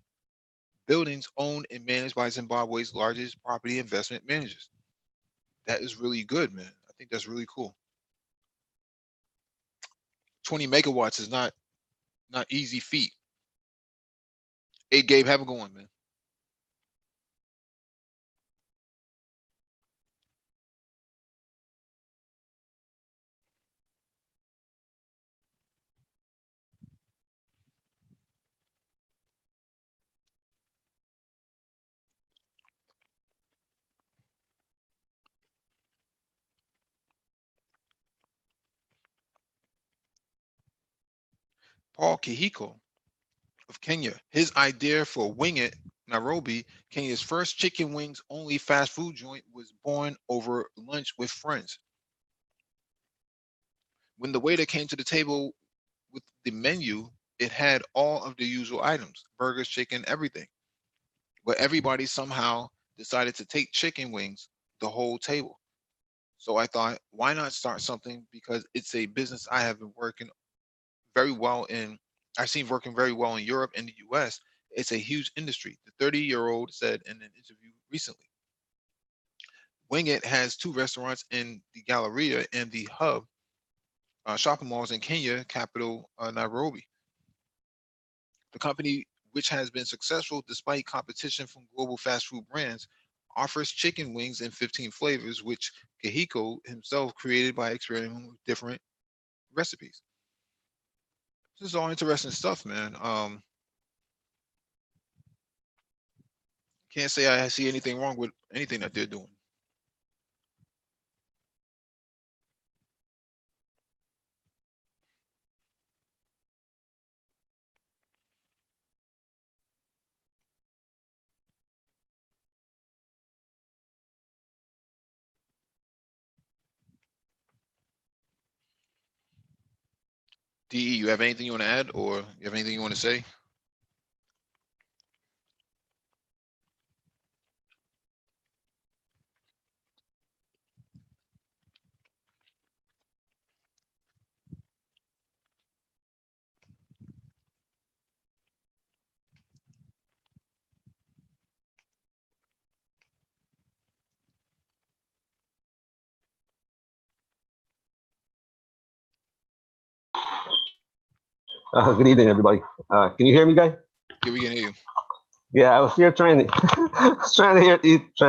buildings owned and managed by Zimbabwe's largest property investment managers. That is really good, man. I think that's really cool. 20 megawatts is not easy feat. Hey, Gabe, have a good one, man. Paul Kihiko of Kenya. His idea for Wing It, Nairobi, Kenya's first chicken wings only fast food joint, was born over lunch with friends. When the waiter came to the table with the menu, it had all of the usual items, burgers, chicken, everything. But everybody somehow decided to take chicken wings the whole table. So I thought, why not start something? Because it's a business I have been working very well in. I've seen working very well in Europe and the US. It's a huge industry. The 30-year-old said in an interview recently. Wing It has 2 restaurants in the Galleria and the Hub shopping malls in Kenya, capital Nairobi. The company, which has been successful despite competition from global fast food brands, offers chicken wings in 15 flavors, which Kahiko himself created by experimenting with different recipes. This is all interesting stuff, man. Can't say I see anything wrong with anything that they're doing. DE, you have anything you want to add, or you have anything you want to say? Good evening, everybody. Can you hear me, guys? Yeah, we can hear you. Yeah, I was here trying to trying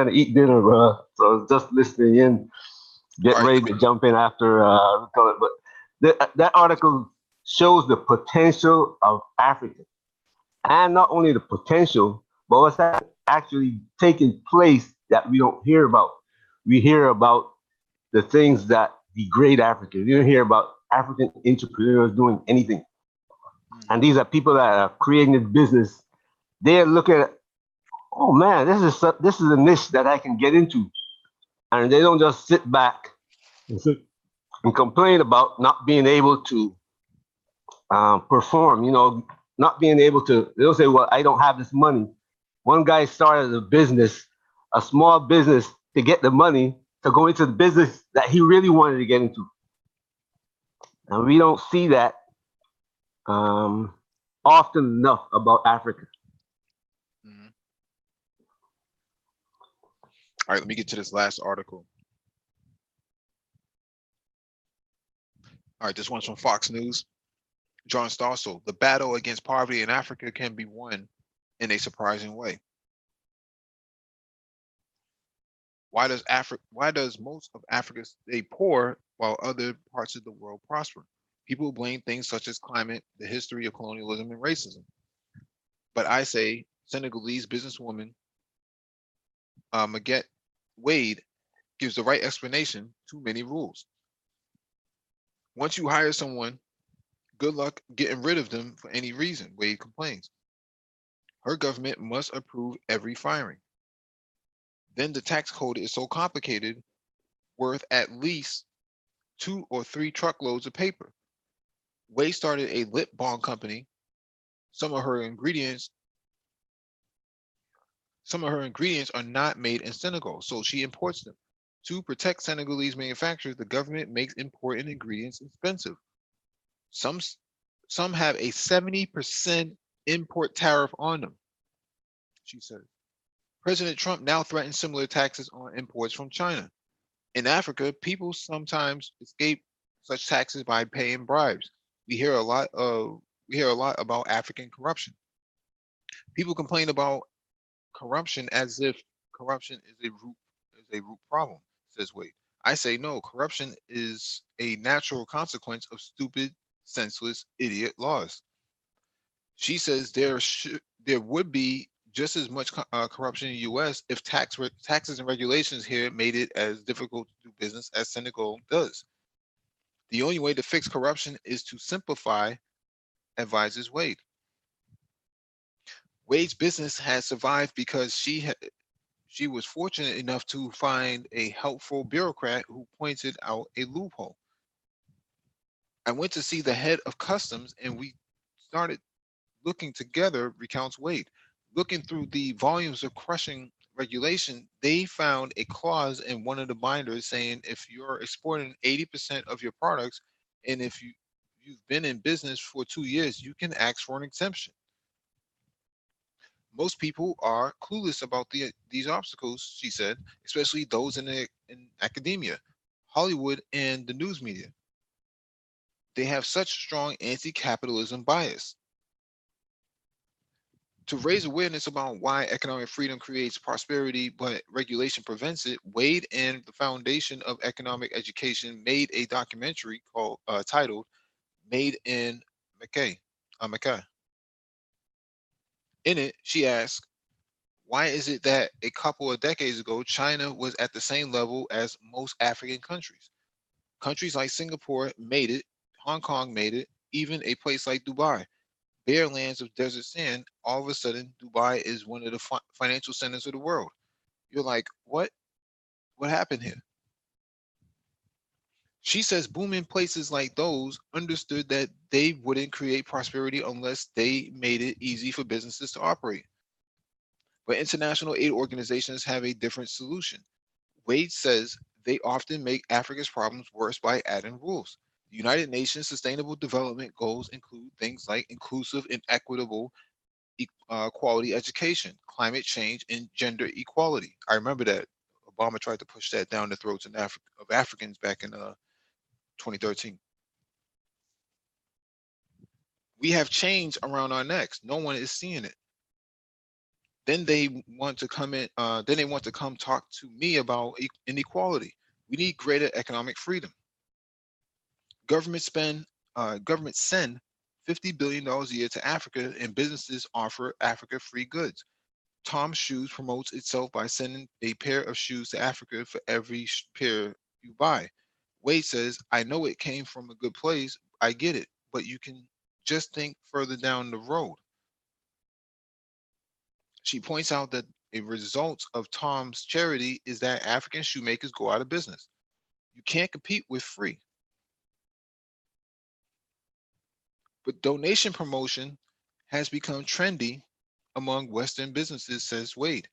to eat dinner, bro. So I was just listening in, All getting right, ready let me. to jump in after but that article shows the potential of Africa, and not only the potential, but what's actually taking place that we don't hear about. We hear about the things that degrade Africa. You don't hear about African entrepreneurs doing anything, and Mhm. these are people that are creating this business. They're looking at, oh man, this is a niche that I can get into, and they don't just sit back and complain about not being able to perform. Not being able to. They'll say, well, I don't have this money. One guy started a business, a small business, to get the money to go into the business that he really wanted to get into, and we don't see that um, often enough about Africa. Mhm. All right, let me get to this last article. All right, this one's from Fox News. John Stossel, the battle against poverty in Africa can be won in a surprising way. Why does most of Africa stay poor while other parts of the world prosper? People blame things such as climate, the history of colonialism, and racism. But I say Senegalese businesswoman Maguette Wade gives the right explanation. Too many rules. Once you hire someone, good luck getting rid of them for any reason, Wade complains. Her government must approve every firing. Then the tax code is so complicated, worth at least 2 or 3 truckloads of paper. Wade started a lip balm company. Some of her ingredients, some of her ingredients are not made in Senegal, so she imports them. To protect Senegalese manufacturers, the government makes imported ingredients expensive. Some some have a 70% import tariff on them, she said. President Trump now threatens similar taxes on imports from China. In Africa, people sometimes escape such taxes by paying bribes. We hear a lot of we hear a lot about African corruption. People complain about corruption as if corruption is a root problem, says Wade. I say no, corruption is a natural consequence of stupid, senseless, idiot laws. She says there would be just as much corruption in the U.S. if taxes and regulations here made it as difficult to do business as Senegal does. The only way to fix corruption is to simplify, advises Wade. Wade's business has survived because she was fortunate enough to find a helpful bureaucrat who pointed out a loophole. I went to see the head of customs and we started looking together, recounts Wade. Looking through the volumes of crushing regulation, they found a clause in one of the binders saying if you're exporting 80% of your products and if you've been in business for 2 years, you can ask for an exemption. Most people are clueless about these obstacles, she said, especially those in academia, Hollywood, and the news media. They have such strong anti-capitalism bias. To raise awareness about why economic freedom creates prosperity but regulation prevents it, Wade and the Foundation of Economic Education made a documentary titled "Made in Mackay." Mackay. In it, she asked, "Why is it that a couple of decades ago China was at the same level as most African countries? Countries like Singapore made it, Hong Kong made it, even a place like Dubai. Bare lands of desert sand, all of a sudden Dubai is one of the financial centers of the world." You're like, what? What happened here? She says booming places like those understood that they wouldn't create prosperity unless they made it easy for businesses to operate. But international aid organizations have a different solution. Wade says they often make Africa's problems worse by adding rules. The United Nations Sustainable Development Goals include things like inclusive and equitable quality education, climate change, and gender equality. I remember that Obama tried to push that down the throats of Africans back in 2013. We have change around our necks. No one is seeing it. Then they want to come in. Then they want to come talk to me about inequality. We need greater economic freedom. Governments send $50 billion a year to Africa, and businesses offer Africa free goods. Tom's Shoes promotes itself by sending a pair of shoes to Africa for every pair you buy. Wade says, I know it came from a good place. I get it, but you can just think further down the road. She points out that a result of Tom's charity is that African shoemakers go out of business. You can't compete with free. But donation promotion has become trendy among Western businesses, says Wade.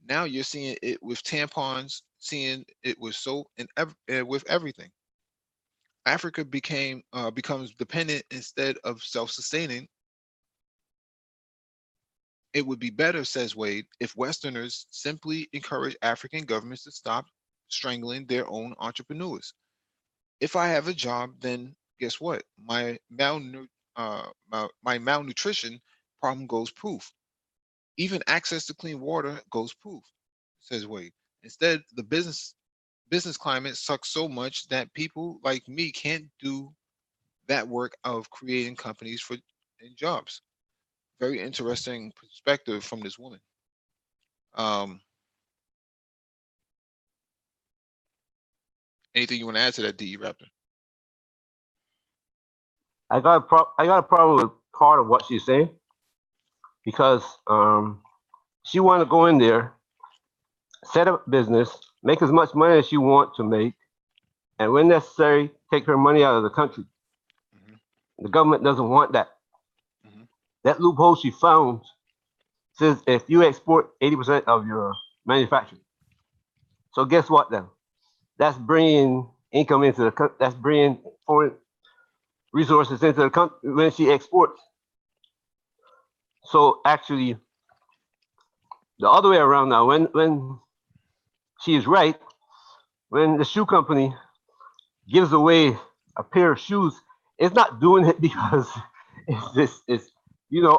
Now you're seeing it with tampons, seeing it with soap, and with everything. Africa becomes dependent instead of self-sustaining. It would be better, says Wade, if Westerners simply encourage African governments to stop strangling their own entrepreneurs. If I have a job, then guess what? My malnutrition problem goes poof. Even access to clean water goes poof, says Wade. Instead, the business climate sucks so much that people like me can't do that work of creating companies and jobs. Very interesting perspective from this woman. Anything you want to add to that, DE Raptor? I got a problem with part of what she's saying because she want to go in there, set up business, make as much money as she want to make, and when necessary, take her money out of the country. The government doesn't want that. That loophole she found says if you export 80% of your manufacturing. So guess what then? That's bringing income into the country. That's bringing foreign resources into the country when she exports. So actually, the other way around now, when she is right, when the shoe company gives away a pair of shoes, it's not doing it because it's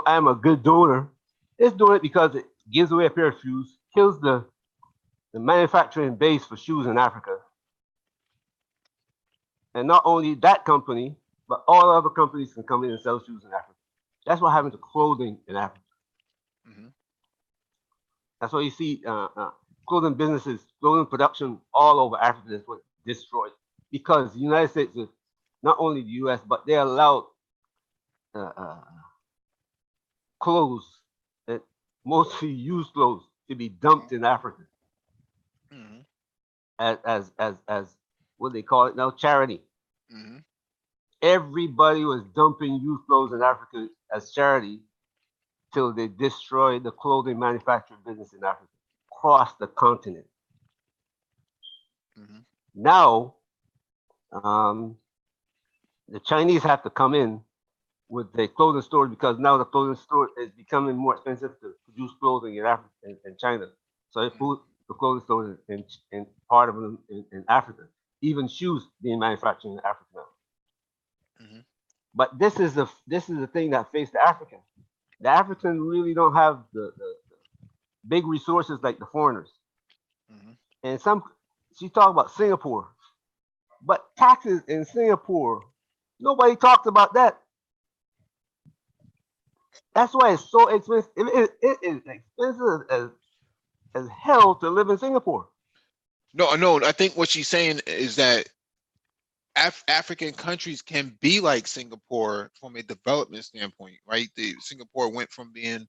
I'm a good donor. It's doing it because it gives away a pair of shoes, kills the manufacturing base for shoes in Africa. And not only that company, but all other companies can come in and sell shoes in Africa. That's what happened to clothing in Africa. That's why you see clothing businesses, clothing production all over Africa is what destroyed. Because the United States is not only the US, but they allowed clothes, mostly used clothes, to be dumped in Africa as what they call it now, charity. Everybody was dumping used clothes in Africa as charity till they destroyed the clothing manufacturing business in Africa across the continent. Now, the Chinese have to come in with the clothing stores because now the clothing store is becoming more expensive to produce clothing in Africa and China. So they put the clothing stores in part of them in Africa. Even shoes being manufactured in Africa now. But this is the thing that faced the African. The African really don't have the big resources like the foreigners. And she talked about Singapore, but taxes in Singapore, nobody talks about that. That's why it's so expensive. It is expensive as hell to live in Singapore. No. I think what she's saying is that African countries can be like Singapore from a development standpoint, right? Singapore went from being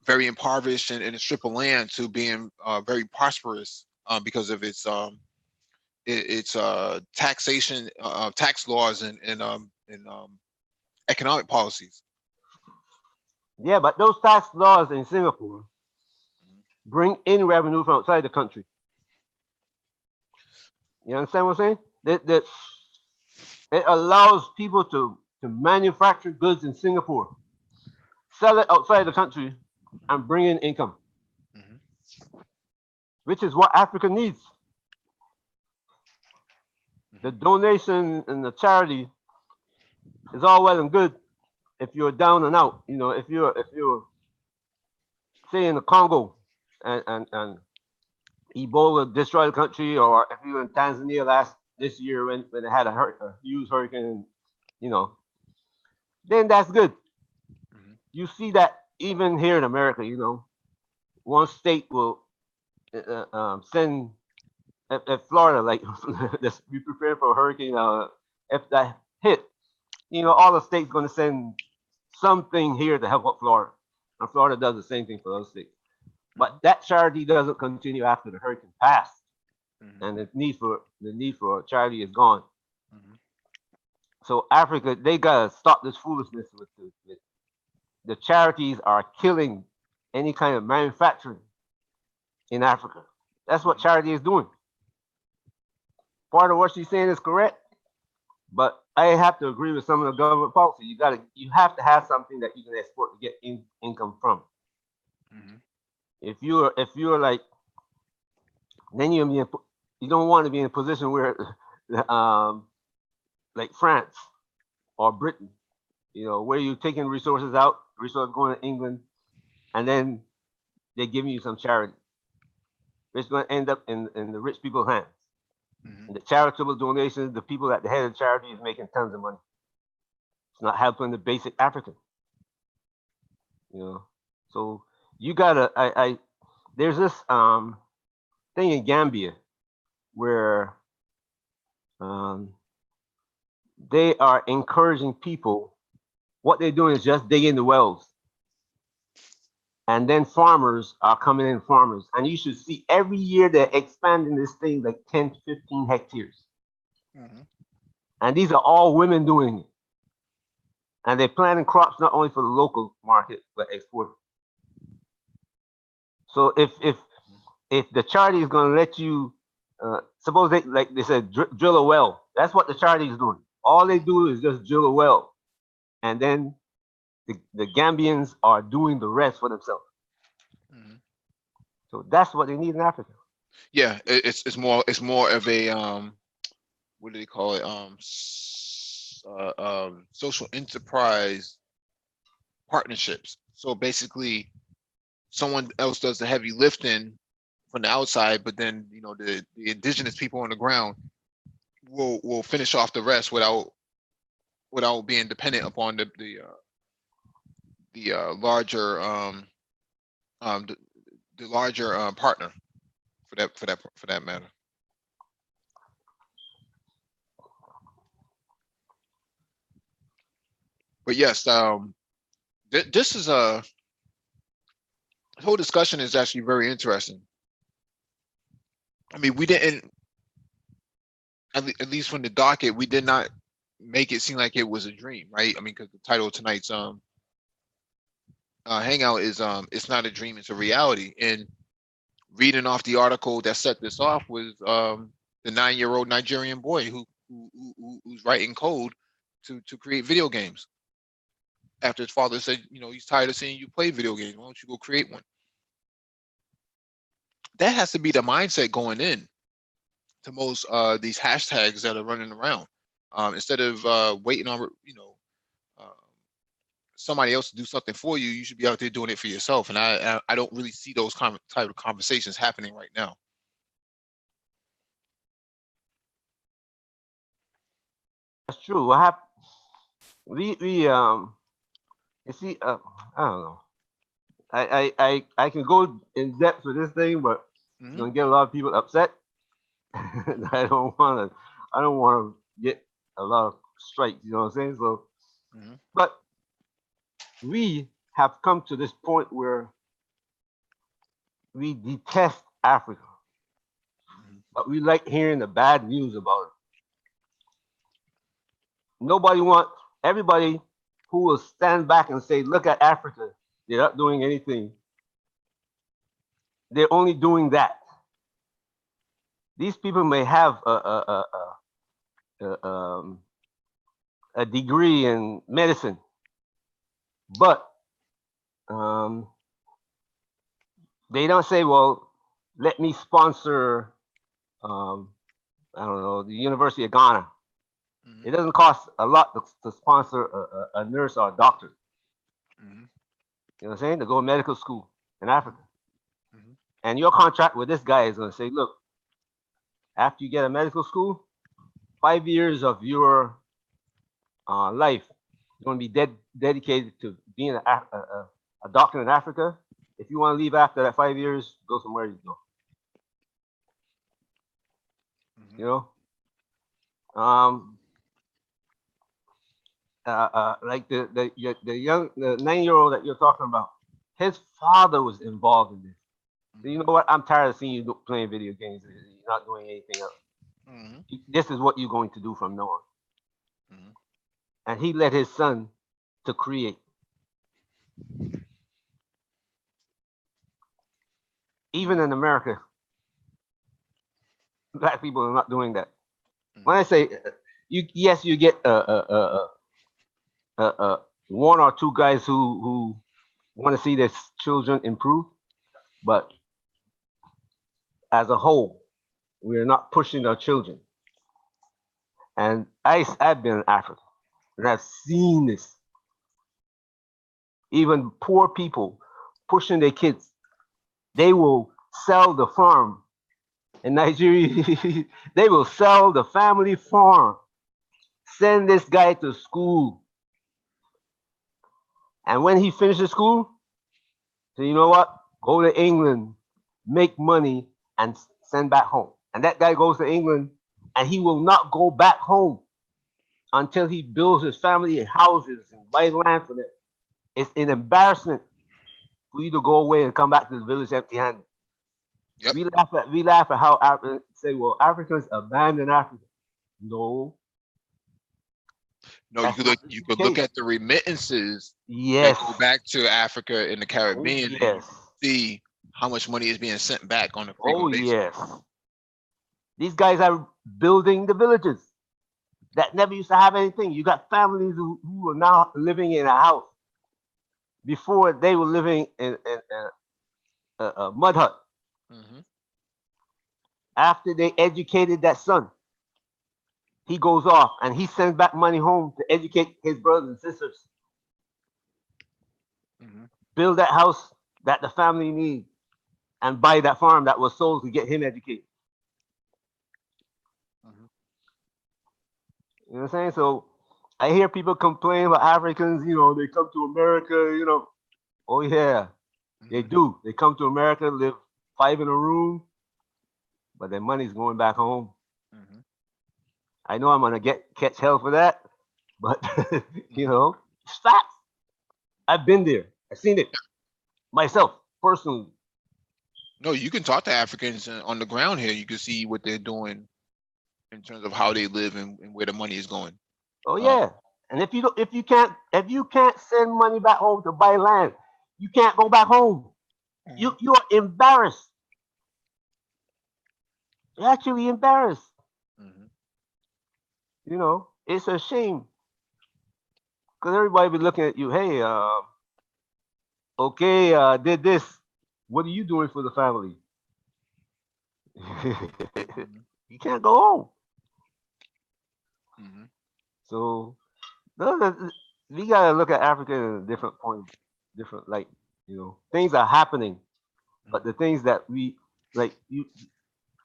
very impoverished and a strip of land to being very prosperous because of its taxation, tax laws, and economic policies. Yeah, but those tax laws in Singapore bring in revenue from outside the country. You understand what I'm saying? That it allows people to manufacture goods in Singapore, sell it outside the country, and bring in income, which is what Africa needs. The donation and the charity is all well and good if you're down and out. If you're say in the Congo, and Ebola destroyed the country, or if you were in Tanzania this year when they had a huge hurricane, you know, then that's good. Mhm. You see that even here in America, you know, one state will send if Florida, like, let's be prepared for a hurricane. If that hit, you know, all the states going to send something here to help out Florida, and Florida does the same thing for those states. But that charity doesn't continue after the hurricane passed, Mhm. and the need for charity is gone. Mhm. So Africa, they gotta stop this foolishness with the charities are killing any kind of manufacturing in Africa. That's what Mhm. charity is doing. Part of what she's saying is correct, but I have to agree with some of the government policy. You have to have something that you can export to get income from. Mhm. If you're like, then you don't want to be in a position where um like France or Britain, you know, where you're taking resources going to England, and then they're giving you some charity. It's going to end up in the rich people's hands. Mhm. And the charitable donations, the people at the head of the charity is making tons of money. It's not helping the basic African, you know. So you gotta, there's this thing in Gambia where um, they are encouraging people. What they're doing is just digging the wells, and then farmers are coming in, farmers, and you should see every year they're expanding this thing like 10 to 15 hectares, Mhm. and these are all women doing it, and they're planting crops not only for the local market but export. So if the charity is going to let you, suppose they, like they said, drill a well. That's what the charity is doing. All they do is just drill a well, and then the Gambians are doing the rest for themselves. Mhm. So that's what they need in Africa. Yeah, it's more of a what do they call it? Social enterprise partnerships. So basically, someone else does the heavy lifting from the outside, but then the indigenous people on the ground will finish off the rest without being dependent upon the larger um the, the larger partner for that matter. But yes, this is a whole discussion is actually very interesting. I mean, we didn't at least from the docket, we did not make it seem like it was a dream, right? I mean, because the title of tonight's hangout is it's not a dream, it's a reality. And reading off the article that set this off was the 9-year-old Nigerian boy who's writing code to create video games after his father said, he's tired of seeing you play video games. Why don't you go create one? That has to be the mindset going in to most these hashtags that are running around. Instead of waiting on uh, somebody else to do something for you, you should be out there doing it for yourself. And I don't really see those type of conversations happening right now. That's true. What happened? We you see, I don't know. I can go in depth with this thing, but it's Hmm. gonna get a lot of people upset. I don't want to get a lot of strikes. You know what I'm saying? So, Hmm. but we have come to this point where we detest Africa, Hmm. but we like hearing the bad news about it. Nobody wants everybody who will stand back and say, "Look at Africa. They're not doing anything. They're only doing that." These people may have a degree in medicine, but um, they don't say, "Well, let me sponsor." Um, I don't know, the University of Ghana. Hmm. It doesn't cost a lot to sponsor a nurse or a doctor. Hmm. You know what I'm saying? To go to medical school. in Africa. Mhm. And your contract with this guy is going to say, look, after you get a medical school, 5 years of your life is going to be dedicated to being a doctor in Africa. If you want to leave after that 5 years, go somewhere you go. Mhm. You know, like the 9-year-old that you're talking about, his father was involved in this. So you know what? I'm tired of seeing you playing video games. You're not doing anything else. Mhm. This is what you're going to do from now on. Mhm. And he led his son to create. Even in America, black people are not doing that. When I Mhm. say yes, you get one or two guys who want to see their children improve, but as a whole, we are not pushing our children. And I've been in Africa and I've seen this. Even poor people pushing their kids. They will sell the farm in Nigeria. They will sell the family farm, send this guy to school. And when he finishes school, say, you know what? Go to England, make money, and send back home. And that guy goes to England and he will not go back home until he builds his family houses and buys land for them. It's an embarrassment for you to go away and come back to the village empty-handed. Yep. We laugh at how Africans say, well, Africans abandon Africa. No, No, that's not you the could look case. at the remittances that Yes. go back to Africa and the Oh Caribbean, and you yes. can see how much money is being sent back on a Oh frequent basis. yes. These guys are building the villages that never used to have anything. You got families who are now living in a house. Before they were living in a mud hut. Mhm. After they educated that son, he goes off and he sends back money home to educate his brothers and sisters. Mhm. Build that house that the family needs and buy that farm that was sold to get him educated. Mhm. You know what I'm saying? So I hear people complain about Africans, they come to America. Oh yeah, they Mhm. do. They come to America, live 5 in a room, but their money's going back home. Mhm. I know I'm gonna catch hell for that, but Mhm. it's facts. I've been there. I've seen it myself personally. No, you can talk to Africans on the ground here. You can see what they're doing in terms of how they live and where the money is going. Oh Um, yeah. And if you can't send money back home to buy land, you can't go back home. You Mhm. you are embarrassed. You're actually embarrassed. Mhm. It's a shame because everybody be looking at you. Hey, okay, did this. What are you doing for the family? Mhm. You can't go home. Mhm. So we gotta look at Africa in a different point, different light. Things are happening, but the Mhm. things that we like,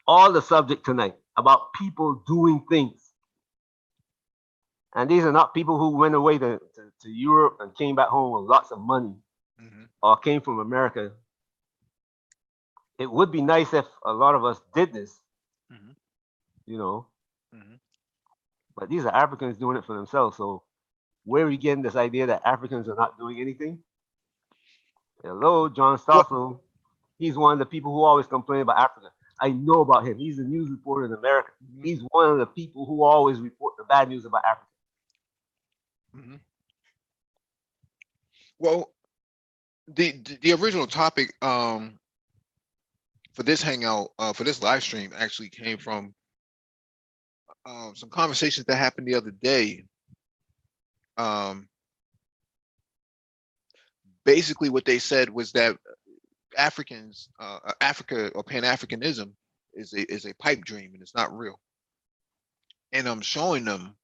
all the subject tonight about people doing things, and these are not people who went away to Europe and came back home with lots of money Mhm. or came from America. It would be nice if a lot of us did this, Mhm. you know, Mhm. but these are Africans doing it for themselves. So where are we getting this idea that Africans are not doing anything? Hello, John Well, Stossel. He's one of the people who always complain about Africa. I know about him. He's a news reporter in America. mhm. He's one of the people who always report the bad news about Africa. Mhm. Well, the original topic for this hangout for this live stream actually came from some conversations that happened the other day. Um, Basically, what they said was that Africa or Pan Africanism is a pipe dream and it's not real. And I'm showing them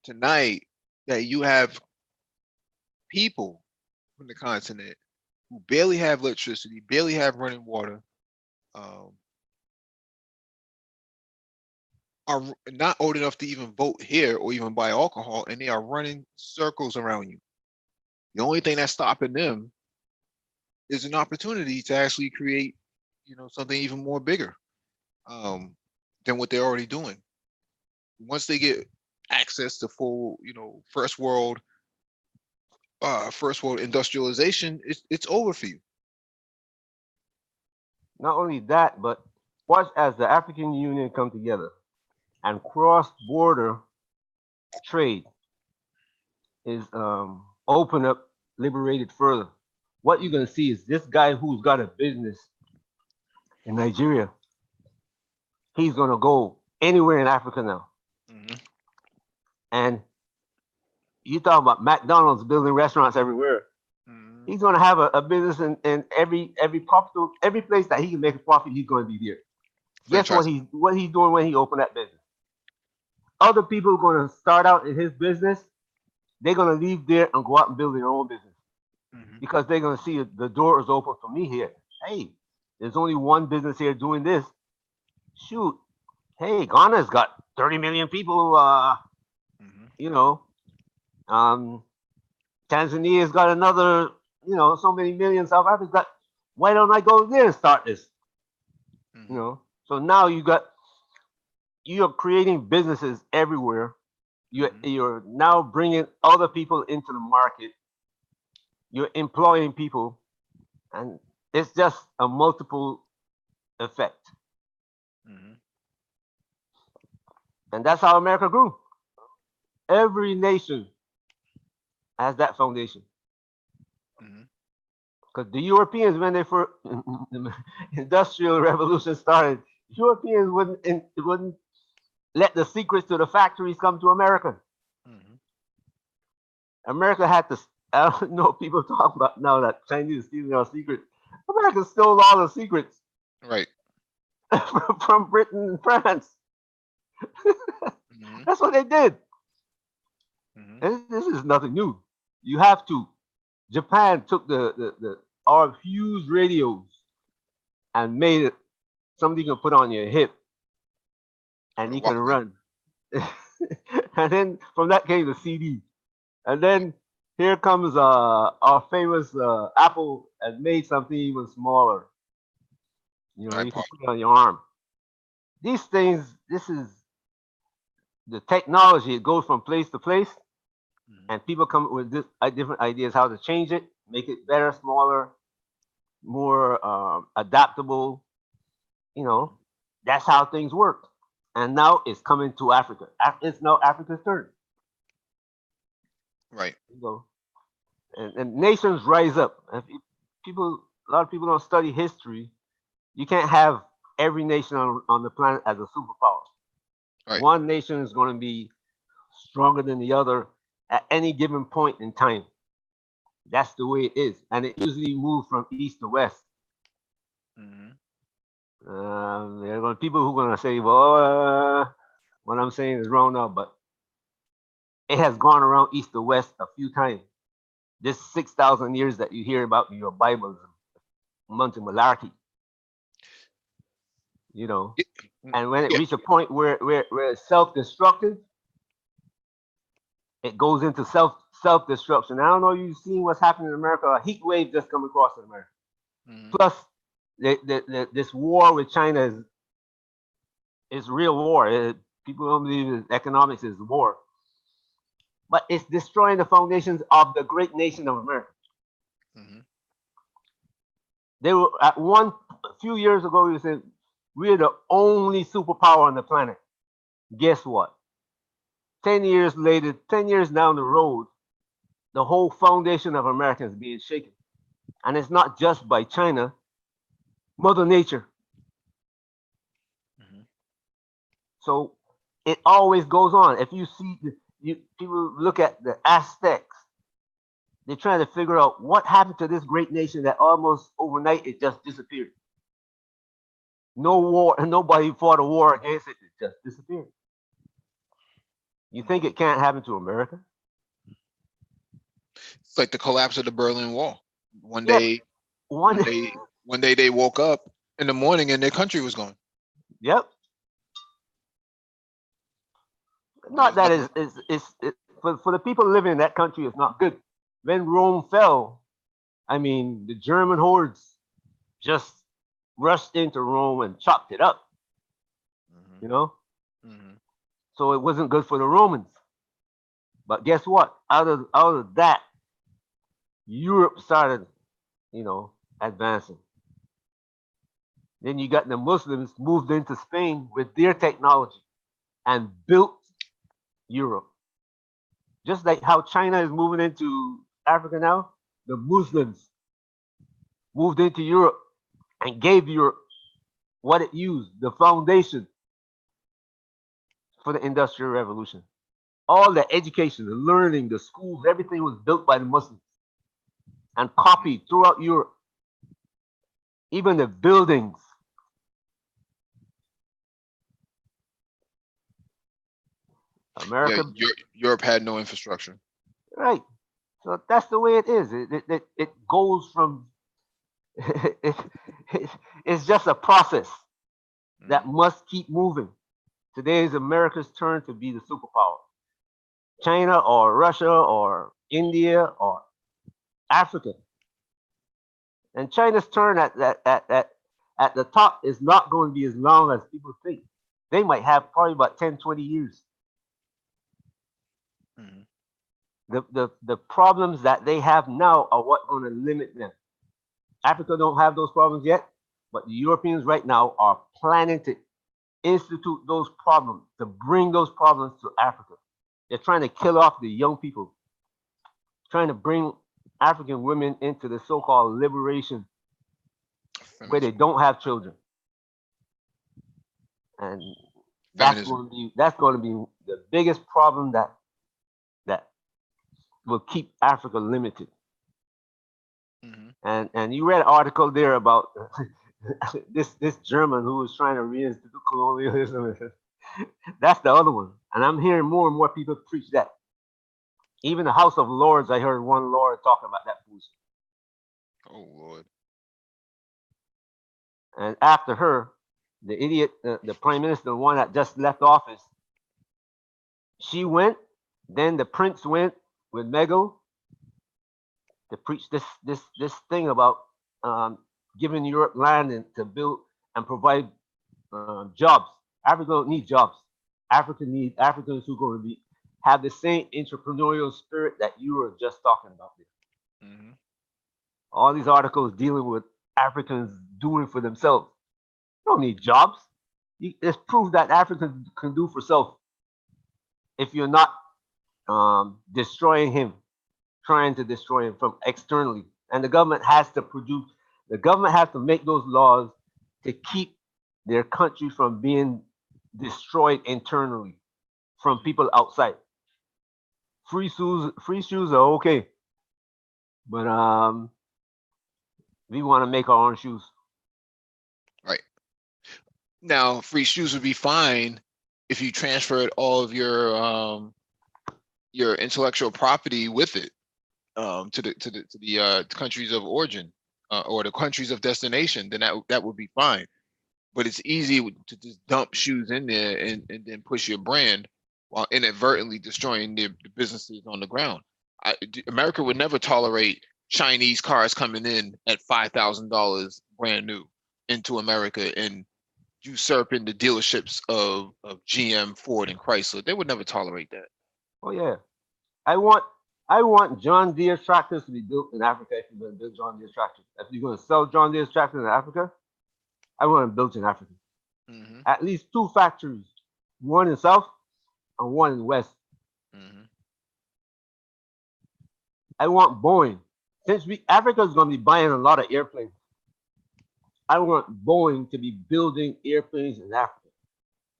tonight that you have people from the continent who barely have electricity, barely have running water, are not old enough to even vote here or even buy alcohol, and they are running circles around you. The only thing that's stopping them is an opportunity to actually create, something even more bigger than what they're already doing. Once they get access to full, first world industrialization, it's over for you. Not only that, but watch as the African Union come together and cross-border trade is open up, liberated further. What you're gonna see is this guy who's got a business in Nigeria, he's gonna go anywhere in Africa now. Mhm. And you talk about McDonald's building restaurants everywhere. Mhm. He's gonna have a business in every profitable every place that he can make a profit. He's gonna be there. Guess Franchise. what he's doing when he opened that business? Other people are gonna start out in his business. They're gonna leave there and go out and build their own business Mhm. because they're gonna see the door is open for me here. Hey, there's only one business here doing this. Shoot, hey, Ghana's got 30 million people. Mhm. You know, um, Tanzania's got another, so many millions. South Africa's got. Why don't I go there and start this? Mhm. So now you're creating businesses everywhere. You're now bringing other people into the market. You're employing people, and it's just a multiple effect. Mhm. And that's how America grew. Every nation has that foundation. Mhm. Because the Europeans, when they first the industrial revolution started, Europeans wouldn't let the secrets to the factories come to America. Mhm. America had to. I don't know what people talk about now that Chinese are stealing our secrets. America stole all the secrets Right. from Britain and France. Mhm. That's what they did. Mhm. And this is nothing new. You have to. Japan took the our fused radios and made it something you can put on your hip and The you can Walkman. run. And then from that came the CD. And then here comes our famous Apple has made something even smaller. You can iPod. put it on your arm. These things, this is the technology. It goes from place to place, Mhm. and people come up with different ideas how to change it, make it better, smaller, more adaptable. You know, that's how things work. And now it's coming to Africa. It's now Africa's turn. Right. You know, and nations rise up. A lot of people don't study history. You can't have every nation on the planet as a superpower. Right. One nation is going to be stronger than the other at any given point in time. That's the way it is, and it usually moves from east to west. Mhm. There are going to people who are going to say, "Well, what I'm saying is wrong now," but it has gone around east to west a few times. This 6,000 years that you hear about in your Bible is a bunch of malarkey, you know. Yeah. And when it Yeah. reaches a point where it's self-destructive, it goes into self-destruction. I don't know if you've seen what's happening in America. A heat wave just come across in America. Mhm. Plus, this war with China is real war. People don't believe economics is war, but it's destroying the foundations of the great nation of America. Mhm. They were at one a few years ago. You said we're the only superpower on the planet. Guess what? 10 years later, 10 years down the road, the whole foundation of America is being shaken, and it's not just by China, Mother Nature. Mhm. So it always goes on. If you see, people look at the Aztecs, they're trying to figure out what happened to this great nation that almost overnight it just disappeared. No war, and nobody fought a war against it. It just disappeared. You think Mhm. it can't happen to America? It's like the collapse of the Berlin Wall. One Yep. day One. One day they woke up in the morning and their country was gone. Yep. Not that for the people living in that country, it's not good. When Rome fell, I mean, the German hordes just rushed into Rome and chopped it up. Mhm. You know, Mhm. so it wasn't good for the Romans. But guess what? Out of that, Europe started, advancing. Then you got the Muslims moved into Spain with their technology and built Europe. Just like how China is moving into Africa now, the Muslims moved into Europe and gave Europe what it used, the foundation for the Industrial Revolution. All the education, the learning, the schools, everything was built by the Muslims and copied throughout Europe. Even the buildings. Yeah, America, Europe had no infrastructure. right. So that's the way it is. It goes from, it, it's just a process that Mhm. must keep moving. Today is America's turn to be the superpower. China or Russia or India or Africa. And China's turn at the top is not going to be as long as people think. They might have probably about 10, 20 years. Mhm. The problems that they have now are what going to limit them. Africa don't have those problems yet, but the Europeans right now are planning to institute those problems, to bring those problems to Africa. They're trying to kill off the young people, trying to bring African women into the so-called liberation where they Feminism. don't have children. And Feminism. that's going to be the biggest problem that will keep Africa limited. Mhm. And you read an article there about this German who was trying to reinstitute colonialism. That's the other one. And I'm hearing more and more people preach that. Even the House of Lords, I heard one Lord talking about that foolishness. Oh Lord. And after her, the idiot, the prime minister, the one that just left office, she went. Then the prince went with Megho to preach this thing about um, giving Europe land and to build and provide jobs. Africa don't need jobs. Africa needs Africans who are going to be have the same entrepreneurial spirit that you were just talking about. Mhm. All these articles dealing with Africans doing for themselves. You don't need jobs. It's proof that Africans can do for self if you're not destroying him, trying to destroy him from externally. And the government has to produce, the government has to make those laws to keep their country from being destroyed internally from people outside. Free shoes are okay, but we want to make our own shoes. Right. Now, free shoes would be fine if you transferred all of your intellectual property with it to the countries of origin or the countries of destination. Then that would be fine. But it's easy to just dump shoes in there and then push your brand while inadvertently destroying the businesses on the ground. America would never tolerate Chinese cars coming in at $5,000 brand new into America and usurping the dealerships of GM, Ford, and Chrysler. They would never tolerate that. Oh yeah, I want I want John Deere tractors to be built in Africa. If you're going to build John Deere tractors, if you're going to sell John Deere tractors in Africa, I want them built in Africa. Hmm. At least two factories, one in South and one in West. Hmm. I want Boeing. Since Africa is going to be buying a lot of airplanes, I want Boeing to be building airplanes in Africa.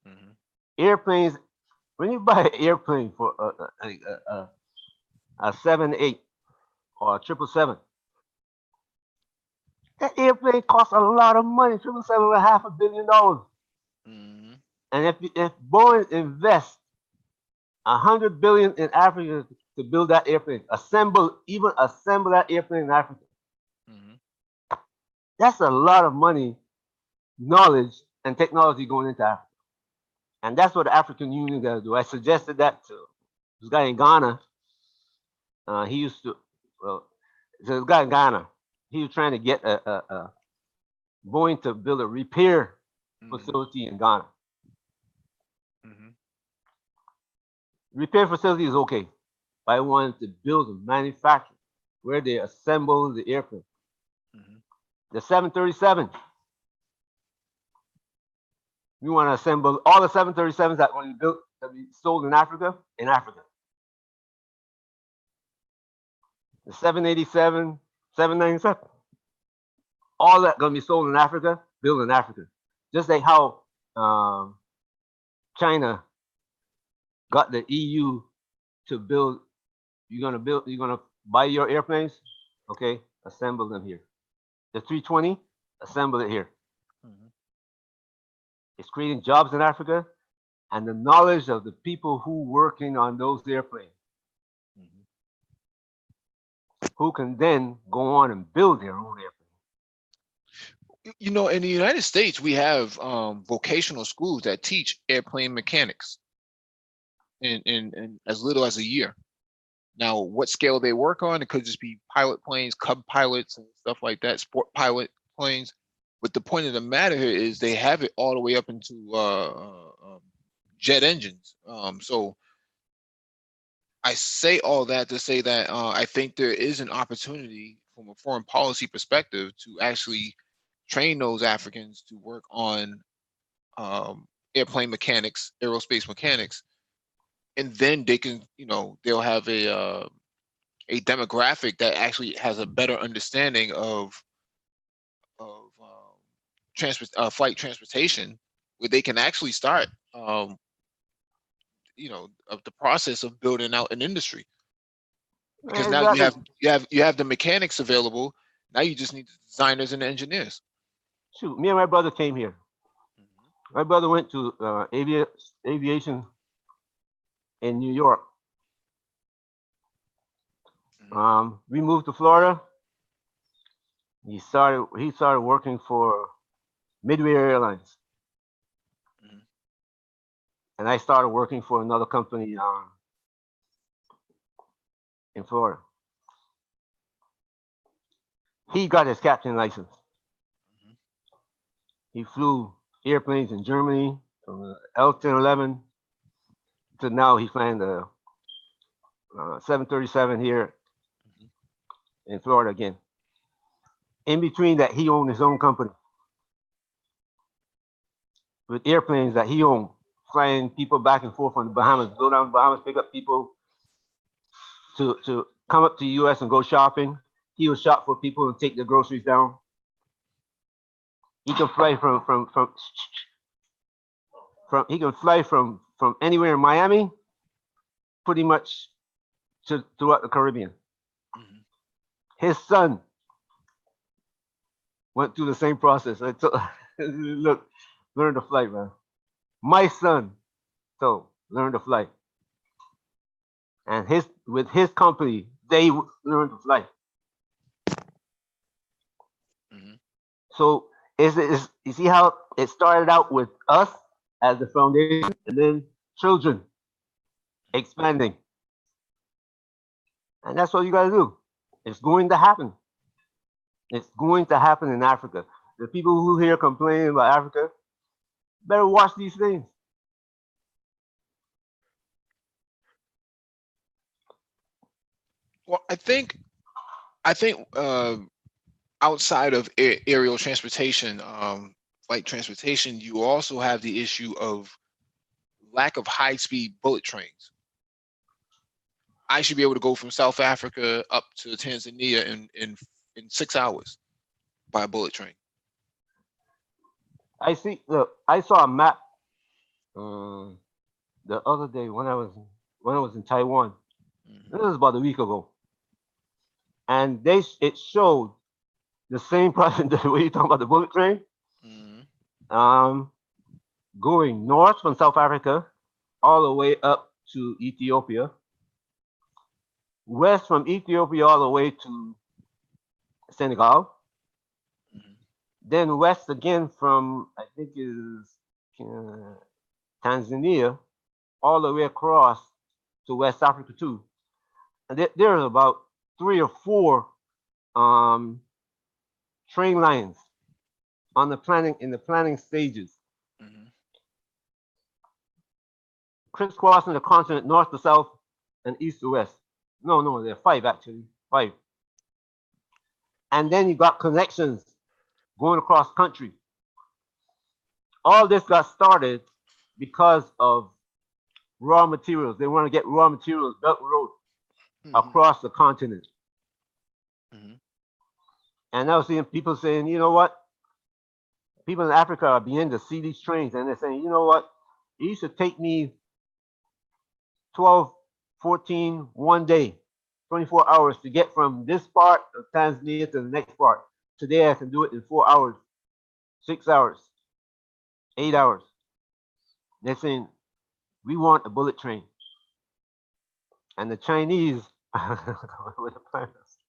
Hmm. Airplanes. When you buy an airplane for a 787 or a 777, that airplane costs a lot of money. 777 is $500 million. Hmm. And if Boeing invests 100 billion in Africa to build that airplane, assemble that airplane in Africa, Hmm. That's a lot of money, knowledge, and technology going into Africa. And that's what the African Union got to do. I suggested that to this guy in Ghana. He used to, well, so this guy in Ghana, he was trying to get a Boeing to build a repair facility in Ghana. Repair facility is okay, but I wanted to build a manufacturer where they assemble the airplane. The 737. We want to assemble all the 737s that when built that be sold in Africa, in Africa. The 787, 797, all that gonna be sold in Africa, built in Africa. Just like how China got the EU to build. You're gonna buy your airplanes, okay? Assemble them here. The 320, assemble it here. It's creating jobs in Africa, and the knowledge of the people who working on those airplanes, who can then go on and build their own airplane. You know, in the United States, we have vocational schools that teach airplane mechanics in as little as a year. Now, what scale they work on, it could just be pilot planes, cub pilots, and stuff like that, sport pilot planes. But the point of the matter here is they have it all the way up into jet engines. So I say all that to say that I think there is an opportunity from a foreign policy perspective to actually train those Africans to work on airplane mechanics, aerospace mechanics, and then they can, you know, they'll have a demographic that actually has a better understanding of flight transportation, where they can actually start, you know, of the process of building out an industry. Because now you have the mechanics available. Now you just need the designers and the engineers. Shoot, me and my brother came here. My brother went to aviation in New York. We moved to Florida. He started working for Midway Airlines, and I started working for another company in Florida. He got his captain license. He flew airplanes in Germany from the L-1011 to now he's flying the 737 here in Florida again. In between that, he owned his own company with airplanes that he owned, flying people back and forth from the Bahamas, go down to the Bahamas, pick up people to come up to the US and go shopping. He would shop for people and take the groceries down. He can fly from anywhere in Miami, pretty much throughout the Caribbean. His son went through the same process. I told, look, learn to fly, man. My son, so learn to fly. And with his company, they learned to fly. So you see how it started out with us as the foundation, and then children expanding. And that's what you got to do. It's going to happen. It's going to happen in Africa. The people who here complaining about Africa better watch these things. Well, I think outside of aerial transportation, flight transportation, you also have the issue of lack of high-speed bullet trains. I should be able to go from South Africa up to Tanzania in 6 hours by a bullet train. I see. Look, I saw a map the other day when I was in Taiwan. This was about a week ago, and it showed the same process the way you talk about the bullet train, going north from South Africa all the way up to Ethiopia, west from Ethiopia all the way to Senegal, Then west again from I think is Tanzania all the way across to West Africa too. And there's about 3 or 4 um, train lines on the planning in the planning stages, Hmm. crisscrossing the continent north to south and east to west. No, no, there are 5 actually, 5. And then you got connections going across country. All this got started because of raw materials. They want to get raw materials, Belt Road, Hmm. across the continent. Hmm. And I was seeing people saying, you know what? People in Africa are beginning to see these trains and they're saying, you know what? It used to take me 12, 14, one day, 24 hours to get from this part of Tanzania to the next part. Today I can do it in 4 hours, 6 hours, 8 hours. They're saying, we want a bullet train. And the Chinese with the plans.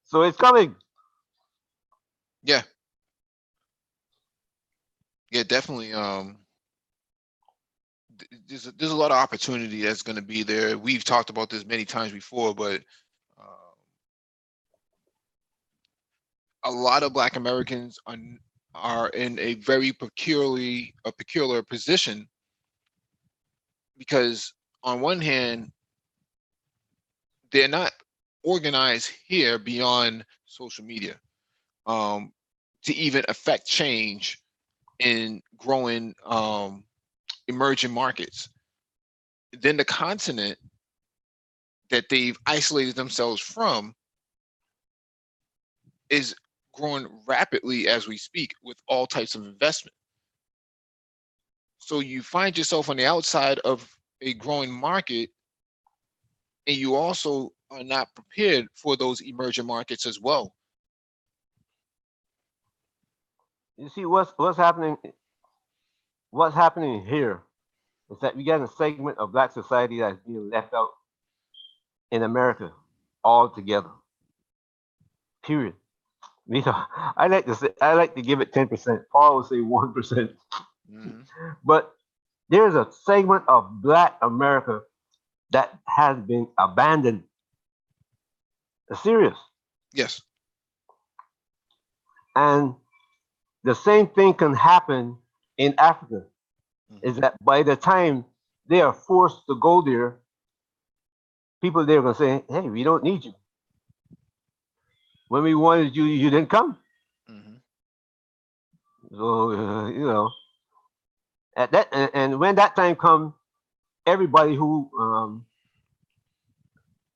So it's coming. Yeah, yeah, definitely. There's a lot of opportunity that's going to be there. We've talked about this many times before, but a lot of Black Americans are in a very peculiar position because on one hand, they're not organized here beyond social media to even affect change in growing emerging markets. Then the continent that they've isolated themselves from is growing rapidly as we speak with all types of investment. So you find yourself on the outside of a growing market, and you also are not prepared for those emerging markets as well. You see what's happening. What's happening here is that we got a segment of Black society that's being left out in America altogether. Period. You know, I like to give it 10%. Paul would say 1%. Mhm. But there's a segment of Black America that has been abandoned. It's serious. Yes. And the same thing can happen in Africa. Is Mhm. that by the time they are forced to go there, people there are gonna say, "Hey, we don't need you. When we wanted you, you didn't come." Mhm. So at that and when that time comes, everybody who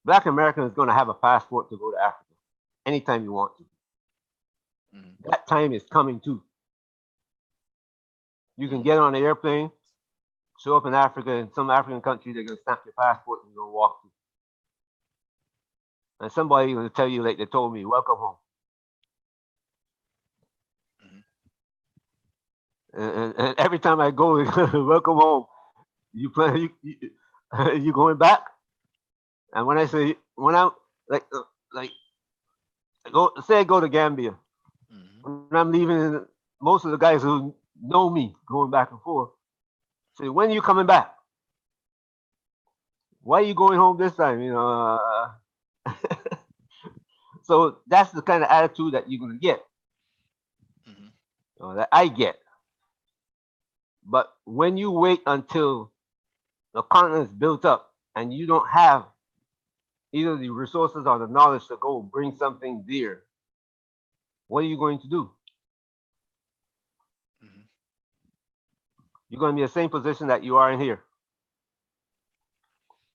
Black American is gonna have a passport to go to Africa anytime you want to. Mhm. That time is coming too. You can Mhm. get on an airplane, show up in Africa, in some African country, they're gonna stamp your passport and you're gonna walk through. And somebody gonna tell you, like they told me, "Welcome home." Mhm. And every time I go, "Welcome home." You plan you going back? And when I say when I like I go to Gambia, Mhm. when I'm leaving, most of the guys who know me going back and forth say, "When are you coming back? Why are you going home this time?" So that's the kind of attitude that you're gonna get, Mhm. that I get. But when you wait until the continent is built up and you don't have either the resources or the knowledge to go bring something there, what are you going to do? Mhm. You're going to be in the same position that you are in here.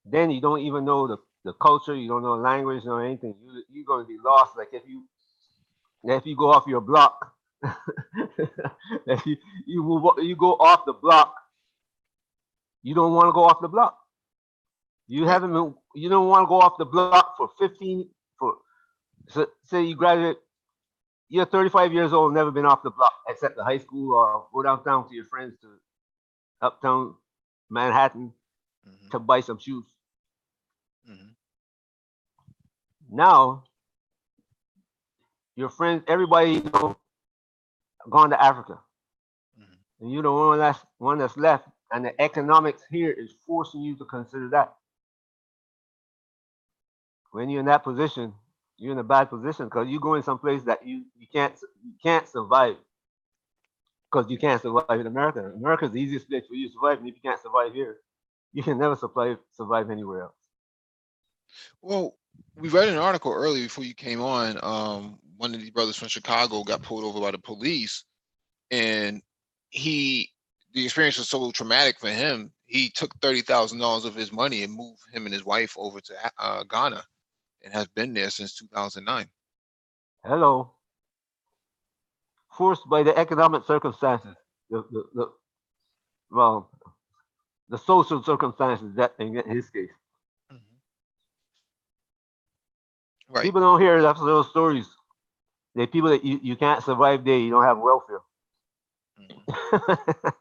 Then you don't even know the culture, you don't know the language, or anything. You're going to be lost. Like if you go off your block, if you go off the block, you don't want to go off the block. Right. You don't want to go off the block for 15 for so, say you graduate. You're 35 years old, never been off the block except the high school or go downtown to your friends to uptown Manhattan Mhm. to buy some shoes. Mhm. Now your friends, everybody gone to Africa, Mhm. and you're the one that's left, and the economics here is forcing you to consider that. When you're in that position, you're in a bad position because you go in some place that you can't survive because you can't survive in America. America is the easiest place for you to survive, and if you can't survive here, you can never survive anywhere else. Well, we read an article earlier before you came on. One of these brothers from Chicago got pulled over by the police, and he the experience was so traumatic for him. He took $30,000 of his money and moved him and his wife over to Ghana, and has been there since 2009. Hello, forced by the economic circumstances, the well, the social circumstances that in his case. Mhm. Right. People don't hear those stories. They're people that you can't survive there. You don't have welfare. Mhm.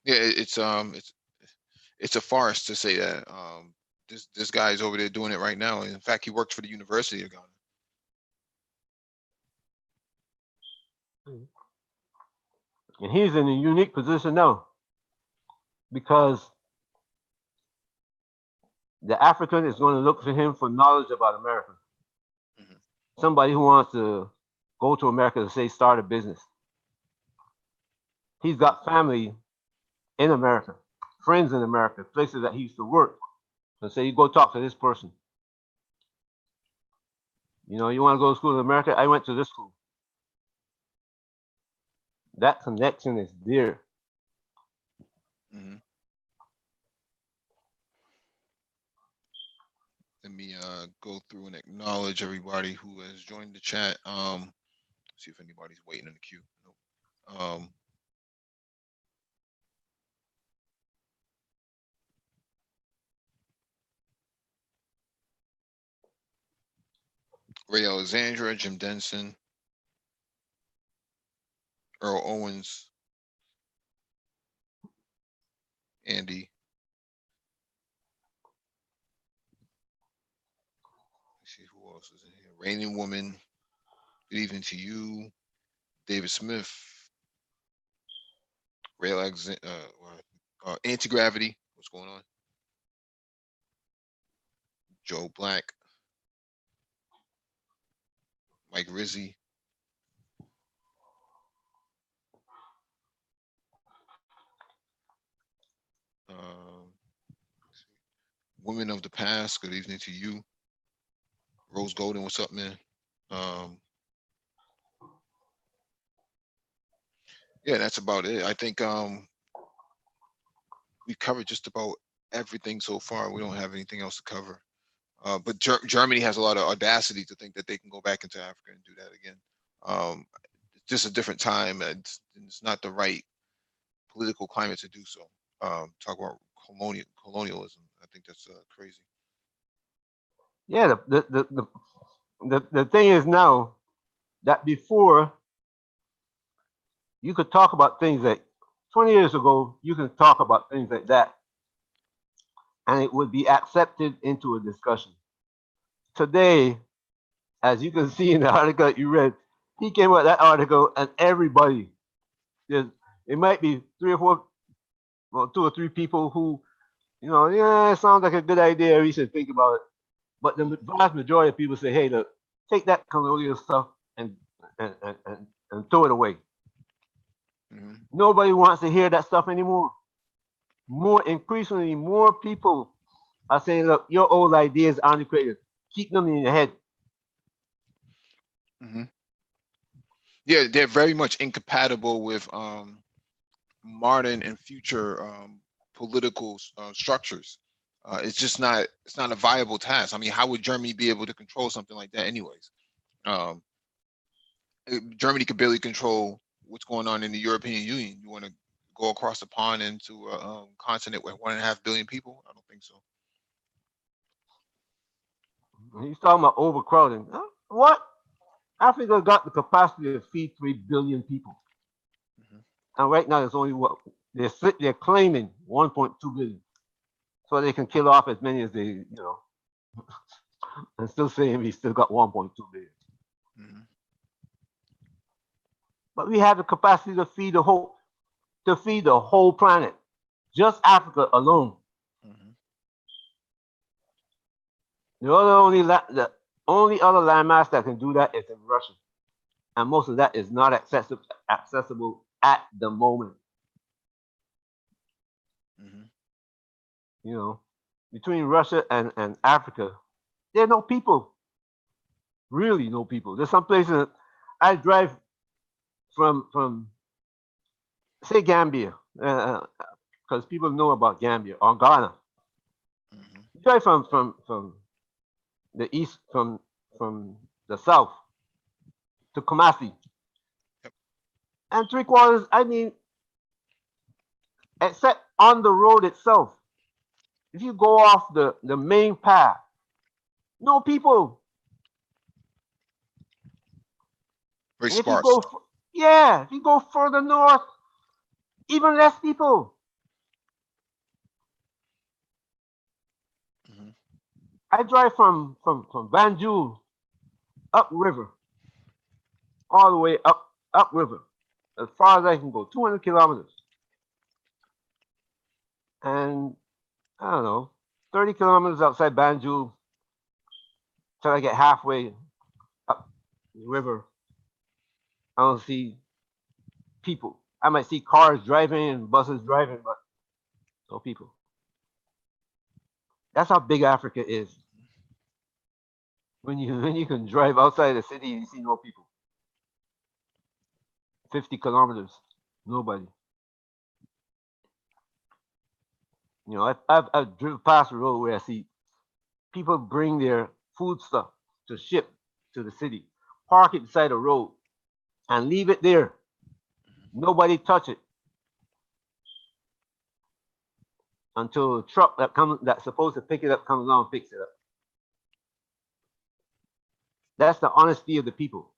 Yeah, it's a farce to say that. This guy is over there doing it right now. In fact, he works for the University of Ghana. And he's in a unique position now because the African is going to look to him for knowledge about America. Mhm. Somebody who wants to go to America to say start a business. He's got family in America, friends in America, places that he used to work. So say you go talk to this person. You want to go to school in America? I went to this school. That connection is there. Mhm. Let me go through and acknowledge everybody who has joined the chat. See if anybody's waiting in the queue. Nope. Ray Alexandra, Jim Denson, Earl Owens, Andy. Let's see who else is in here. Raining Woman. Good evening to you. David Smith. Ray Alexandra. Anti-Gravity. What's going on? Joe Black. Mike Rizzi. Um, Women of the Past. Good evening to you. Rose Golden. What's up, man? Um, yeah, that's about it. I think we covered just about everything so far. We don't have anything else to cover. But Germany has a lot of audacity to think that they can go back into Africa and do that again. It's just a different time. It's not the right political climate to do so. Talk about colonialism. I think that's crazy. Yeah, the thing is now that before you could talk about things that 20 years ago you could talk about things like that and it would be accepted into a discussion. Today, as you can see in the article you read, he came out with that article and everybody, there's, it might be three or four, well, two or three people who, yeah, it sounds like a good idea. We should think about it. But the vast majority of people say, hey, look, take that colonial stuff and and, and, and throw it away. Hmm. Nobody wants to hear that stuff anymore. Increasingly, more people are saying, look, your old ideas are antiquated. Keep them in your head. Hmm. Yeah, they're very much incompatible with modern and future political structures. It's not a viable task. I mean, how would Germany be able to control something like that anyways? Um, Germany could barely control what's going on in the European Union. You want to go across the pond into a continent with 1.5 billion people? I don't think so. He's talking about overcrowding. Huh? What? Africa got the capacity to feed 3 billion people. Hmm. And right now, there's only what? They're claiming 1.2 billion. So they can kill off as many as and still saying we still got 1.2 billion. Hmm. but we have the capacity to feed the whole planet, just Africa alone. Mhm. The only other landmass that can do that is in Russia, and most of that is not accessible at the moment. Mhm. You know, between Russia and Africa, there are no people, really no people. There's some places I drive from say Gambia, because people know about Gambia or Ghana. Mhm. You drive from the east from the south to Kumasi, Yep. and 3/4. I mean, except on the road itself, if you go off the main path, no people. Very And if you sparse. yeah, if you go further north, even less people. Mhm. I drive from Banjul upriver, all the way upriver, as far as I can go, 200 kilometers, and I don't know, 30 kilometers outside Banjul till I get halfway up the river. I don't see people. I might see cars driving and buses driving, but no people. That's how big Africa is. When you can drive outside the city and you see no people, 50 kilometers, nobody. I've driven past a road where I see people bring their food stuff to ship to the city, park it beside the road, and leave it there. Nobody touch it until a truck that's supposed to pick it up comes along and picks it up. That's the honesty of the people.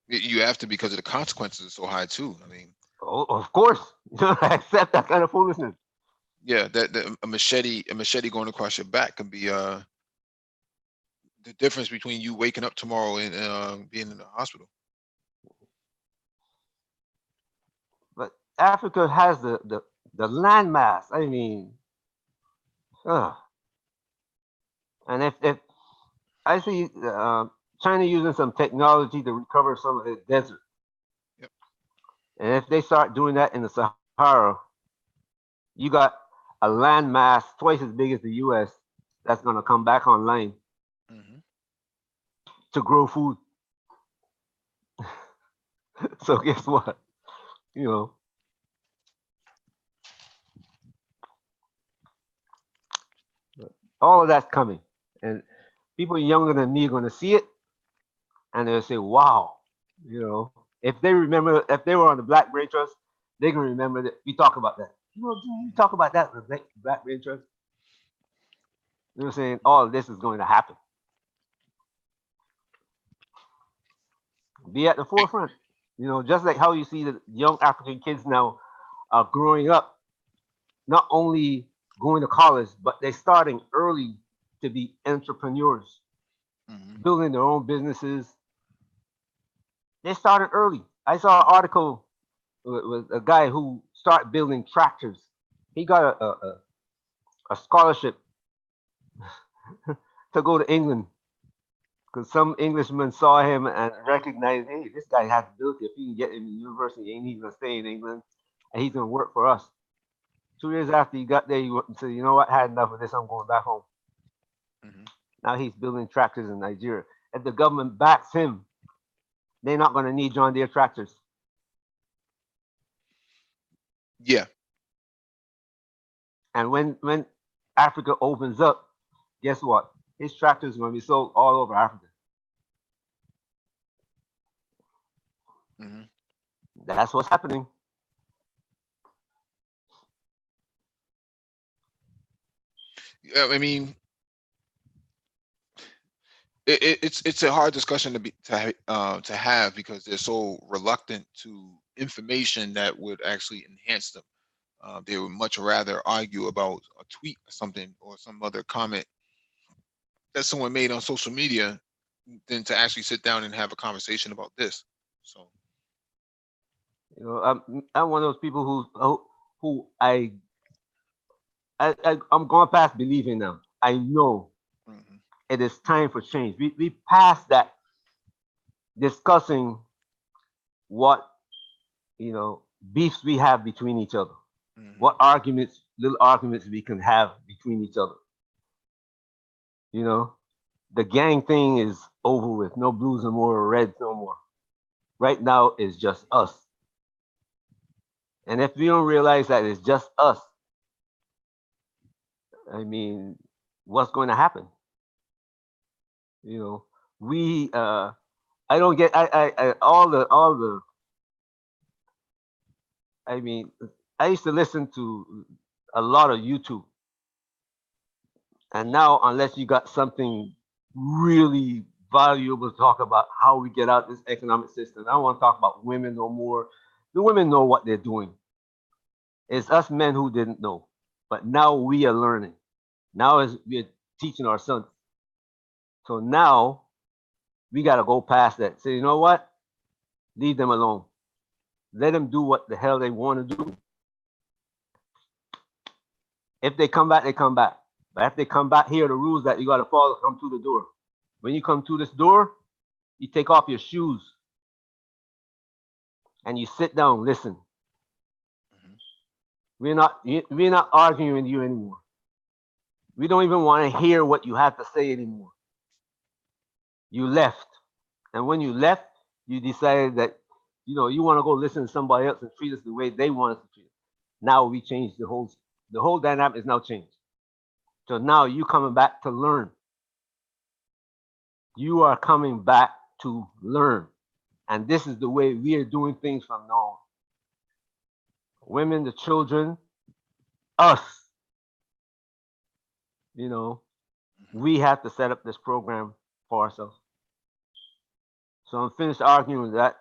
You have to, because of the consequences are so high too. I mean, Oh, of course, you don't accept that kind of foolishness. yeah, that a machete going across your back can be the difference between you waking up tomorrow and being in the hospital. But Africa has the landmass. I mean, uh, and if I see China using some technology to recover some of the desert, Yep. and if they start doing that in the Sahara, you got a landmass twice as big as the U.S. that's going to come back online Mhm. to grow food. So guess what? You know, all of that's coming, and people younger than me are going to see it, and they'll say, "Wow." If they were on the Black Brain Trust, they can remember that we talk about that. We talk about that in the Black Brain Trust. Saying all of this is going to happen. Be at the forefront. Just like how you see the young African kids now are growing up, not only going to college, but they're starting early to be entrepreneurs, Mhm. building their own businesses. They started early. I saw an article with a guy who started building tractors. He got a scholarship to go to England because some Englishman saw him and recognized, hey, this guy has ability. If he can get in the university, ain't he gonna stay in England and he's gonna work for us. 2 years after he got there, he said, you know what, I had enough of this. I'm going back home. Mhm. Now he's building tractors in Nigeria. If the government backs him, they're not gonna need John Deere tractors. Yeah. And when Africa opens up, guess what? His tractors are gonna be sold all over Africa. Mhm. That's what's happening. Yeah, I mean, it's a hard discussion to have because they're so reluctant to information that would actually enhance them. They would much rather argue about a tweet or something or some other comment that someone made on social media than to actually sit down and have a conversation about this. So You know, I'm one of those people who I'm going past believing now. I know mhm, it is time for change. We passed that discussing what, you know, beefs we have between each other, mhm, what arguments, little arguments we can have between each other. You know, the gang thing is over with. No blues no more, or reds no more. Right now, it's just us. And if we don't realize that it's just us, I mean, what's going to happen? You know, we I don't get I all the I mean, I used to listen to a lot of YouTube, and now unless you got something really valuable to talk about how we get out this economic system, I don't want to talk about women no more. The women know what they're doing. It's us men who didn't know, but now we are learning. Now is we're teaching our sons. So now we got to go past that. Say, you know what? Leave them alone. Let them do what the hell they want to do. If they come back, they come back. But if they come back, here are the rules that you got to follow. Come through the door. When you come through this door, you take off your shoes and you sit down. Listen, mhm. we're not arguing with you anymore. We don't even want to hear what you have to say anymore. You left, and when you left, you decided that you want to go listen to somebody else and treat us the way they want us to treat us. Now we changed the whole dynamic is now changed. So now you coming back to learn. You are coming back to learn. And this is the way we are doing things from now on. Women, the children, us, you know, we have to set up this program for ourselves. So I'm finished arguing with that.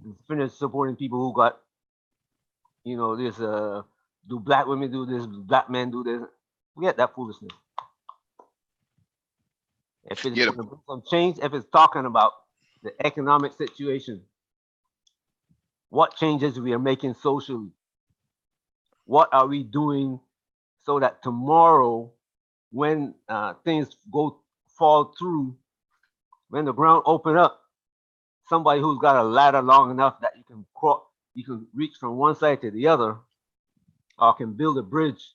I'm finished supporting people who got, this do black women do this, do black men do this. Forget that foolishness. If it's Yeah, going to bring some change, if it's talking about the economic situation, what changes we are making socially, what are we doing so that tomorrow, when things go fall through, when the ground open up, somebody who's got a ladder long enough that you can reach from one side to the other, or can build a bridge.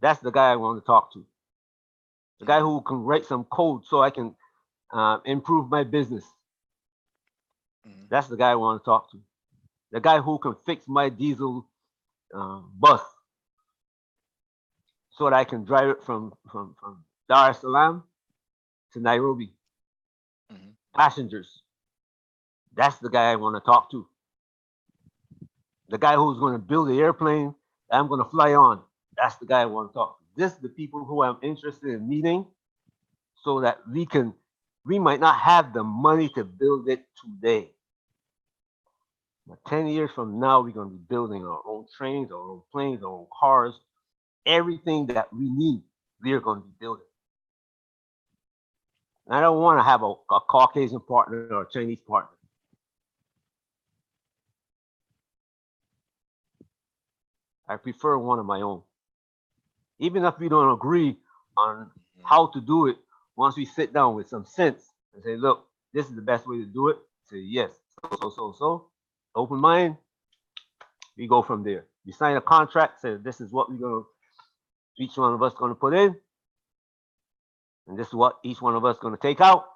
That's the guy I want to talk to. The guy who can write some code so I can improve my business. mhm, That's the guy I want to talk to. The guy who can fix my diesel bus so that I can drive it from Dar es Salaam to Nairobi. mhm. Passengers. That's the guy I want to talk to. The guy who's going to build the airplane that I'm going to fly on. That's the guy I want to talk to. This is the people who I'm interested in meeting so that we might not have the money to build it today. But 10 years from now, we're going to be building our own trains, our own planes, our own cars, everything that we need, we're going to be building. And I don't want to have a Caucasian partner or a Chinese partner. I prefer one of my own. Even if we don't agree on how to do it, once we sit down with some sense and say, look, this is the best way to do it, say yes, so, open mind, we go from there. We sign a contract, say this is what each one of us gonna put in, and this is what each one of us gonna take out.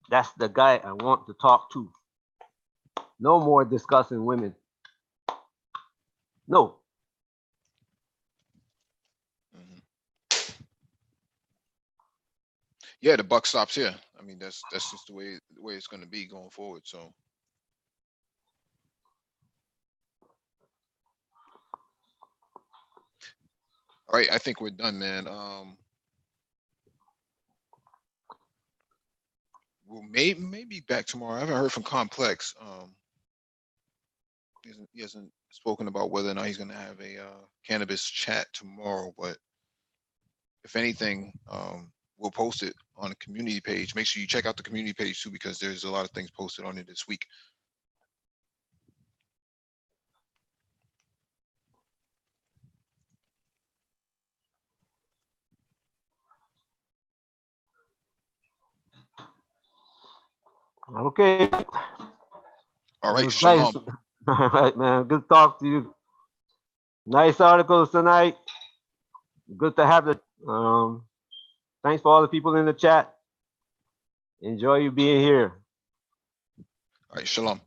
That's the guy I want to talk to. No more discussing women. No. Mhm. Yeah, the buck stops here. I mean, that's just the way it's going to be going forward. So, all right, I think we're done, man. We'll maybe back tomorrow. I haven't heard from Complex. He hasn't spoken about whether or not he's going to have a cannabis chat tomorrow. But if anything, we'll post it on the community page. Make sure you check out the community page too, because there's a lot of things posted on it this week. Okay. All It right, was shalom. nice. All right, man. Good to talk to you. Nice articles tonight. Good to have the. Thanks for all the people in the chat. Enjoy you being here. All right, shalom.